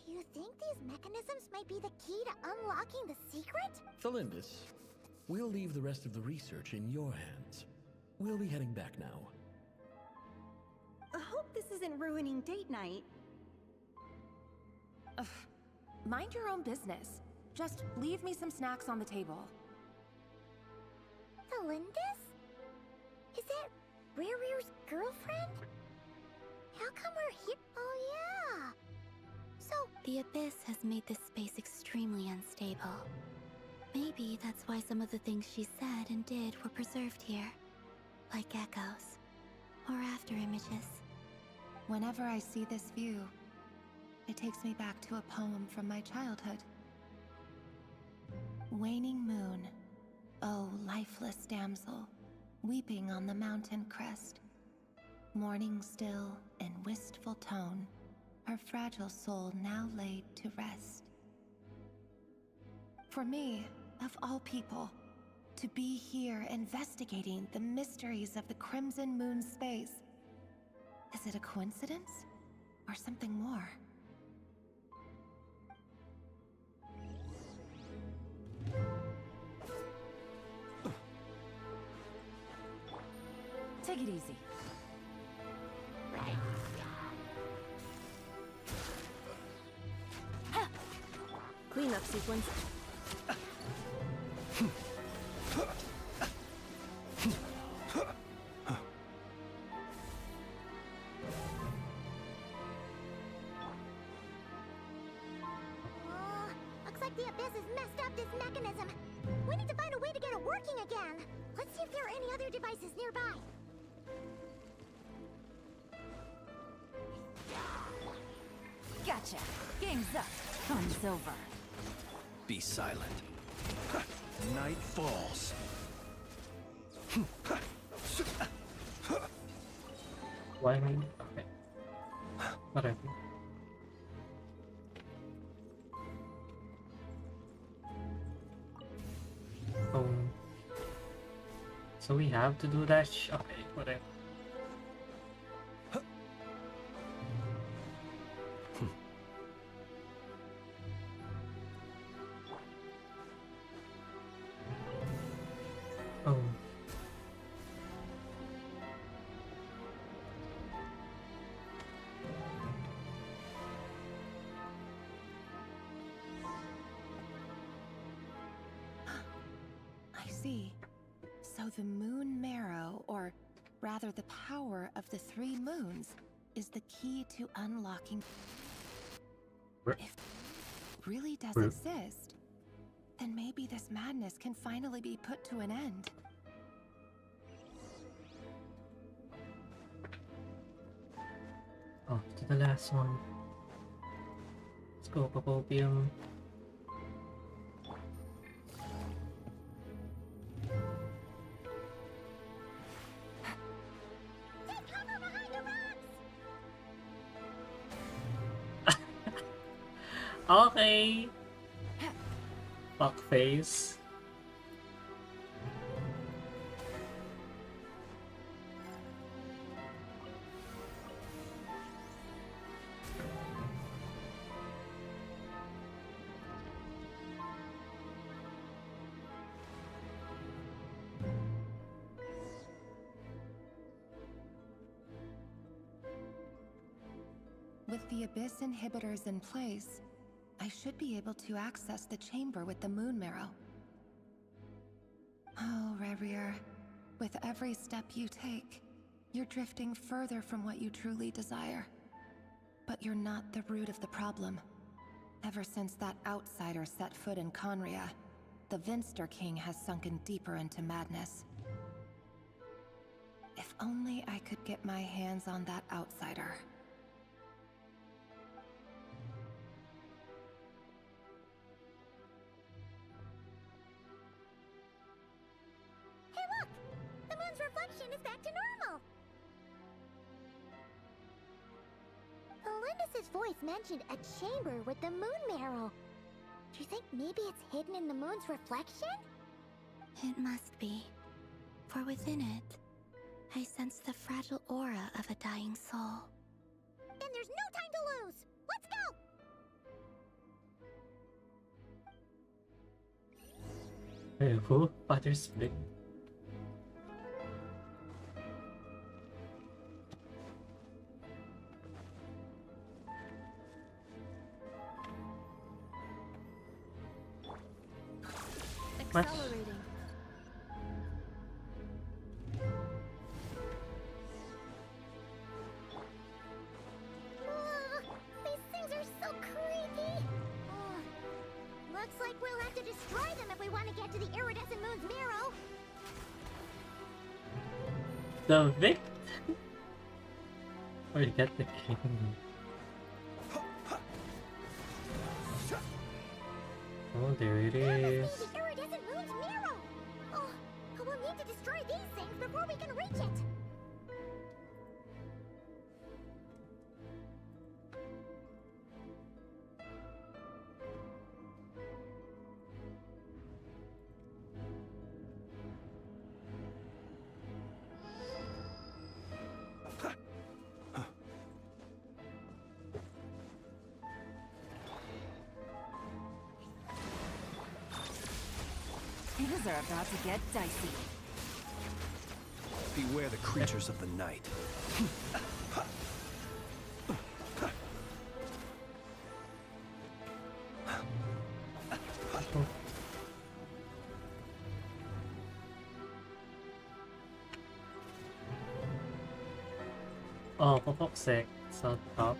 you think these mechanisms might be the key to unlocking the secret? Thalindis, we'll leave the rest of the research in your hands. We'll be heading back now. I hope this isn't ruining date night. Ugh. Mind your own business. Just leave me some snacks on the table. Thalindis? Is that Rere's girlfriend? How come we're here? Oh yeah. So The abyss has made this space extremely unstable. Maybe that's why some of the things she said and did were preserved here. Like echoes. Or after images. Whenever I see this view, it takes me back to a poem from my childhood. Waning moon, oh lifeless damsel, weeping on the mountain crest. Mourning still in wistful tone, her fragile soul now laid to rest. For me, of all people, to be here investigating the mysteries of the Crimson Moon space, is it a coincidence or something more? Take it easy. cleanup sequence. Looks like the Abyss has messed up this mechanism. We need to find a way to get it working again. Let's see if there are any other devices nearby. Gotcha. Game's up. Fun's over. Be silent. Night falls. Why am I? Okay. Whatever. Oh. So we have to do that? Okay, whatever. Oh. I see. So the moon marrow, or rather the power of the 3 moons, is the key to unlocking. If it really does exist, then maybe this madness can finally be put to an end. Oh, to the last one. Let's go, Popopium. Take cover behind the rocks! Okay. Fuck face. With the Abyss inhibitors in place, I should be able to access the chamber with the moon marrow. Oh, Revier, with every step you take, you're drifting further from what you truly desire. But you're not the root of the problem. Ever since that outsider set foot in Conria, the Vinster King has sunken deeper into madness. If only I could get my hands on that outsider. Hey look! The moon's reflection is back to normal! Elendis' voice mentioned a chamber with the moon marrow. Do you think maybe it's hidden in the moon's reflection? It must be. For within it, I sense the fragile aura of a dying soul. Then there's no time to lose! Let's go! Hey, who? Father Split. Accelerating. These things are so creepy! Looks like we'll have to destroy them if we want to get to the iridescent moon's marrow! The Vic? Forget the king. Oh, there it is. The iridescent moon's marrow! Oh, we'll need to destroy these things before we can reach it! Things are about to get dicey. Beware the creatures of the night. Oh, for fuck's sake, so top.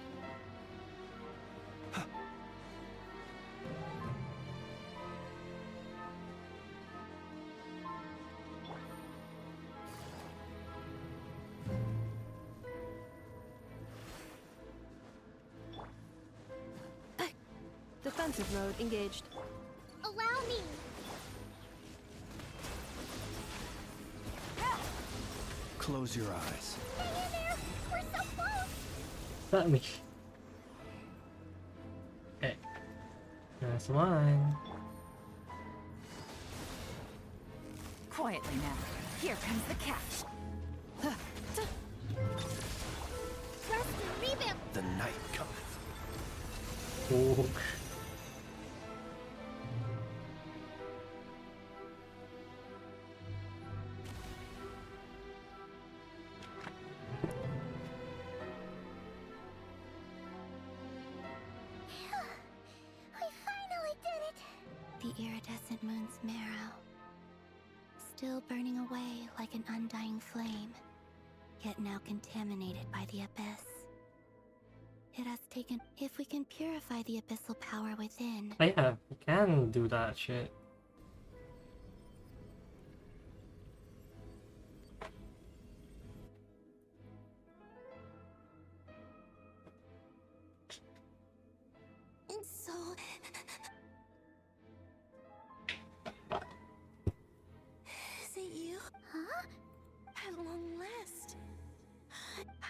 Defensive mode engaged. Allow me. Close your eyes. Hang in there. We're so close. That me. Okay. That's one. Quietly now. Here comes the catch. Rusty, revamp. The night cometh. Oh. We finally did it. The iridescent moon's marrow, still burning away like an undying flame, yet now contaminated by the abyss. It has taken... If we can purify the abyssal power within... Oh yeah, you can do that shit. And so... Is it you? Huh? At long last.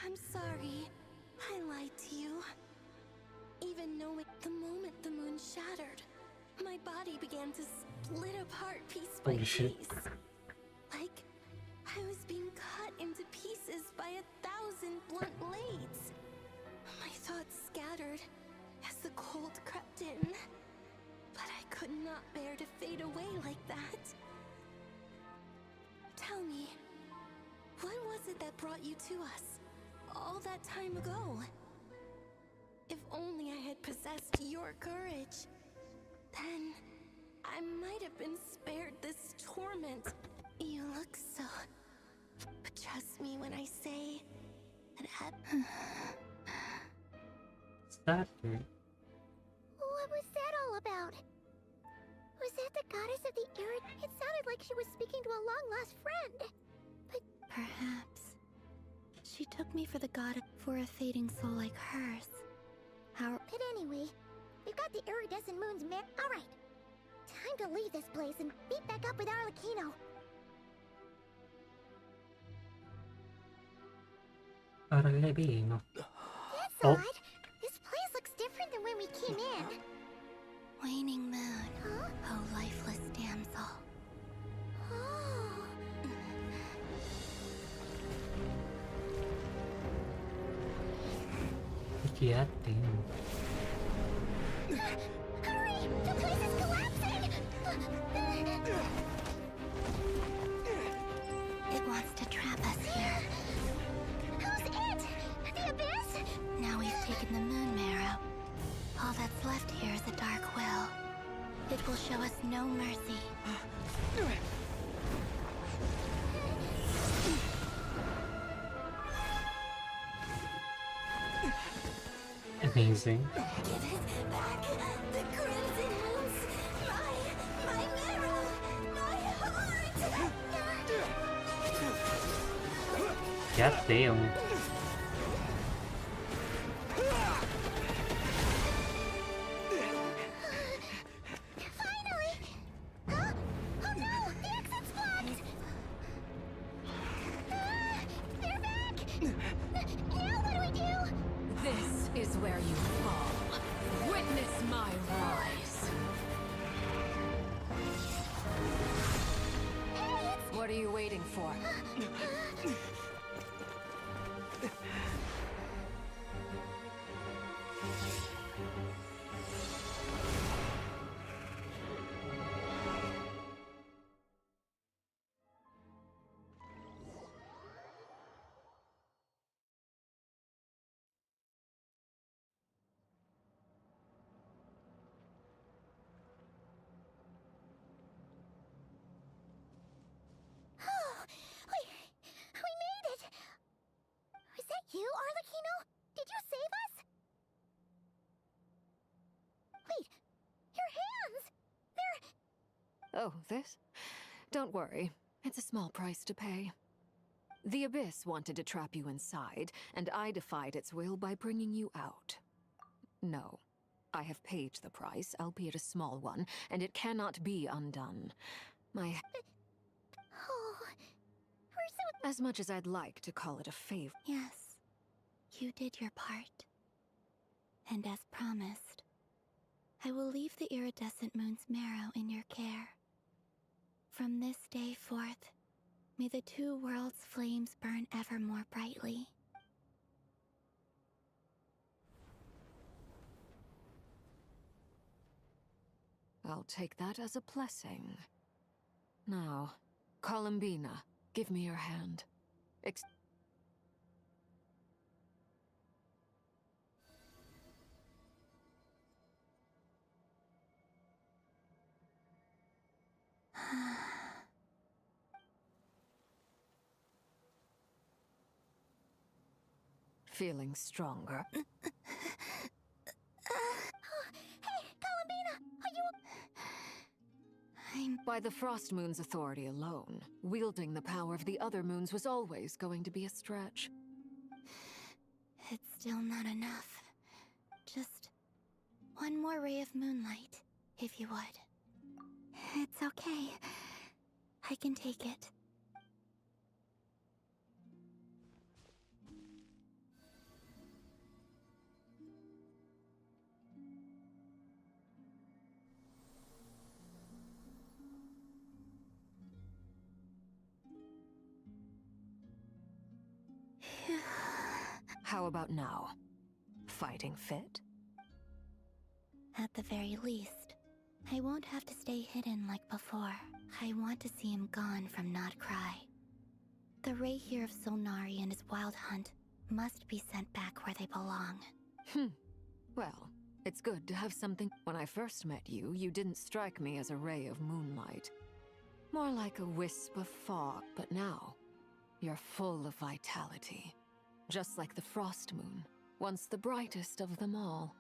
I'm sorry. I lied to you. Even knowing the moment the moon shattered, my body began to split apart piece by Holy shit. piece. Like I was being cut into pieces by 1,000 blunt blades. My thoughts scattered as the cold crept in. But I could not bear to fade away like that. Tell me, what was it that brought you to us all that time ago? If only I had possessed your courage, then I might have been spared this torment. You look so... But trust me when I say that That dude. What was that all about? Was that the goddess of the Irid? It sounded like she was speaking to a long-lost friend. But perhaps she took me for the god for a fading soul like hers. But anyway, we've got the iridescent moon's map. All right, time to leave this place and meet back up with Arlecchino. Arlebino. That's odd. This place looks different than when we came in. Waning moon, Huh? oh lifeless damsel. Oh. Yeah, damn. Hurry! The place is collapsing! It wants to trap us here. Who's it? The abyss? Now we've taken the moon marrow. All that's left here is a dark will. It will show us no mercy. Amazing. Give it back, the crimson moons. My marrow, my heart. God damn. Finally! Huh? Oh no! The exit's blocked! They're back! Now what do we do? This is where you fall. Witness my rise. What are you waiting for? Oh, this? Don't worry. It's a small price to pay. The Abyss wanted to trap you inside, and I defied its will by bringing you out. No. I have paid the price, albeit a small one, and it cannot be undone. My... Oh, we're so... As much as I'd like to call it a favor. Yes, you did your part. And as promised, I will leave the iridescent moon's marrow in your care. From this day forth, may the two worlds' flames burn ever more brightly. I'll take that as a blessing. Now, Columbina, give me your hand. Feeling stronger. Hey, Columbina, are you... By the Frost Moon's authority alone, wielding the power of the other moons was always going to be a stretch. It's still not enough. Just one more ray of moonlight, if you would. It's okay. I can take it. How about now? Fighting fit? At the very least, I won't have to stay hidden like before. I want to see him gone from Notcry. The Rayhir of Solnari and his wild hunt must be sent back where they belong. Well, it's good to have something. When I first met you, you didn't strike me as a ray of moonlight. More like a wisp of fog, but now, you're full of vitality. Just like the Frost Moon, once the brightest of them all.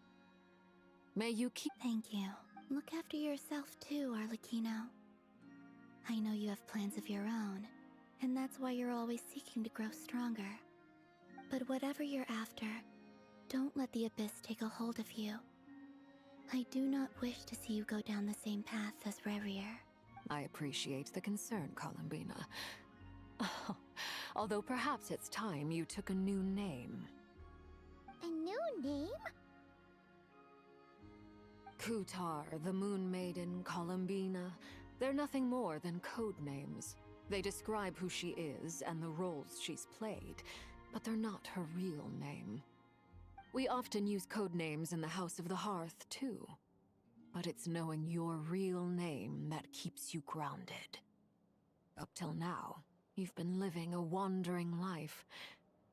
May you keep... Thank you. Look after yourself too, Arlecchino. I know you have plans of your own, and that's why you're always seeking to grow stronger. But whatever you're after, don't let the Abyss take a hold of you. I do not wish to see you go down the same path as Rerir. I appreciate the concern, Columbina. Although perhaps it's time you took a new name. A new name? Kutar, the Moon Maiden, Columbina. They're nothing more than code names. They describe who she is and the roles she's played, but they're not her real name. We often use code names in the House of the Hearth, too. But it's knowing your real name that keeps you grounded. Up till now, you've been living a wandering life,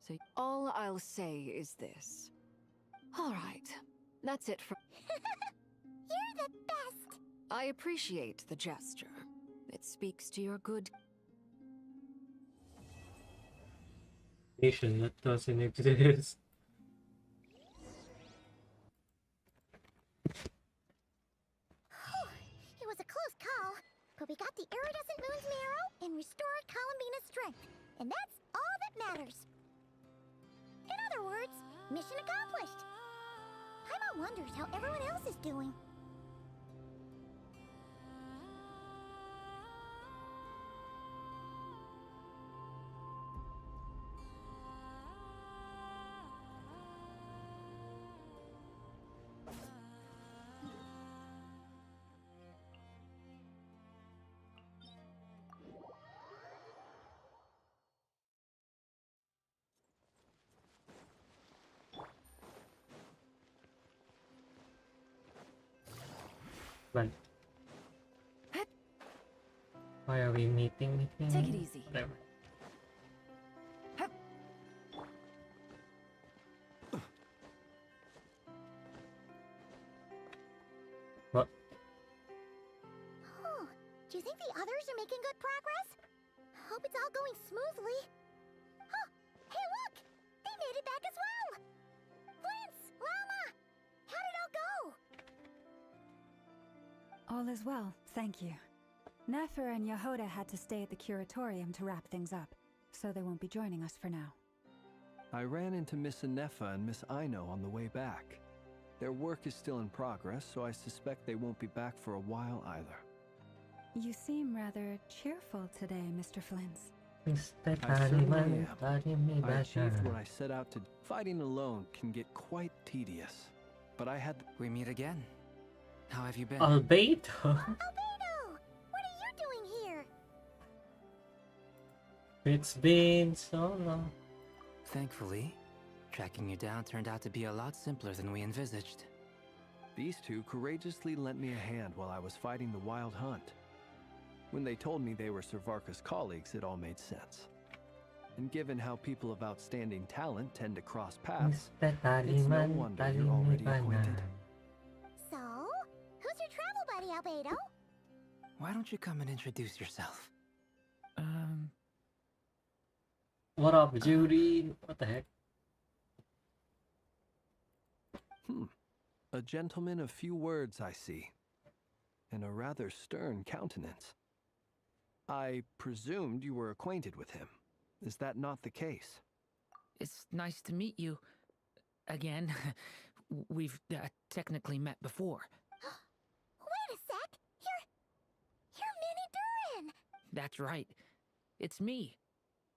so all I'll say is this. All right, that's it for... You're the best! I appreciate the gesture. It speaks to your good... Nation that doesn't exist. It was a close call, but we got the iridescent moon's marrow and restored Columbina's strength, and that's all that matters. In other words, mission accomplished. Paimon wonders how everyone else is doing. But why are we meeting? Take it easy. Whatever. What? Oh, do you think the others are making good progress? Hope it's all going smoothly. Oh, hey look! They made it back as well! Flintz! Llama! How'd it all go? All is well, thank you. Nefer and Yehoda had to stay at the curatorium to wrap things up, so they won't be joining us for now. I ran into Miss Anefa and Miss Aino on the way back. Their work is still in progress, so I suspect they won't be back for a while either. You seem rather cheerful today, Mr. Flintz. I certainly am. I achieved what I set out to. Fighting alone can get quite tedious, but I had. We meet again. How have you been? Albedo? Albedo! What are you doing here? It's been so long. Thankfully, tracking you down turned out to be a lot simpler than we envisaged. These two courageously lent me a hand while I was fighting the Wild Hunt. When they told me they were Servarka's colleagues, it all made sense. And given how people of outstanding talent tend to cross paths, it's no wonder you're already acquainted. So, who's your travel buddy, Albedo? Why don't you come and introduce yourself? What up, Judy? What the heck? A gentleman of few words, I see. And a rather stern countenance. I presumed you were acquainted with him. Is that not the case? It's nice to meet you. Again. We've technically met before. Wait a sec! You're Minnie Durin! That's right. It's me.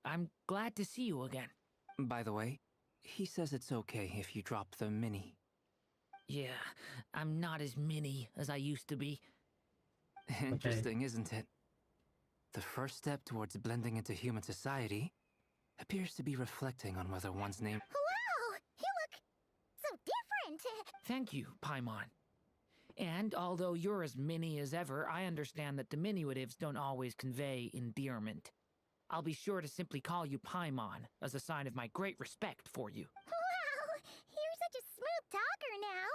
I'm glad to see you again. By the way, he says it's okay if you drop the mini. Yeah, I'm not as mini as I used to be. Interesting, isn't it? The first step towards blending into human society appears to be reflecting on whether one's name... Wow! You look so different! Thank you, Paimon. And although you're as mini as ever, I understand that diminutives don't always convey endearment. I'll be sure to simply call you Paimon as a sign of my great respect for you. Wow! You're such a smooth talker now!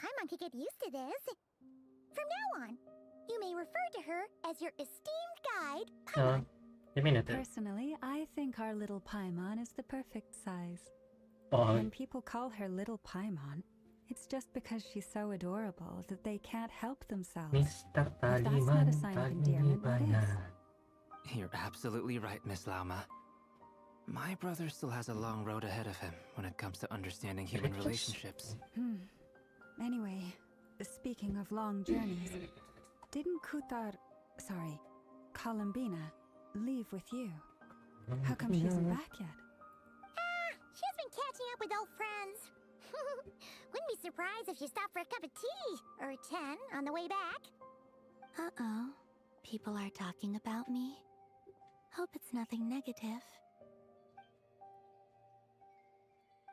Paimon could get used to this. From now on, you may refer to her as your esteemed guide, Paimon. Personally, I think our little Paimon is the perfect size. Oh. When people call her Little Paimon, it's just because she's so adorable that they can't help themselves. If that's not a sign of endearment, what is? You're absolutely right, Miss Lauma. My brother still has a long road ahead of him when it comes to understanding human relationships. Anyway, speaking of long journeys, didn't Columbina, leave with you? How come she isn't back yet? She's been catching up with old friends. Wouldn't be surprised if she stopped for a cup of tea or 10 on the way back. Uh-oh. People are talking about me. Hope it's nothing negative.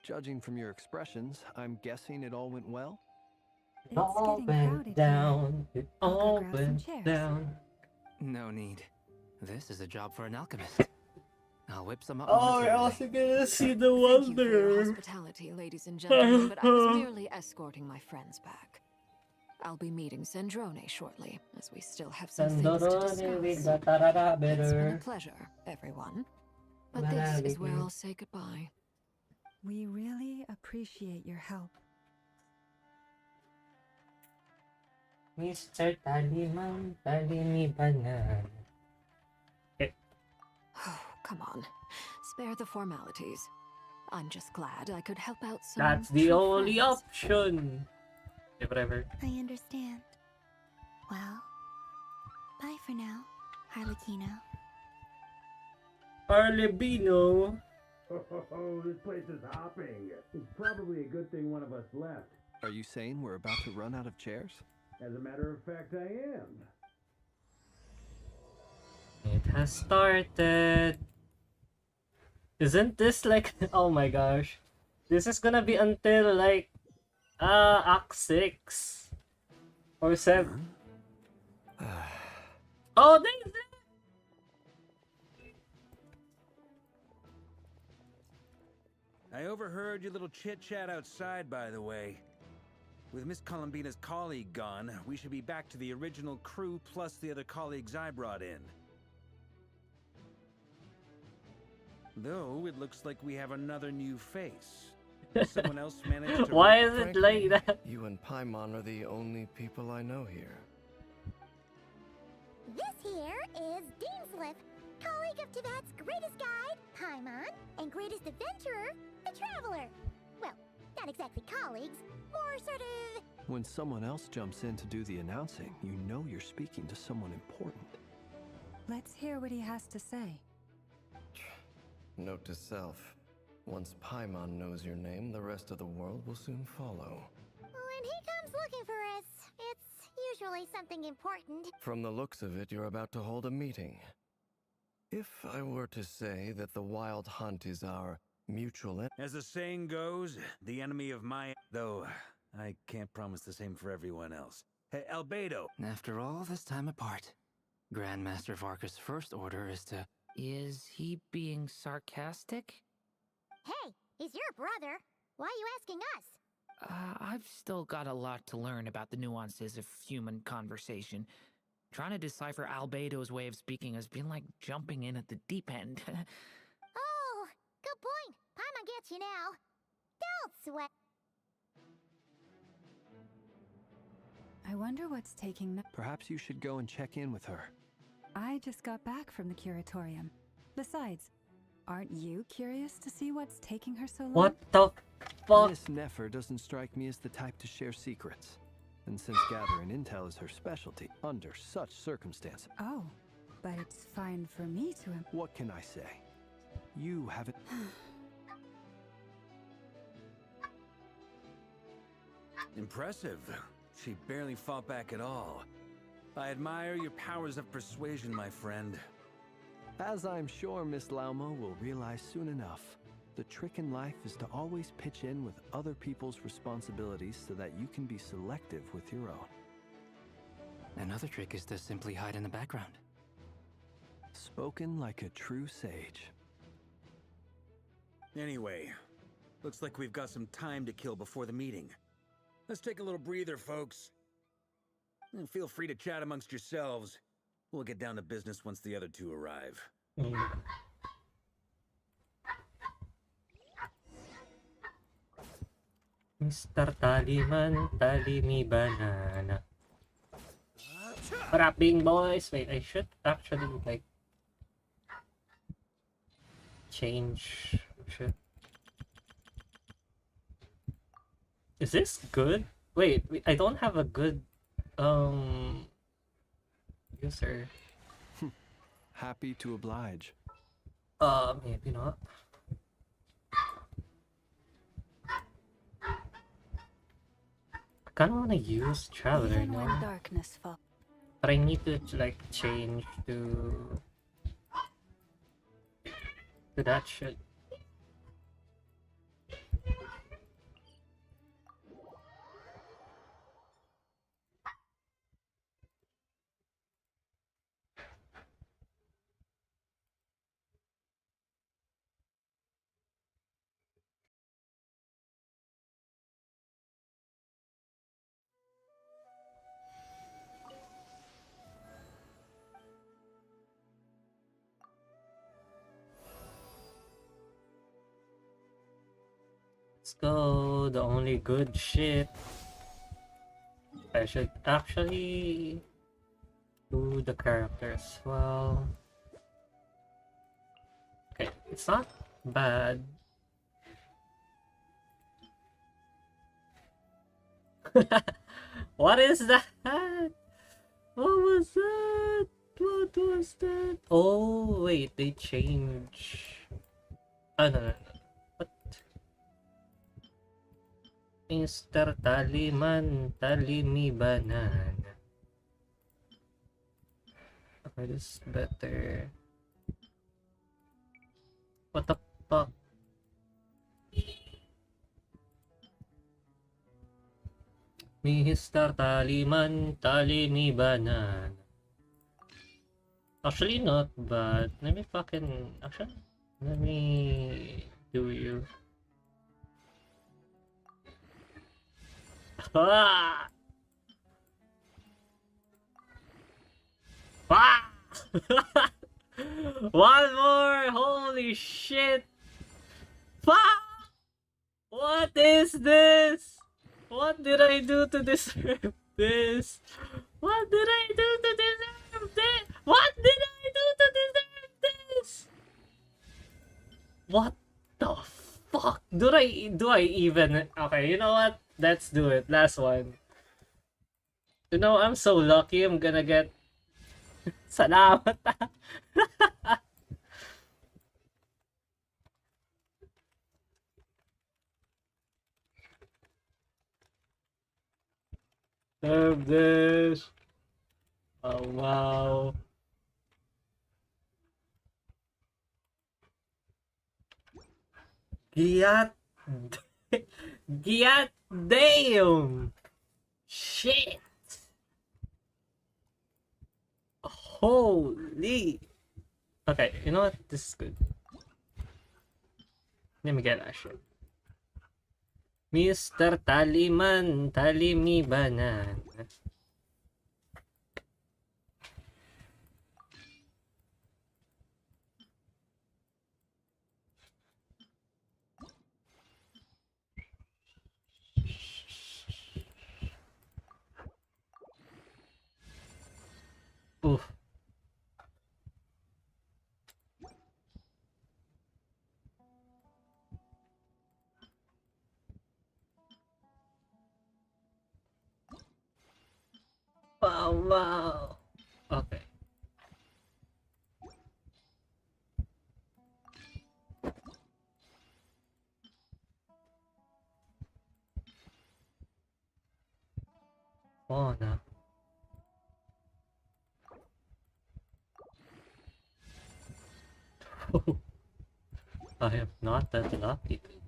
Judging from your expressions, I'm guessing it all went well? It all went down. It all went down. No need. This is a job for an alchemist. I'll whip some up. Oh, you're also gonna see the Thank you for your wonder. hospitality, ladies and gentlemen, but I was merely escorting my friends back. I'll be meeting Sandrone shortly, as we still have some things to discuss. It's been a pleasure, everyone. But this is where I'll say goodbye. We really appreciate your help. Mr. Taliman, Talimi Banan. Oh, come on. Spare the formalities. I'm just glad I could help out some That's the true only friends. option. Yeah, whatever. I understand. Well, bye for now, Harlequino. Arlebino. Oh, this place is hopping. It's probably a good thing one of us left. Are you saying we're about to run out of chairs? As a matter of fact, I am. It has started. Isn't this like, oh my gosh. This is gonna be until like Act 6 or 7. Oh, there's it. I overheard your little chit-chat outside, by the way. With Miss Columbina's colleague gone, we should be back to the original crew plus the other colleagues I brought in. Though, it looks like we have another new face. Someone else managed to... Why is it like that? You and Paimon are the only people I know here. This here is Deanslip, colleague of Tibet's greatest guide, Paimon, and greatest adventurer, the Traveler. Well, not exactly colleagues, more sort of... When someone else jumps in to do the announcing, you know you're speaking to someone important. Let's hear what he has to say. Note to self. Once Paimon knows your name, the rest of the world will soon follow. When he comes looking for us, it's usually something important. From the looks of it, you're about to hold a meeting. If I were to say that the Wild Hunt is our mutual... As the saying goes, the enemy of my... Though, I can't promise the same for everyone else. Hey, Albedo! After all this time apart, Grandmaster Varka's first order is to... Is he being sarcastic? Hey, he's your brother. Why are you asking us? I've still got a lot to learn about the nuances of human conversation. Trying to decipher Albedo's way of speaking has been like jumping in at the deep end. Oh, good point. Paimon gets you now. Don't sweat. I wonder what's taking... Perhaps you should go and check in with her. I just got back from the curatorium. Besides, aren't you curious to see what's taking her so long? What the fuck? Miss Nefer doesn't strike me as the type to share secrets. And since gathering intel is her specialty, under such circumstances... Oh, but it's fine for me to... What can I say? You haven't... Impressive. She barely fought back at all. I admire your powers of persuasion, my friend. As I'm sure Miss Laumo will realize soon enough, the trick in life is to always pitch in with other people's responsibilities so that you can be selective with your own. Another trick is to simply hide in the background. Spoken like a true sage. Anyway, looks like we've got some time to kill before the meeting. Let's take a little breather, folks. And feel free to chat amongst yourselves. We'll get down to business once the other two arrive. Mr. Taliman, tali me banana. Rapping boys. Wait, I should actually like change shit. Is this good? Wait, I don't have a good user. Happy to oblige. Maybe not. I kinda wanna use Traveler Even when now. darkness falls. But I need to like change to that shit. Let's go, the only good shit. I should actually do the character as well. Okay, it's not bad. What is that? What was that? What was that? Oh, wait, they change. Oh, no. What? Mr. Taliman, tali me banana. Okay, this is better. What the fuck? Mr. Taliman, tali me banana. Actually, not bad. Let me do you. Ah! Ah! One more! Holy shit! Fuck! What is this? What did I do to deserve this? What did I do to deserve this? What the fuck? Do I even... Okay, you know what? Let's do it. Last one. You know, I'm so lucky I'm gonna get... Salamat. Love this. Oh, wow. Giat. Giat damn. Shit. Holy. Okay, you know what? This is good. Let me get that shit. Mr. Taliman, Talimi Banan. Oof. Wow, wow. Okay. Oh, no. I am not that lucky today.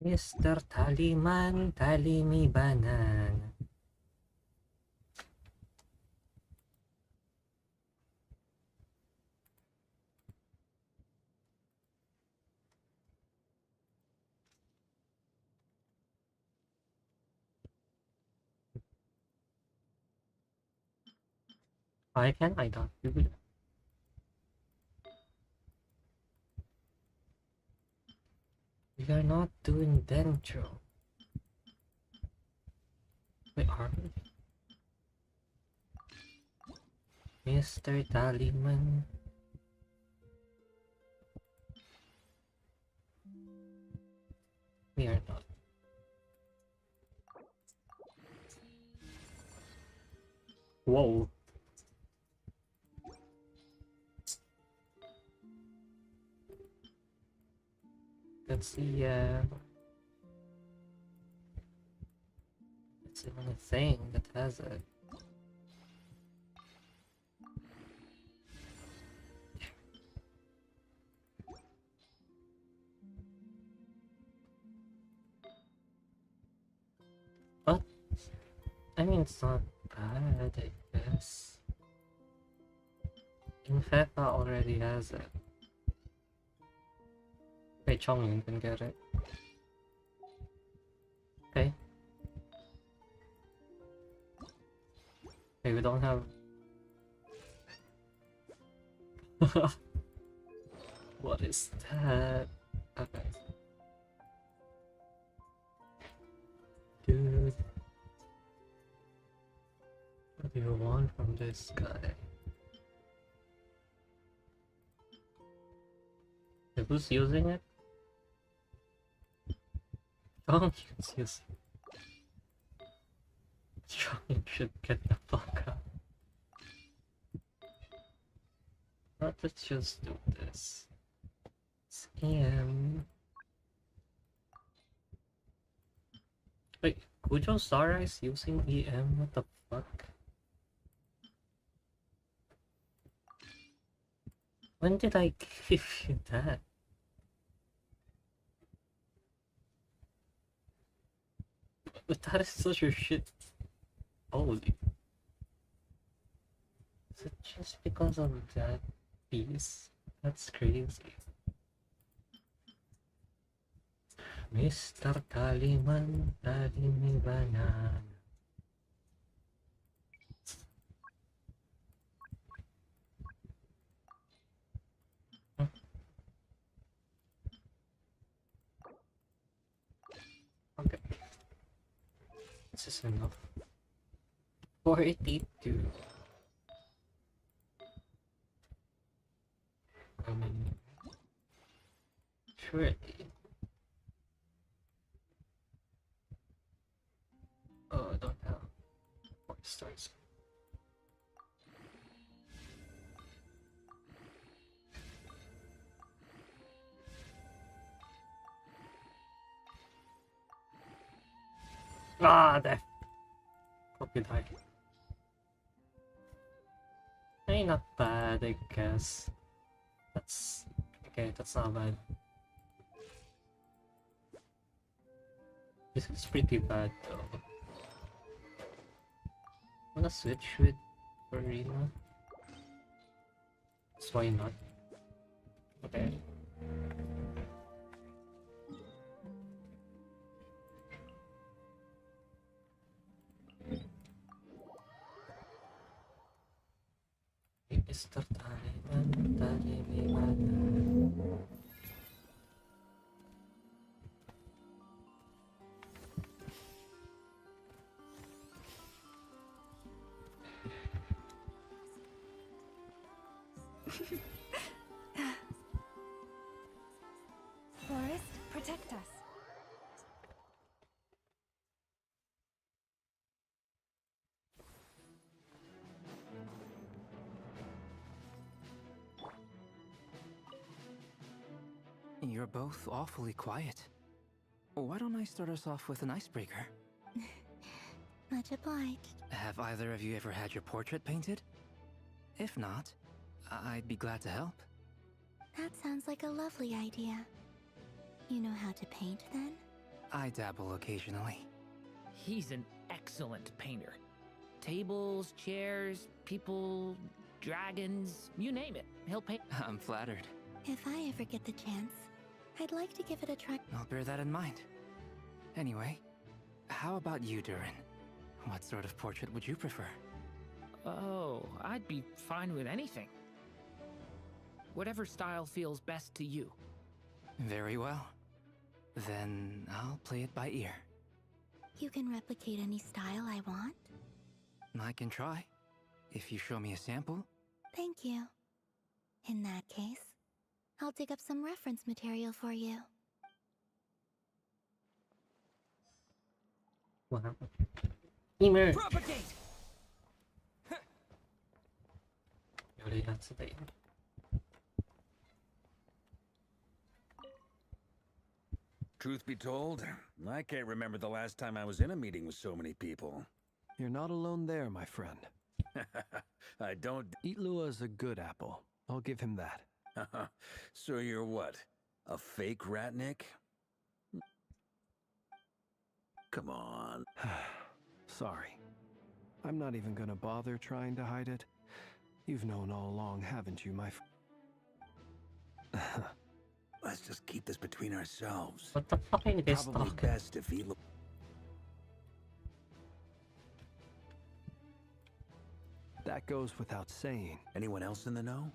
Mr. Taliman, Talimi Banan. Why can I not do that? We are not doing dentro. We are. Mr. Taliman. We are not. Whoa. That's it's the only thing that has it. But I mean, it's not bad, I guess. Infepa already has it. Wait, Chongyun can get it. Okay. Okay, we don't have... What is that? Okay. Dude. What do you want from this guy? Who's using it? Chongyun's using it. Chongyun should get the fuck out. Let's just do this. Scam. Kujo Zara is using EM? What the fuck? When did I give you that? But that is such a shit. Holy. Is it just because of that piece? That's crazy. Mr. Kaliman, Talimi Banana. Okay. This is enough. 482. Surely. Oh, I don't have 4 stars. Ah, that crocodile. Hey, not bad, I guess. That's okay. That's not bad. This is pretty bad though. Wanna switch with Arena? So why not? Okay. Mr. Taliban, Taliban. Forest, protect us. You're both awfully quiet. Why don't I start us off with an icebreaker? Much obliged. Have either of you ever had your portrait painted? If not, I'd be glad to help. That sounds like a lovely idea. You know how to paint, then? I dabble occasionally. He's an excellent painter. Tables, chairs, people, dragons, you name it. He'll paint. I'm flattered. If I ever get the chance, I'd like to give it a try. I'll bear that in mind. Anyway, how about you, Durin? What sort of portrait would you prefer? Oh, I'd be fine with anything. Whatever style feels best to you. Very well. Then I'll play it by ear. You can replicate any style I want? I can try, if you show me a sample. Thank you. In that case, I'll dig up some reference material for you. What happened? Emer! Propagate! Really, that's the thing. Truth be told, I can't remember the last time I was in a meeting with so many people. You're not alone there, my friend. I don't... Itlua's a good apple. I'll give him that. So you're what? A fake Ratnik? Come on. Sorry. I'm not even gonna bother trying to hide it. You've known all along, haven't you, my Let's just keep this between ourselves. What the fuck are you guys Probably talking? best if he look. That goes without saying. Anyone else in the know?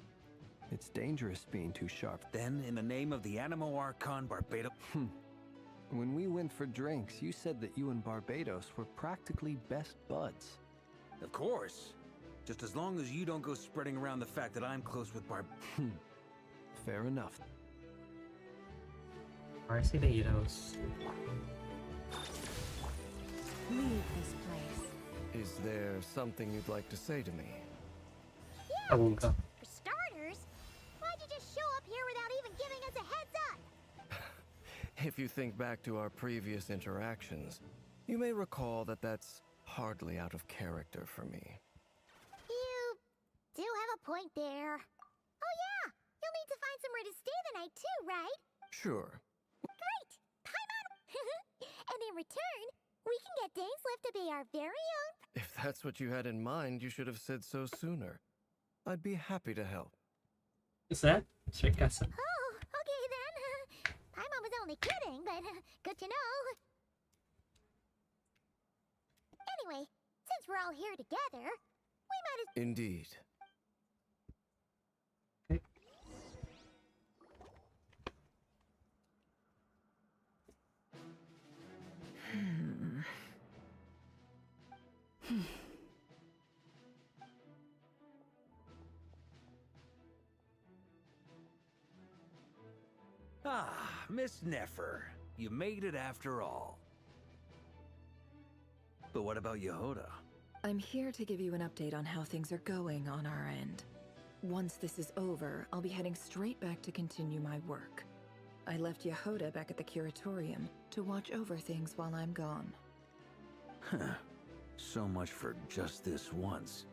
It's dangerous being too sharp. Then, in the name of the Animo Archon Barbados... When we went for drinks, you said that you and Barbados were practically best buds. Of course. Just as long as you don't go spreading around the fact that I'm close with Fair enough. Barbados. Leave this place. Is there something you'd like to say to me? I will go. For starters, why'd you just show up here without even giving us a heads up? If you think back to our previous interactions, You may recall that that's hardly out of character for me. You do have a point there. Oh yeah, you'll need to find somewhere to stay the night too, right? Sure. Great! Paimon! And in return, we can get Dainslift to be our very own. If that's what you had in mind, you should have said so sooner. I'd be happy to help. Is that sarcasm? Oh, okay then. Paimon was only kidding, but good to know. Anyway, since we're all here together, we might as— Indeed. Ah, Miss Nefer. You made it after all. But what about Yehoda? I'm here to give you an update on how things are going on our end. Once this is over, I'll be heading straight back to continue my work. I left Yehoda back at the Curatorium to watch over things while I'm gone. Huh. So much for just this once.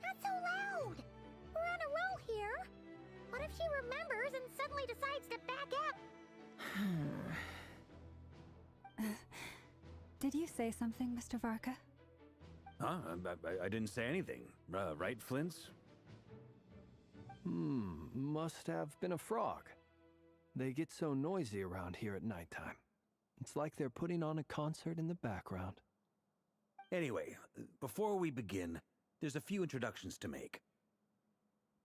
Not so loud! We're on a roll here. What if she remembers and suddenly decides to back out? Did you say something, Mr. Varka? Huh? I didn't say anything. Right, Flints? Must have been a frog. They get so noisy around here at nighttime. It's like they're putting on a concert in the background. Anyway, before we begin, there's a few introductions to make.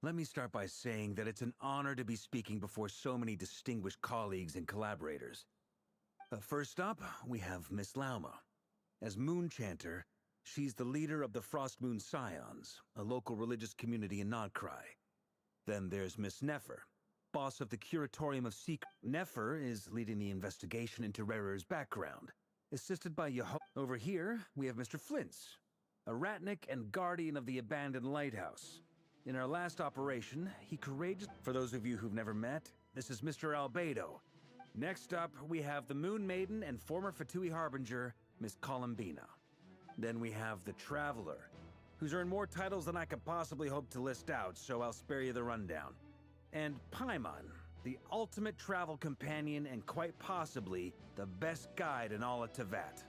Let me start by saying that it's an honor to be speaking before so many distinguished colleagues and collaborators. First up, we have Miss Lauma. As Moon Chanter, she's the leader of the Frost Moon Scions, a local religious community in Nodcry. Then there's Miss Nefer, boss of the Curatorium of Secret. Nefer is leading the investigation into Rarer's background, assisted by Over here, we have Mr. Flintz, a Ratnik and guardian of the abandoned lighthouse. In our last operation, he courageously— For those of you who've never met, this is Mr. Albedo. Next up, we have the Moon Maiden and former Fatui Harbinger, Miss Columbina. Then we have the Traveler, who's earned more titles than I could possibly hope to list out, so I'll spare you the rundown. And Paimon, the ultimate travel companion and quite possibly the best guide in all of Tevat.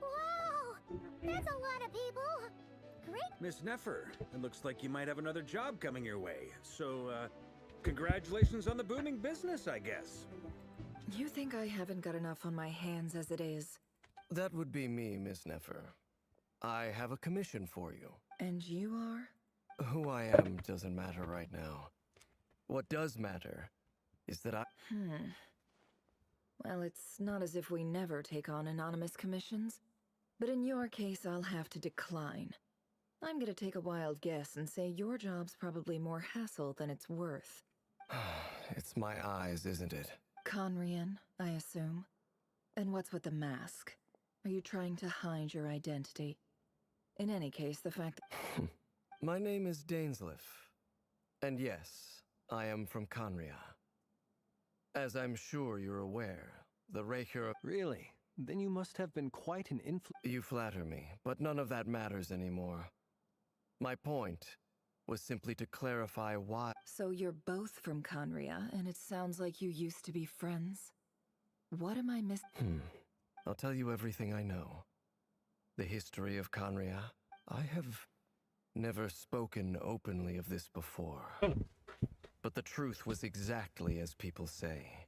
Wow! That's a lot of people! Great! Miss Nefer, it looks like you might have another job coming your way, so, congratulations on the booming business, I guess. You think I haven't got enough on my hands as it is? That would be me, Miss Nefer. I have a commission for you. And you are? Who I am doesn't matter right now. What does matter is that I— Well, it's not as if we never take on anonymous commissions. But in your case, I'll have to decline. I'm gonna take a wild guess and say your job's probably more hassle than it's worth. It's my eyes, isn't it? Conrian, I assume. And what's with the mask? Are you trying to hide your identity? In any case, the fact that— My name is Dainsliff. And yes, I am from Conria. As I'm sure you're aware, the Raker of— Really? Then you must have been quite an You flatter me, but none of that matters anymore. My point was simply to clarify why— So you're both from Conria, and it sounds like you used to be friends? What am I missing? I'll tell you everything I know. The history of Conria. I have never spoken openly of this before. But the truth was exactly as people say.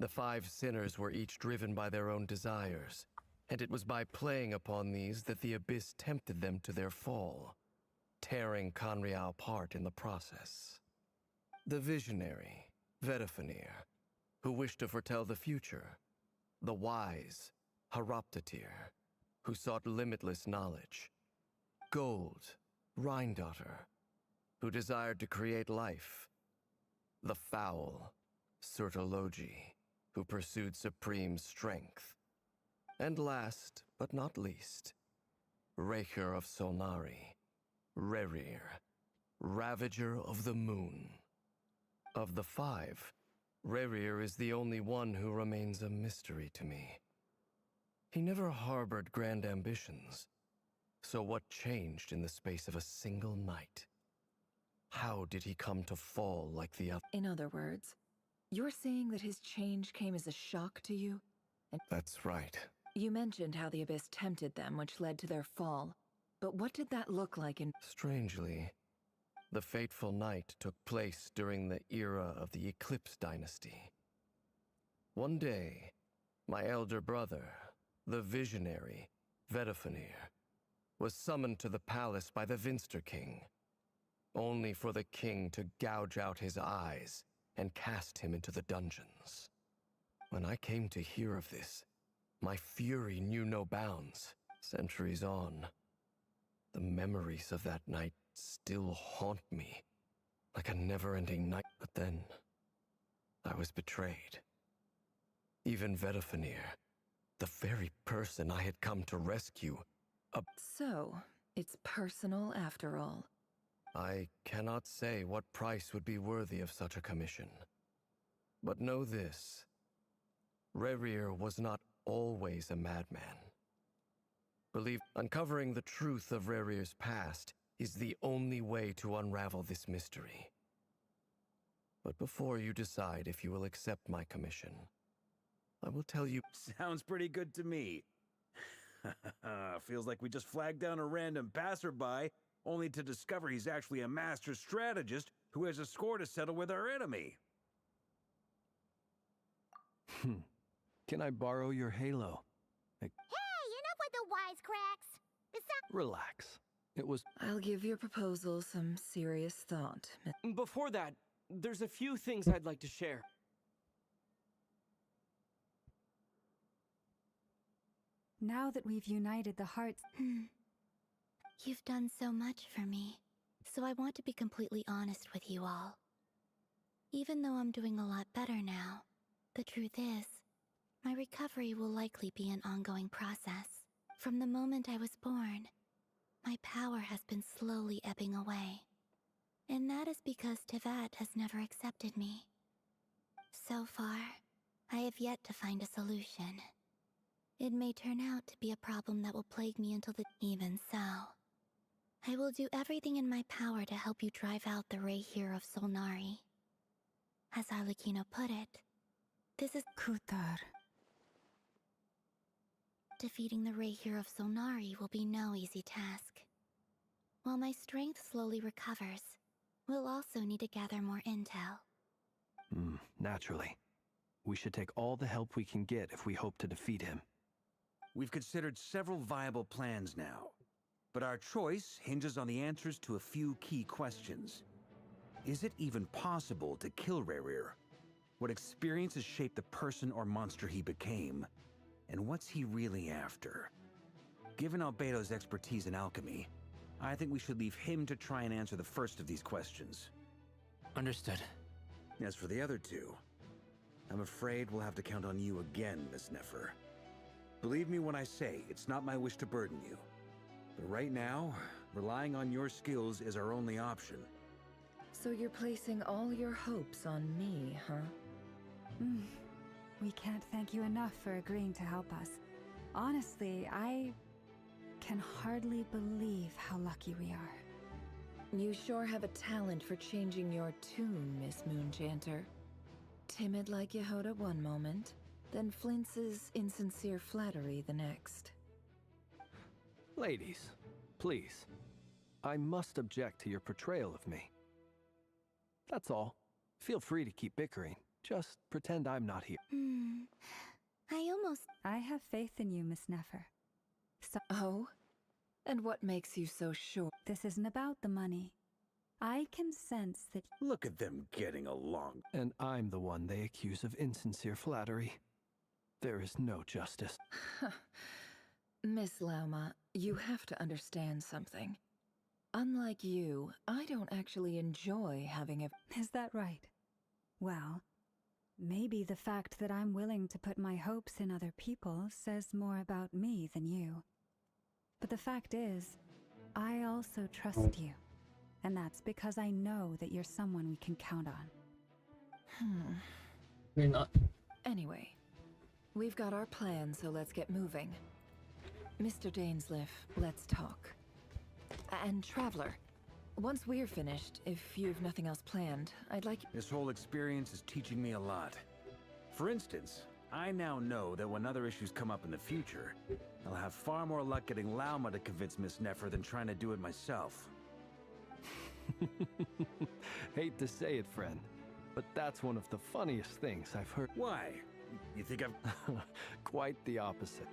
The 5 sinners were each driven by their own desires, and it was by playing upon these that the Abyss tempted them to their fall, tearing Conria apart in the process. The visionary, Vedafenir, who wished to foretell the future. The wise, Haroptatir, who sought limitless knowledge. Gold, Rhindaughter, who desired to create life. The foul, Sertologi, who pursued supreme strength. And last, but not least, Raker of Solnari, Rerir, Ravager of the Moon. Of the 5, Rerir is the only one who remains a mystery to me. He never harbored grand ambitions. So what changed in the space of a single night? How did he come to fall like the other? In other words, you're saying that his change came as a shock to you? And That's right. you mentioned how the Abyss tempted them, which led to their fall. But what did that look like in— Strangely, the fateful night took place during the era of the Eclipse Dynasty. One day, my elder brother, the visionary, Vedifenir, was summoned to the palace by the Vinster King, only for the king to gouge out his eyes and cast him into the dungeons. When I came to hear of this, my fury knew no bounds. Centuries on, the memories of that night still haunt me, like a never-ending night. But then, I was betrayed. Even Vedifenir, the very person I had come to rescue, So, it's personal after all. I cannot say what price would be worthy of such a commission. But know this, Rerir was not always a madman. Believe uncovering the truth of Rerir's past is the only way to unravel this mystery. But before you decide if you will accept my commission, I will tell you— Sounds pretty good to me. Feels like we just flagged down a random passerby, only to discover he's actually a master strategist who has a score to settle with our enemy. Can I borrow your halo? Hey, enough with the wisecracks! Relax. It was— I'll give your proposal some serious thought. Before that, there's a few things I'd like to share. Now that we've united the hearts... You've done so much for me, so I want to be completely honest with you all. Even though I'm doing a lot better now, the truth is, my recovery will likely be an ongoing process. From the moment I was born, my power has been slowly ebbing away. And that is because Tevat has never accepted me. So far, I have yet to find a solution. It may turn out to be a problem that will plague me until the— Even so, I will do everything in my power to help you drive out the Rehir of Solnari. As Arlecchino put it, this is— Kutar. Defeating the Rehir of Solnari will be no easy task. While my strength slowly recovers, we'll also need to gather more intel. Naturally. We should take all the help we can get if we hope to defeat him. We've considered several viable plans now, but our choice hinges on the answers to a few key questions. Is it even possible to kill Rerir? What experiences shaped the person or monster he became? And what's he really after? Given Albedo's expertise in alchemy, I think we should leave him to try and answer the first of these questions. Understood. As for the other two, I'm afraid we'll have to count on you again, Miss Nefer. Believe me when I say it's not my wish to burden you. But right now, relying on your skills is our only option. So you're placing all your hopes on me, huh? We can't thank you enough for agreeing to help us. Honestly, I can hardly believe how lucky we are. You sure have a talent for changing your tune, Miss Moonchanter. Timid like Yehoda one moment, then flinches insincere flattery the next. Ladies, please. I must object to your portrayal of me. That's all. Feel free to keep bickering. Just pretend I'm not here. I have faith in you, Miss Nefer. So oh? And what makes you so sure? This isn't about the money. I can sense that— Look at them getting along. And I'm the one they accuse of insincere flattery. There is no justice. Miss Lauma, you have to understand something. Unlike you, I don't actually enjoy having a— Is that right? Well, maybe the fact that I'm willing to put my hopes in other people says more about me than you. But the fact is, I also trust you. And that's because I know that you're someone we can count on. We're not. Anyway, we've got our plan, so let's get moving. Mr. Dainsliff, let's talk. And Traveler, once we're finished, if you've nothing else planned, I'd like... This whole experience is teaching me a lot. For instance, I now know that when other issues come up in the future, I'll have far more luck getting Lauma to convince Miss Nefer than trying to do it myself. Hate to say it, friend, but that's one of the funniest things I've heard. Why? You think I'm... Quite the opposite.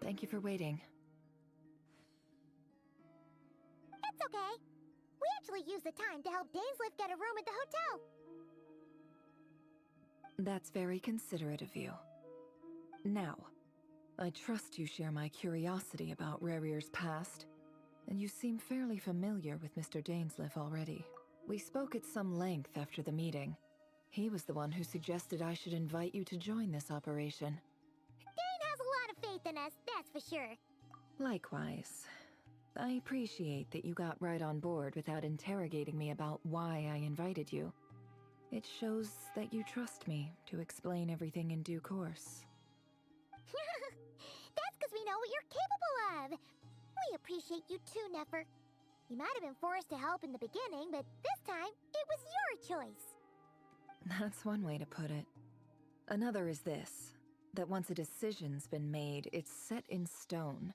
Thank you for waiting. It's okay. We actually used the time to help Dainsliff get a room at the hotel. That's very considerate of you. Now, I trust you share my curiosity about Rarier's past, and you seem fairly familiar with Mr. Dainsliff already. We spoke at some length after the meeting. He was the one who suggested I should invite you to join this operation. Dane has a lot of faith in us, that's for sure. Likewise. I appreciate that you got right on board without interrogating me about why I invited you. It shows that you trust me to explain everything in due course. That's because we know what you're capable of. We appreciate you too, Nefer. You might have been forced to help in the beginning, but this time, it was your choice. That's one way to put it. Another is this, that once a decision's been made, it's set in stone.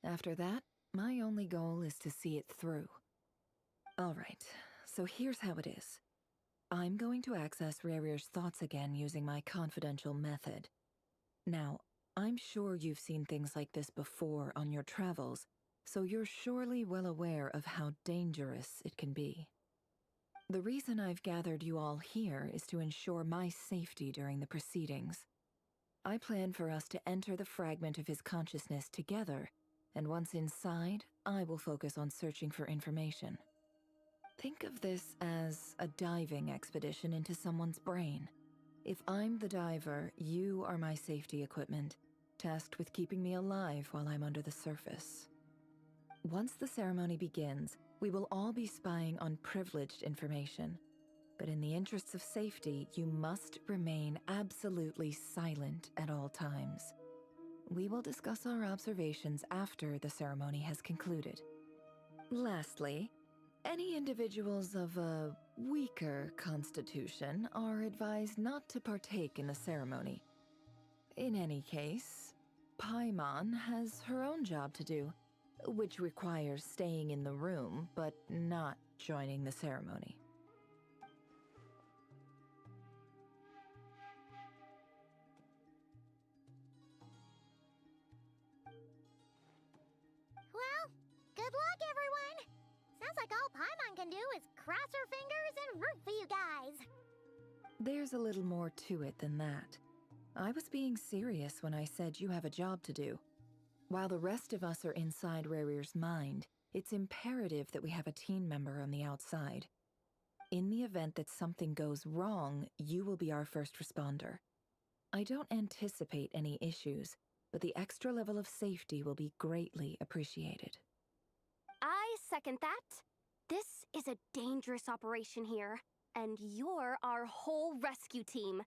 After that, my only goal is to see it through. Alright, so here's how it is. I'm going to access Rarier's thoughts again using my confidential method. Now, I'm sure you've seen things like this before on your travels, so you're surely well aware of how dangerous it can be. The reason I've gathered you all here is to ensure my safety during the proceedings. I plan for us to enter the fragment of his consciousness together, and once inside, I will focus on searching for information. Think of this as a diving expedition into someone's brain. If I'm the diver, you are my safety equipment, tasked with keeping me alive while I'm under the surface. Once the ceremony begins, we will all be spying on privileged information. But in the interests of safety, you must remain absolutely silent at all times. We will discuss our observations after the ceremony has concluded. Lastly, any individuals of a weaker constitution are advised not to partake in the ceremony. In any case, Paimon has her own job to do, which requires staying in the room but not joining the ceremony. Well, good luck, everyone. Sounds like all Paimon can do is cross her fingers and root for you guys. There's a little more to it than that. I was being serious when I said you have a job to do. While the rest of us are inside Rarier's mind, it's imperative that we have a team member on the outside. In the event that something goes wrong, you will be our first responder. I don't anticipate any issues, but the extra level of safety will be greatly appreciated. I second that. This is a dangerous operation here, and you're our whole rescue team.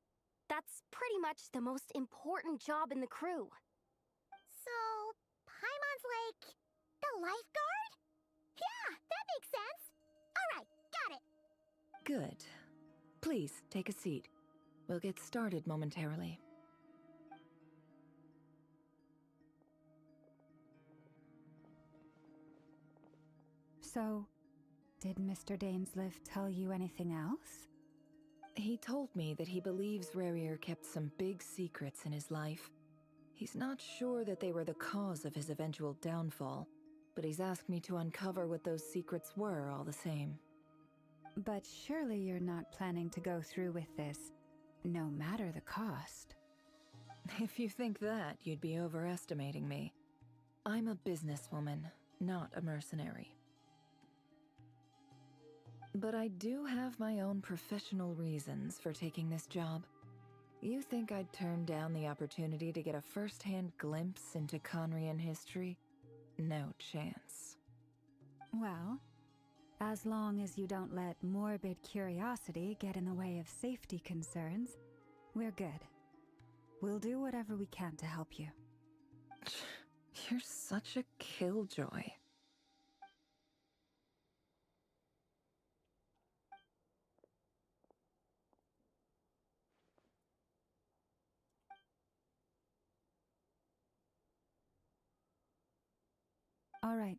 That's pretty much the most important job in the crew. So, Paimon's like the lifeguard? Yeah, that makes sense. All right, got it. Good. Please, take a seat. We'll get started momentarily. So, did Mr. Dainsliff tell you anything else? He told me that he believes Rarier kept some big secrets in his life. He's not sure that they were the cause of his eventual downfall, but he's asked me to uncover what those secrets were all the same. But surely you're not planning to go through with this, no matter the cost. If you think that, you'd be overestimating me. I'm a businesswoman, not a mercenary. But I do have my own professional reasons for taking this job. You think I'd turn down the opportunity to get a first-hand glimpse into Conrian history? No chance. Well, as long as you don't let morbid curiosity get in the way of safety concerns, we're good. We'll do whatever we can to help you. You're such a killjoy. All right.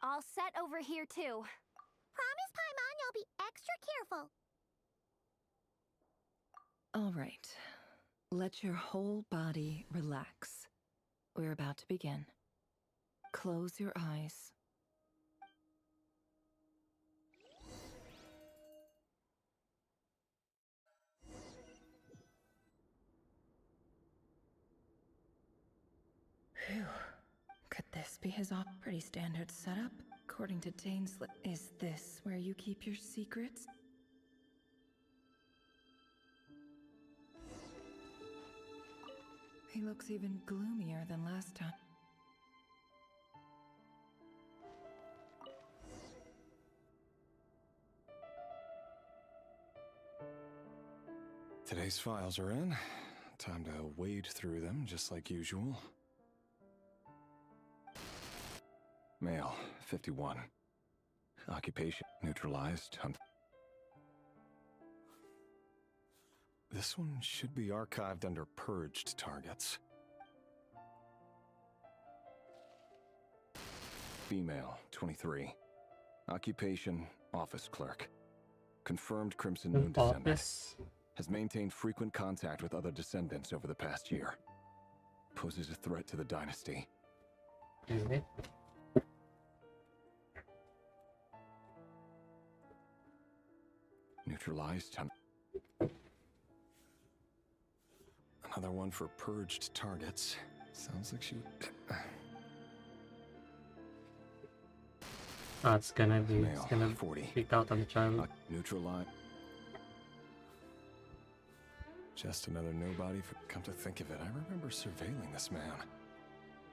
All set over here, too. Promise, Paimon, you'll be extra careful. All right. Let your whole body relax. We're about to begin. Close your eyes. Phew. Could this be his pretty standard setup? According to Dainslet, is this where you keep your secrets? He looks even gloomier than last time. Today's files are in. Time to wade through them, just like usual. Male, 51. Occupation, neutralized. This one should be archived under purged targets. Female, 23. Occupation, office clerk. Confirmed Crimson Moon descendant. Office. Has maintained frequent contact with other descendants over the past year. Poses a threat to the dynasty. Is it? Neutralized. Another one for purged targets. Sounds like she... Oh, it's gonna be... Male, It's gonna 40. freak out on the child. Neutralized. Just another nobody. Come to think of it, I remember surveilling this man.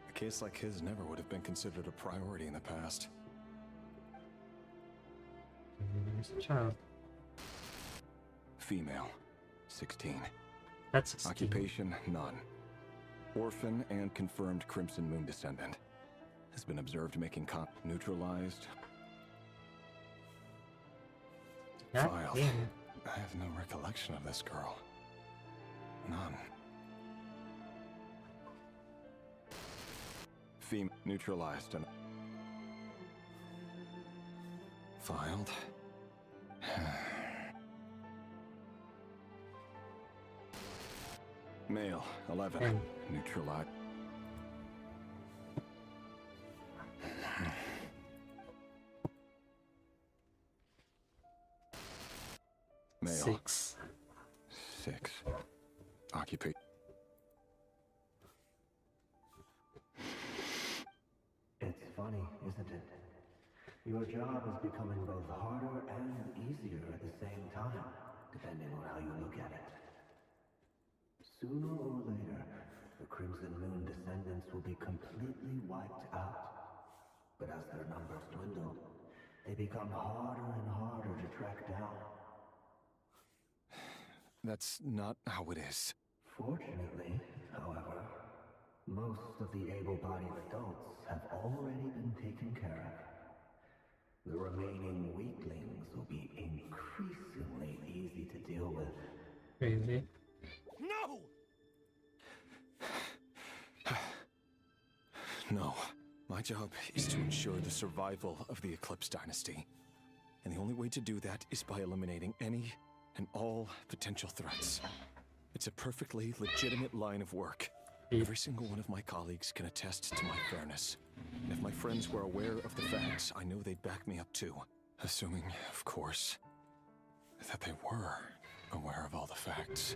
A case like his never would have been considered a priority in the past. There's a child. Female, 16. That's 16. Occupation, none. Orphan and confirmed Crimson Moon descendant. Has been observed making neutralized. Filed. Yeah. I have no recollection of this girl. None. Neutralized and filed. Male, 11. Neutralized. Male. 6. 6. Occupation. It's funny, isn't it? Your job is becoming both harder and easier at the same time, depending on how you look at it. Sooner or later, the Crimson Moon descendants will be completely wiped out. But as their numbers dwindle, they become harder and harder to track down. That's not how it is. Fortunately, however, most of the able-bodied adults have already been taken care of. The remaining weaklings will be increasingly easy to deal with. Crazy. No! No. My job is to ensure the survival of the Eclipse Dynasty. And the only way to do that is by eliminating any and all potential threats. It's a perfectly legitimate line of work. Every single one of my colleagues can attest to my fairness. And if my friends were aware of the facts, I know they'd back me up too. Assuming, of course, that they were aware of all the facts.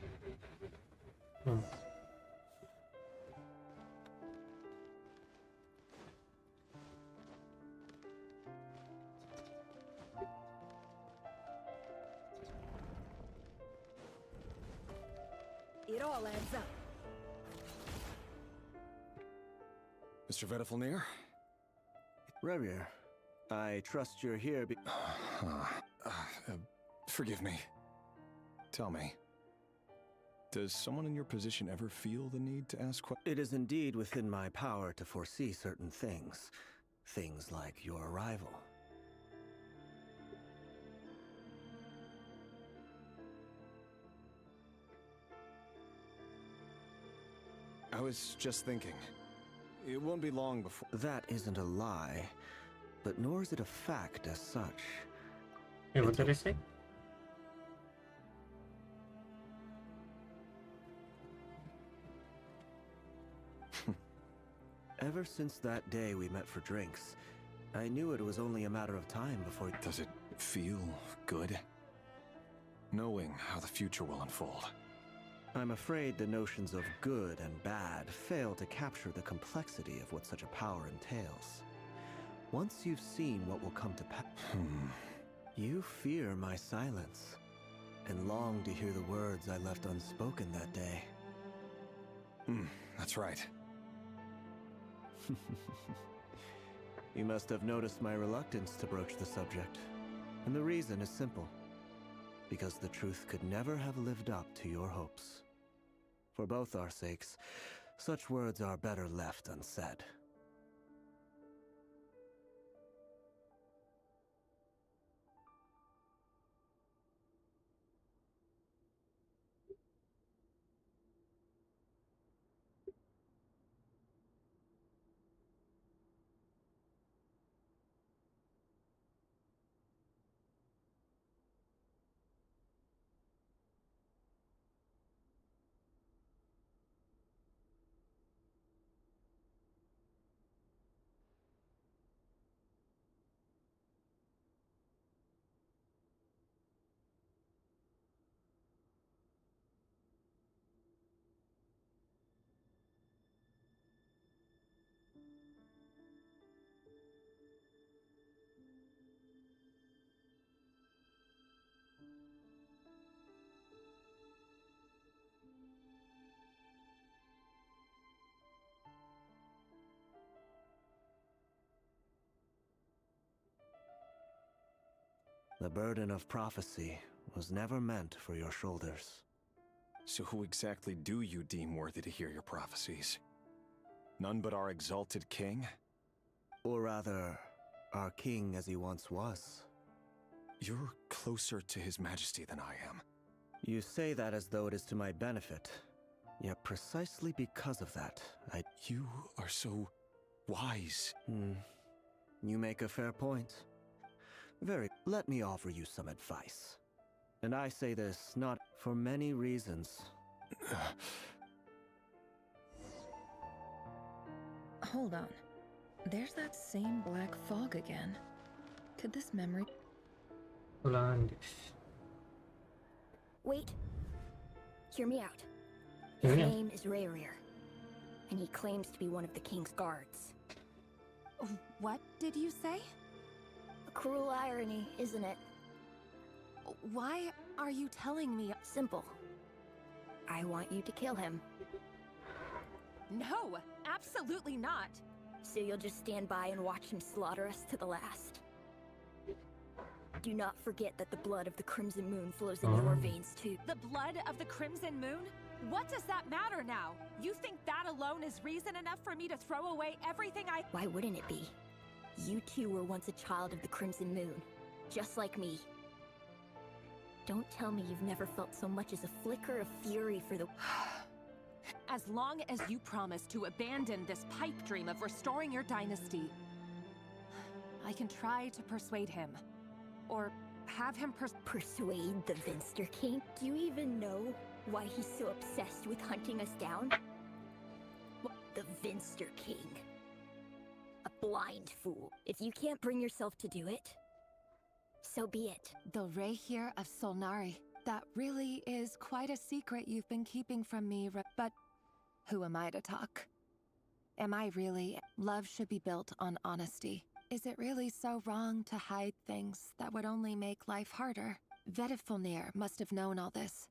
It all adds up. Mr. Vedifalnir? Rerir, I trust you're here forgive me. Tell me, does someone in your position ever feel the need to ask questions? It is indeed within my power to foresee certain things. Things like your arrival. I was just thinking. It won't be long before... That isn't a lie, but nor is it a fact as such. Hey, what did I say? Ever since that day we met for drinks, I knew it was only a matter of time before... Does it feel good? Knowing how the future will unfold. I'm afraid the notions of good and bad fail to capture the complexity of what such a power entails. Once you've seen what will come to pass, you fear my silence, and long to hear the words I left unspoken that day. That's right. You must have noticed my reluctance to broach the subject. And the reason is simple. Because the truth could never have lived up to your hopes. For both our sakes, such words are better left unsaid. The burden of prophecy was never meant for your shoulders. So who exactly do you deem worthy to hear your prophecies? None but our exalted king? Or rather, our king as he once was. You're closer to his majesty than I am. You say that as though it is to my benefit. Yet precisely because of that, You are so wise. You make a fair point. Let me offer you some advice. And I say this not for many reasons. Hold on. There's that same black fog again. Could this memory... Wait. Hear me out. Hear His me out. name is Rerir, and he claims to be one of the king's guards. What did you say? A cruel irony, isn't it? Why are you telling me? Simple. I want you to kill him. No, absolutely not. So you'll just stand by and watch him slaughter us to the last. Do not forget that the blood of the Crimson Moon flows in your veins too. The blood of the Crimson Moon? What does that matter now? You think that alone is reason enough for me to throw away everything I— Why wouldn't it be? You two were once a child of the Crimson Moon, just like me. Don't tell me you've never felt so much as a flicker of fury for the— As long as you promise to abandon this pipe dream of restoring your dynasty, I can try to persuade him. Or have him persuade the Vinster King? Do you even know why he's so obsessed with hunting us down? the Vinster King. A blind fool. If you can't bring yourself to do it, so be it. The Rehir of Solnari. That really is quite a secret you've been keeping from me, but who am I to talk? Am I really? Love should be built on honesty. Is it really so wrong to hide things that would only make life harder? Vedifulnir must have known all this.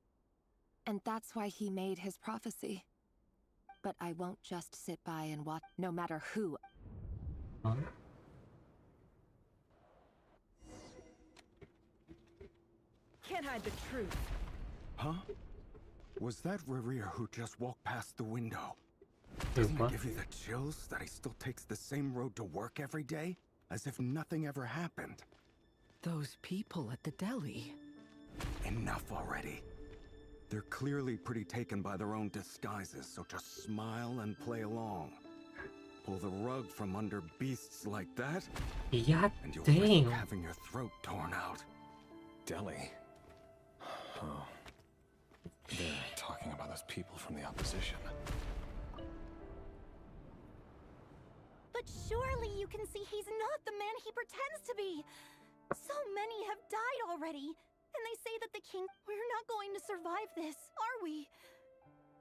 And that's why he made his prophecy. But I won't just sit by and watch, no matter who. Huh? Can't hide the truth. Huh? Was that Rerir who just walked past the window? Doesn't it give you the chills that he still takes the same road to work every day? As if nothing ever happened. Those people at the deli. Enough already. They're clearly pretty taken by their own disguises, so just smile and play along. Pull the rug from under beasts like that, yeah, and you'll dang. risk having your throat torn out. Deli? Oh. They're talking about those people from the opposition. But surely you can see he's not the man he pretends to be. So many have died already, and they say that the king... We're not going to survive this, are we?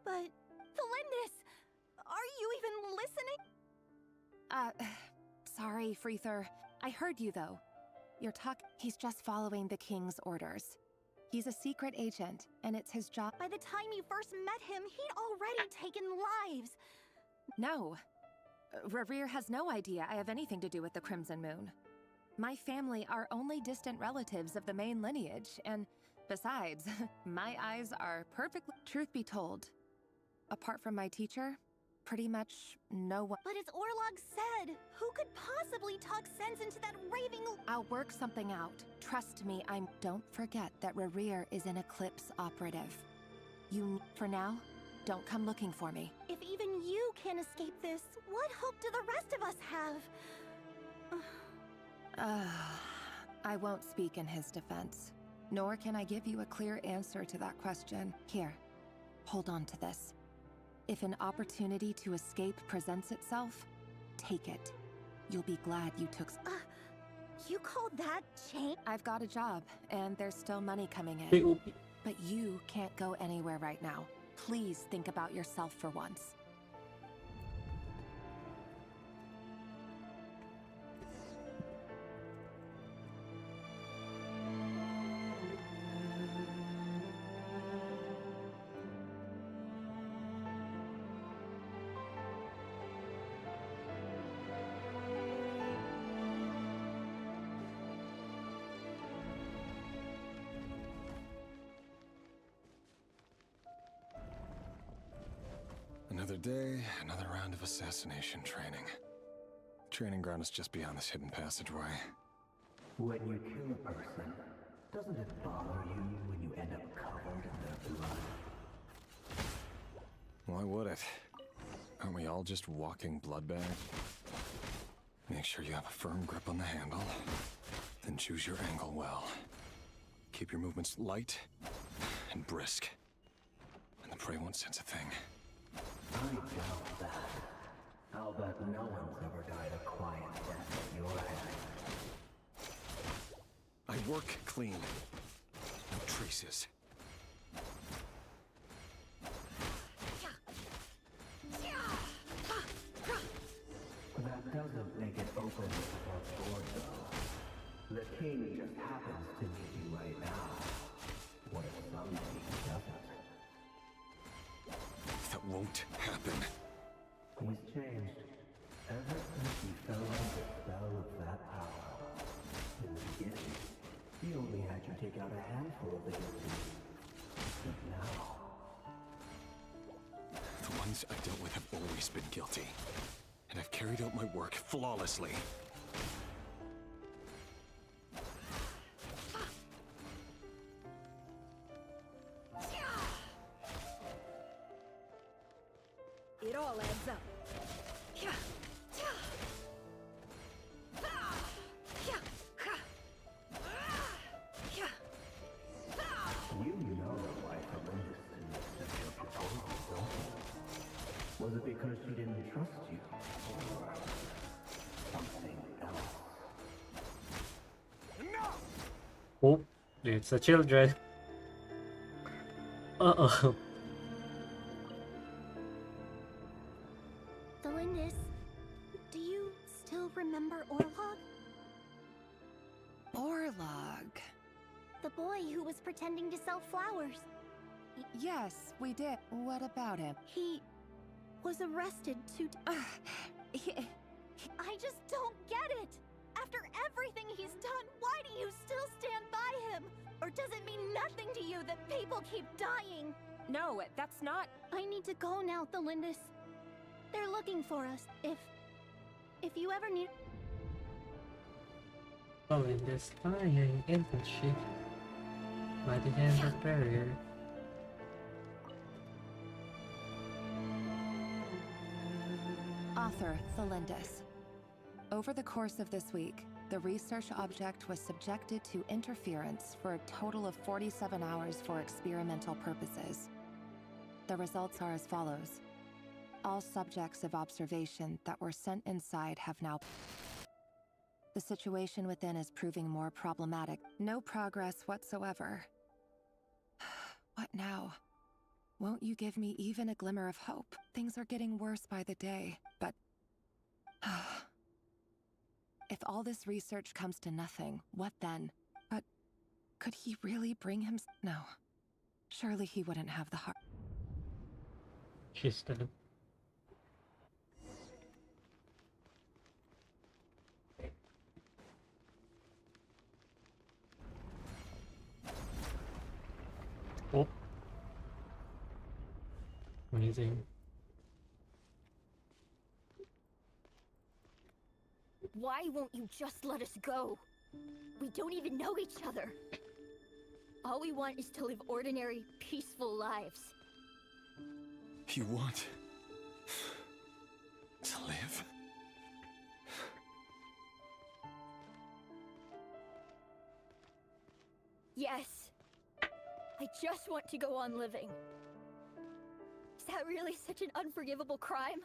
But, Felindis, are you even listening? Sorry, Freether. I heard you, though. He's just following the king's orders. He's a secret agent, and it's his job. By the time you first met him, he'd already taken lives. No. Rerir has no idea I have anything to do with the Crimson Moon. My family are only distant relatives of the main lineage, and besides, my eyes are perfectly... Truth be told, apart from my teacher, pretty much no one... But as Orlog said, who could possibly talk sense into that raving... I'll work something out. Trust me, Don't forget that Rerir is an Eclipse operative. For now, don't come looking for me. If even you can't escape this, what hope do the rest of us have? I won't speak in his defense. Nor can I give you a clear answer to that question. Here, hold on to this. If an opportunity to escape presents itself, take it. You'll be glad you took... You call that change? I've got a job, and there's still money coming in. But you can't go anywhere right now. Please think about yourself for once. Another day, another round of assassination training. Training ground is just beyond this hidden passageway. When you kill a person, doesn't it bother you when you end up covered in their blood? Why would it? Aren't we all just walking blood bags? Make sure you have a firm grip on the handle, then choose your angle well. Keep your movements light and brisk, and the prey won't sense a thing. I doubt that. I'll bet no one's ever died a quiet death at your hands. I work clean. No traces. That doesn't make it open above board, though. The king just happens to need you right now. What if somebody doesn't? That won't happen. He's changed. Ever since he fell under the spell of that power. In the beginning, he only had you take out a handful of the guilty. But now... The ones I dealt with have always been guilty. And I've carried out my work flawlessly. It all adds up. You know why Felindis didn't accept your proposal, don't you? Was it because because she didn't trust you, or something else. Oh, it's the children. Uh-oh. Delindis, do you still remember Orlog? Orlog. The boy who was pretending to sell flowers. Yes, we did. What about him? He was arrested I just don't get it! After everything he's done, why do you still stand by him? Or does it mean nothing to you that people keep dying? No, that's not... I need to go now, Thelindis. They're looking for us. If you ever need... Oh, in this dying, isn't she? By the hand of barrier. Author Thelindis. Over the course of this week, the research object was subjected to interference for a total of 47 hours for experimental purposes. The results are as follows. All subjects of observation that were sent inside have now... The situation within is proving more problematic. No progress whatsoever. What now? Won't you give me even a glimmer of hope? Things are getting worse by the day, but... If all this research comes to nothing, what then? But could he really bring him... No. Surely he wouldn't have the heart... She's dead. Oh. Amazing. Why won't you just let us go? We don't even know each other. All we want is to live ordinary, peaceful lives. You want to live? Yes. I just want to go on living. Is that really such an unforgivable crime?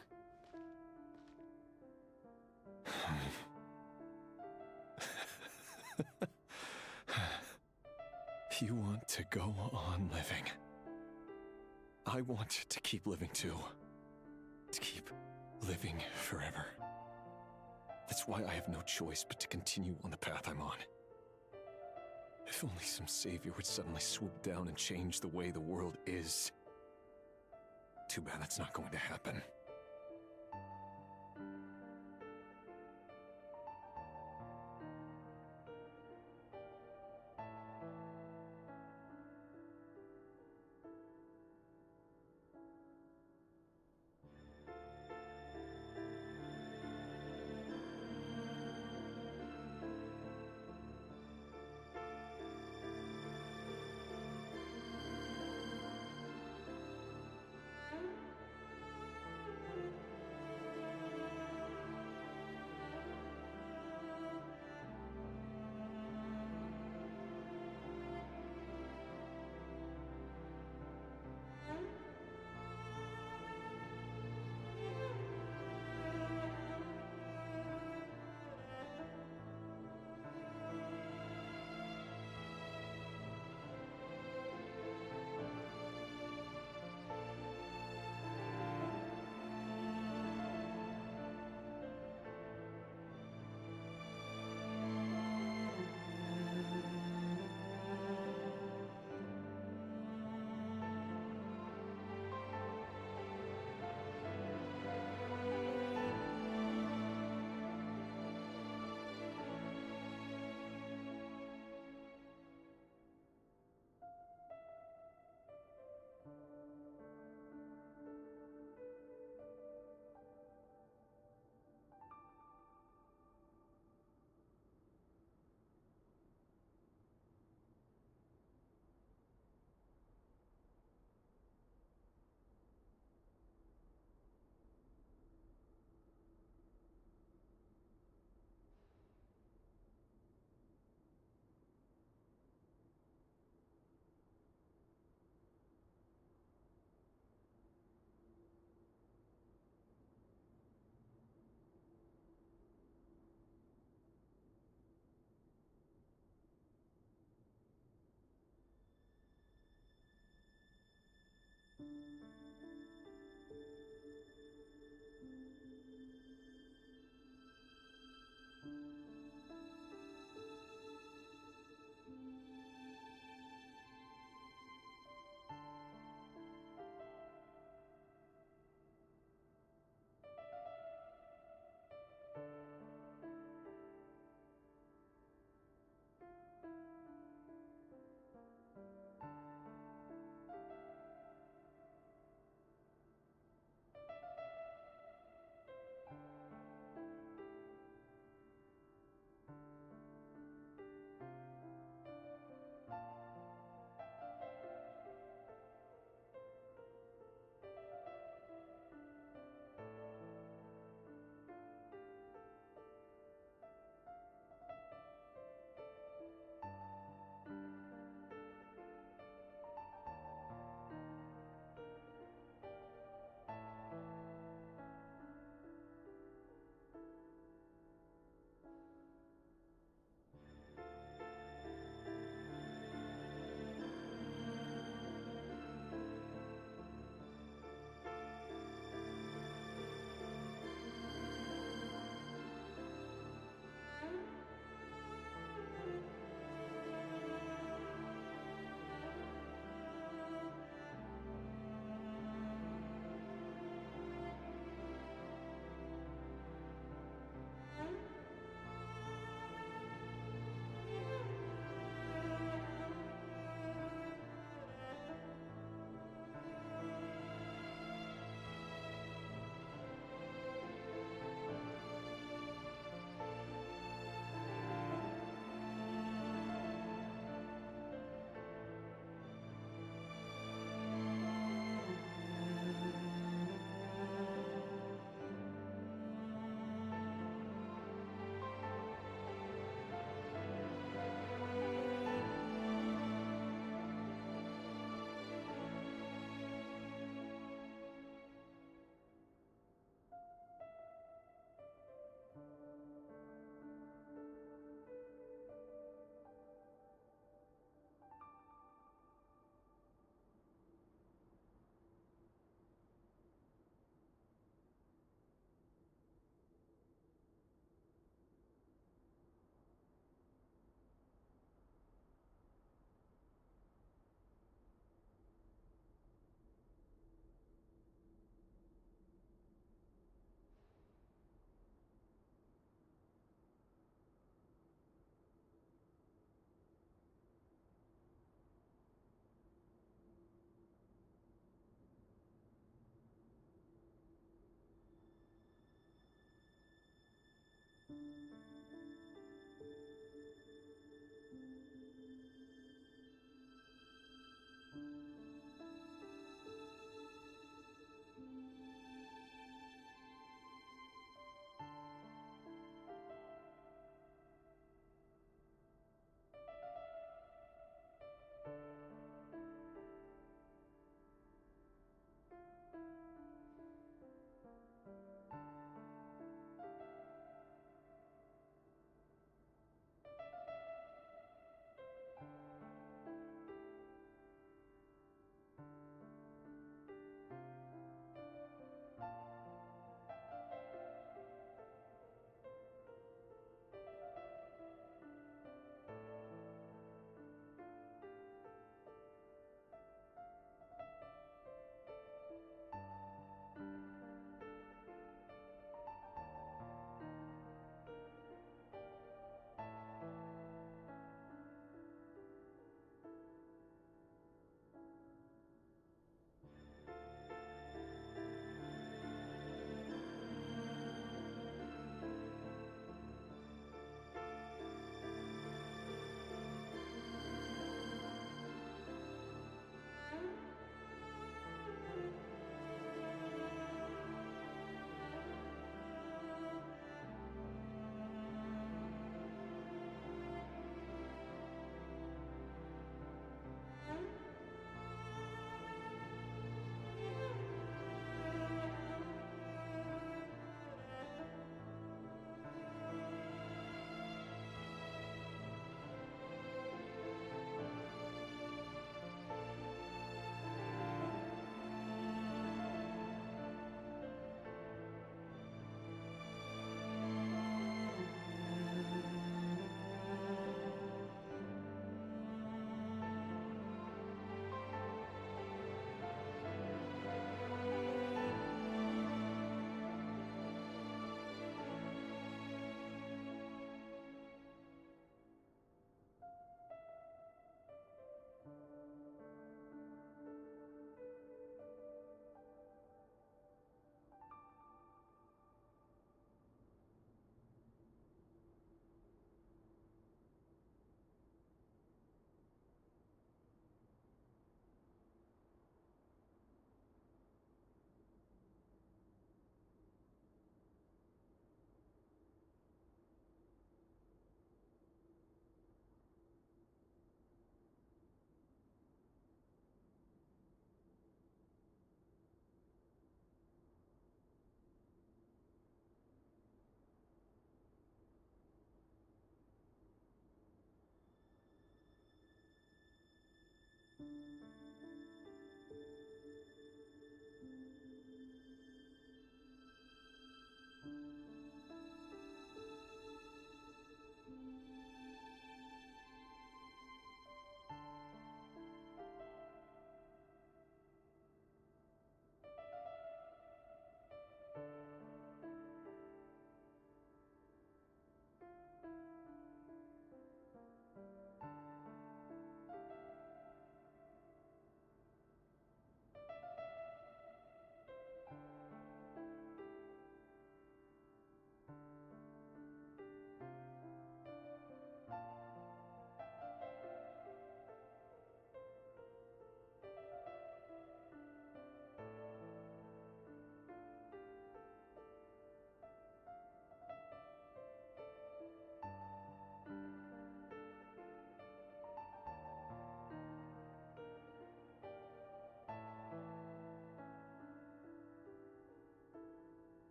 You want to go on living. I want to keep living too. To keep living forever. That's why I have no choice but to continue on the path I'm on. If only some savior would suddenly swoop down and change the way the world is. Too bad that's not going to happen.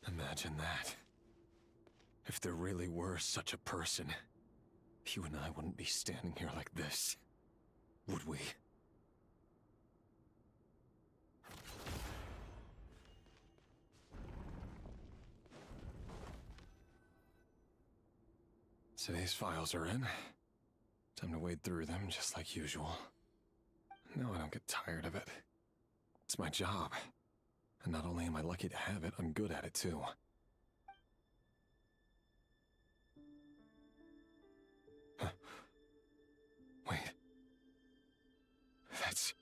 Imagine that. If there really were such a person, you and I wouldn't be standing here like this, would we? So these files are in. Time to wade through them just like usual. No, I don't get tired of it. It's my job. And not only am I lucky to have it, I'm good at it too. Huh. Wait. That's...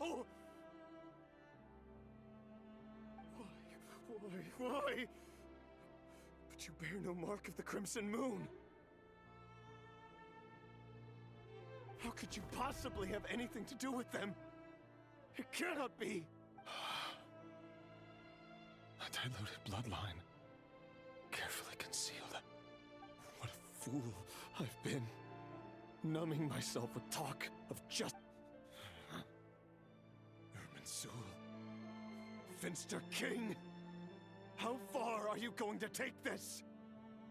No! Why? But you bear no mark of the Crimson Moon. How could you possibly have anything to do with them? It cannot be! A diluted bloodline. Carefully concealed. What a fool I've been. Numbing myself with talk of just... Irminsul. Finster King! How far are you going to take this?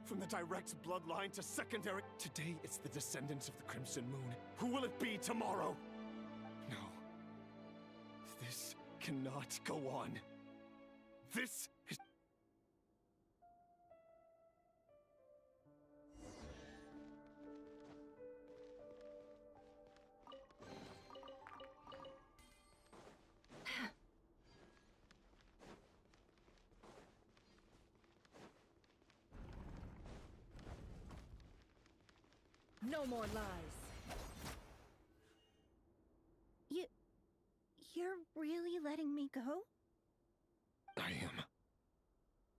From the direct bloodline to secondary... Today it's the descendants of the Crimson Moon. Who will it be tomorrow? No. This cannot go on. This is... No more lies. You're really letting me go? I am.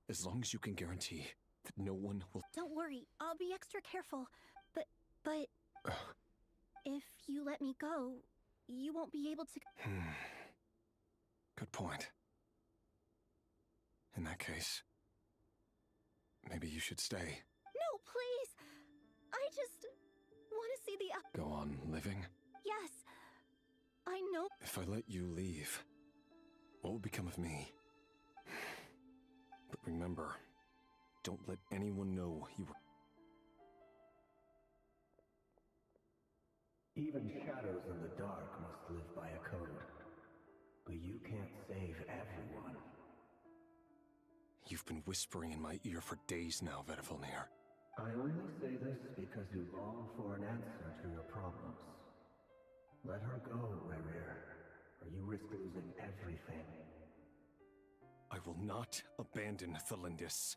As long as you can guarantee that no one will... Don't worry, I'll be extra careful. But if you let me go, you won't be able to... Good point. In that case, maybe you should stay. No, please! I just want to see the... Go on living? Yes, I know... If I let you leave, what will become of me? But remember, don't let anyone know you were... Even shadows in the dark must live by a code. But you can't save everyone. You've been whispering in my ear for days now, Vedivulnir. I only say this because you long for an answer to your problems. Let her go, Rerir, or you risk losing everything. I will not abandon Thelindis.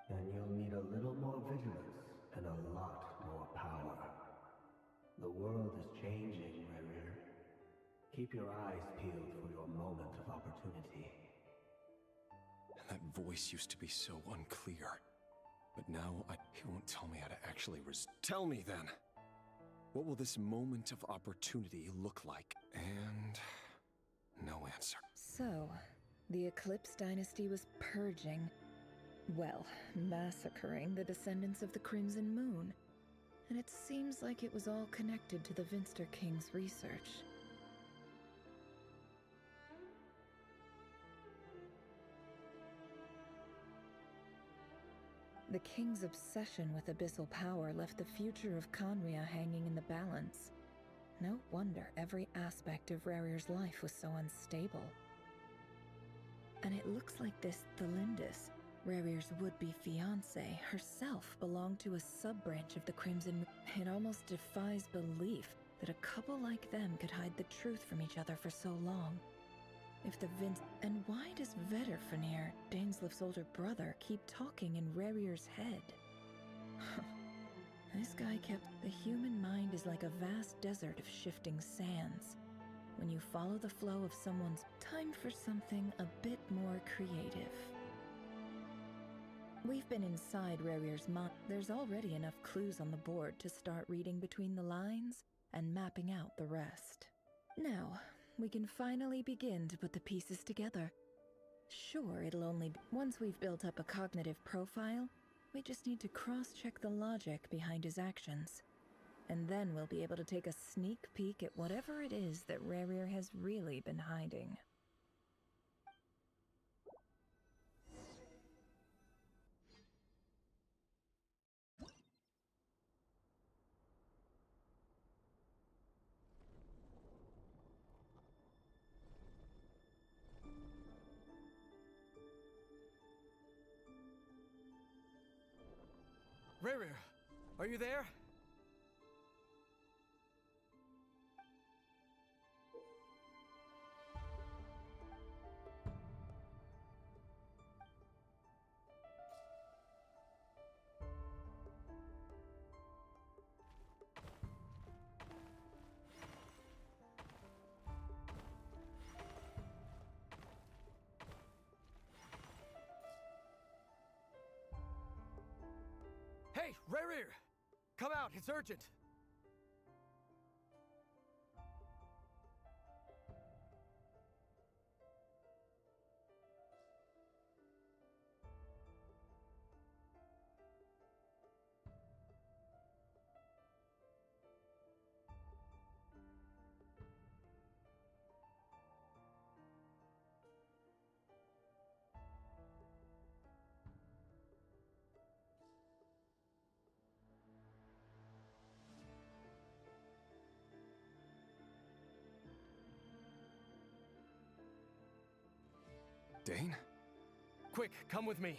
Then you'll need a little more vigilance and a lot more power. The world is changing, Rerir. Keep your eyes peeled for your moment of opportunity. And that voice used to be so unclear. But now, he won't tell me how to actually Tell me then! What will this moment of opportunity look like? And... no answer. So, the Eclipse Dynasty was purging, well, massacring the descendants of the Crimson Moon. And it seems like it was all connected to the Vinster King's research. The King's obsession with abyssal power left the future of Conria hanging in the balance. No wonder every aspect of Rerir's life was so unstable. And it looks like this Thelindis, Rerir's would-be fiancée, herself belonged to a sub-branch of the Crimson Moon. It almost defies belief that a couple like them could hide the truth from each other for so long. If the And why does Vedivulnir, Daneslif's older brother, keep talking in Rerir's head? This guy kept... The human mind is like a vast desert of shifting sands. When you follow the flow of someone's... Time for something a bit more creative. We've been inside Rerir's mind. There's already enough clues on the board to start reading between the lines and mapping out the rest. Now, we can finally begin to put the pieces together. Sure, it'll only be... Once we've built up a cognitive profile, we just need to cross-check the logic behind his actions. And then we'll be able to take a sneak peek at whatever it is that Rerir has really been hiding. Rerir, are you there? Rerir! Come out, it's urgent! Dane? Quick, come with me.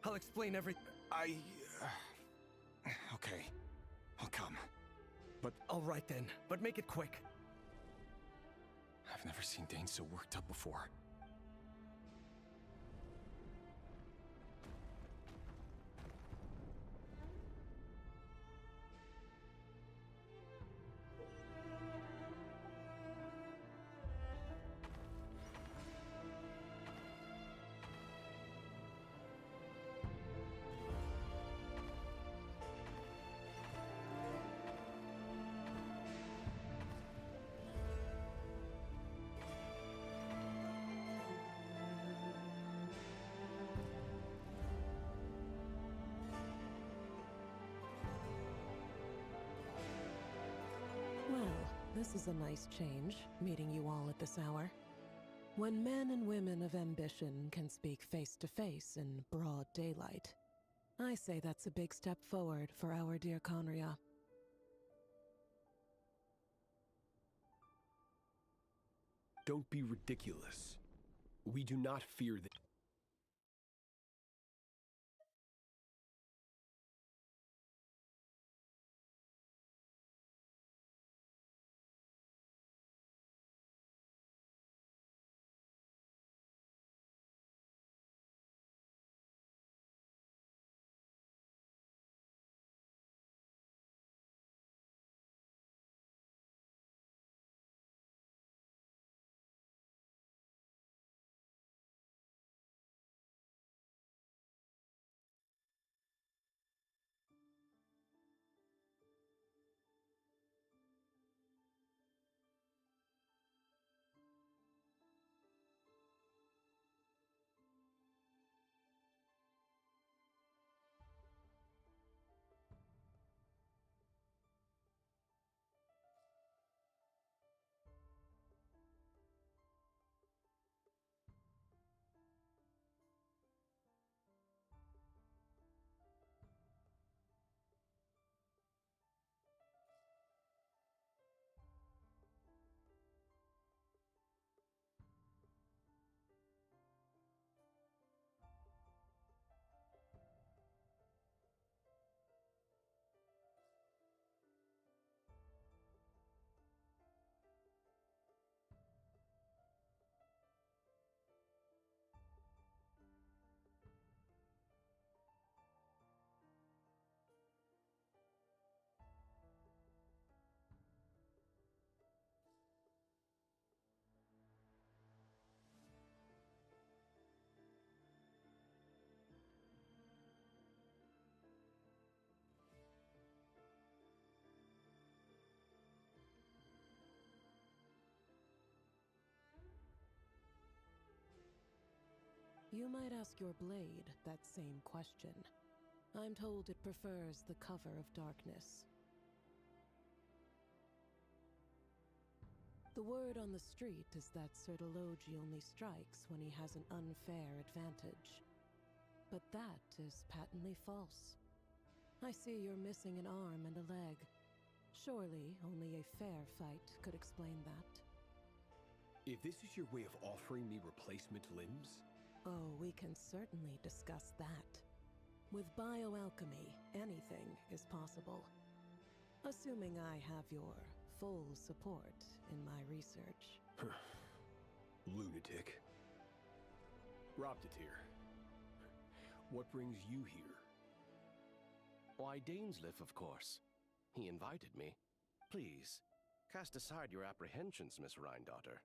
I'll explain everything. Okay. I'll come. But... All right then, but make it quick. I've never seen Dane so worked up before. Well, this is a nice change, meeting you all at this hour. When men and women of ambition can speak face to face in broad daylight, I say that's a big step forward for our dear Conria. Don't be ridiculous. We do not fear the... You might ask your blade that same question. I'm told it prefers the cover of darkness. The word on the street is that Sir Delogi only strikes when he has an unfair advantage. But that is patently false. I see you're missing an arm and a leg. Surely only a fair fight could explain that. If this is your way of offering me replacement limbs... Oh, we can certainly discuss that. With bioalchemy, anything is possible. Assuming I have your full support in my research. Lunatic. Raptatir. What brings you here? Why, Dainsleif, of course. He invited me. Please, cast aside your apprehensions, Miss Rhindaughter.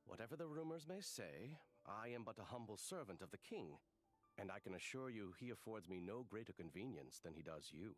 Whatever the rumors may say, I am but a humble servant of the king, and I can assure you he affords me no greater convenience than he does you.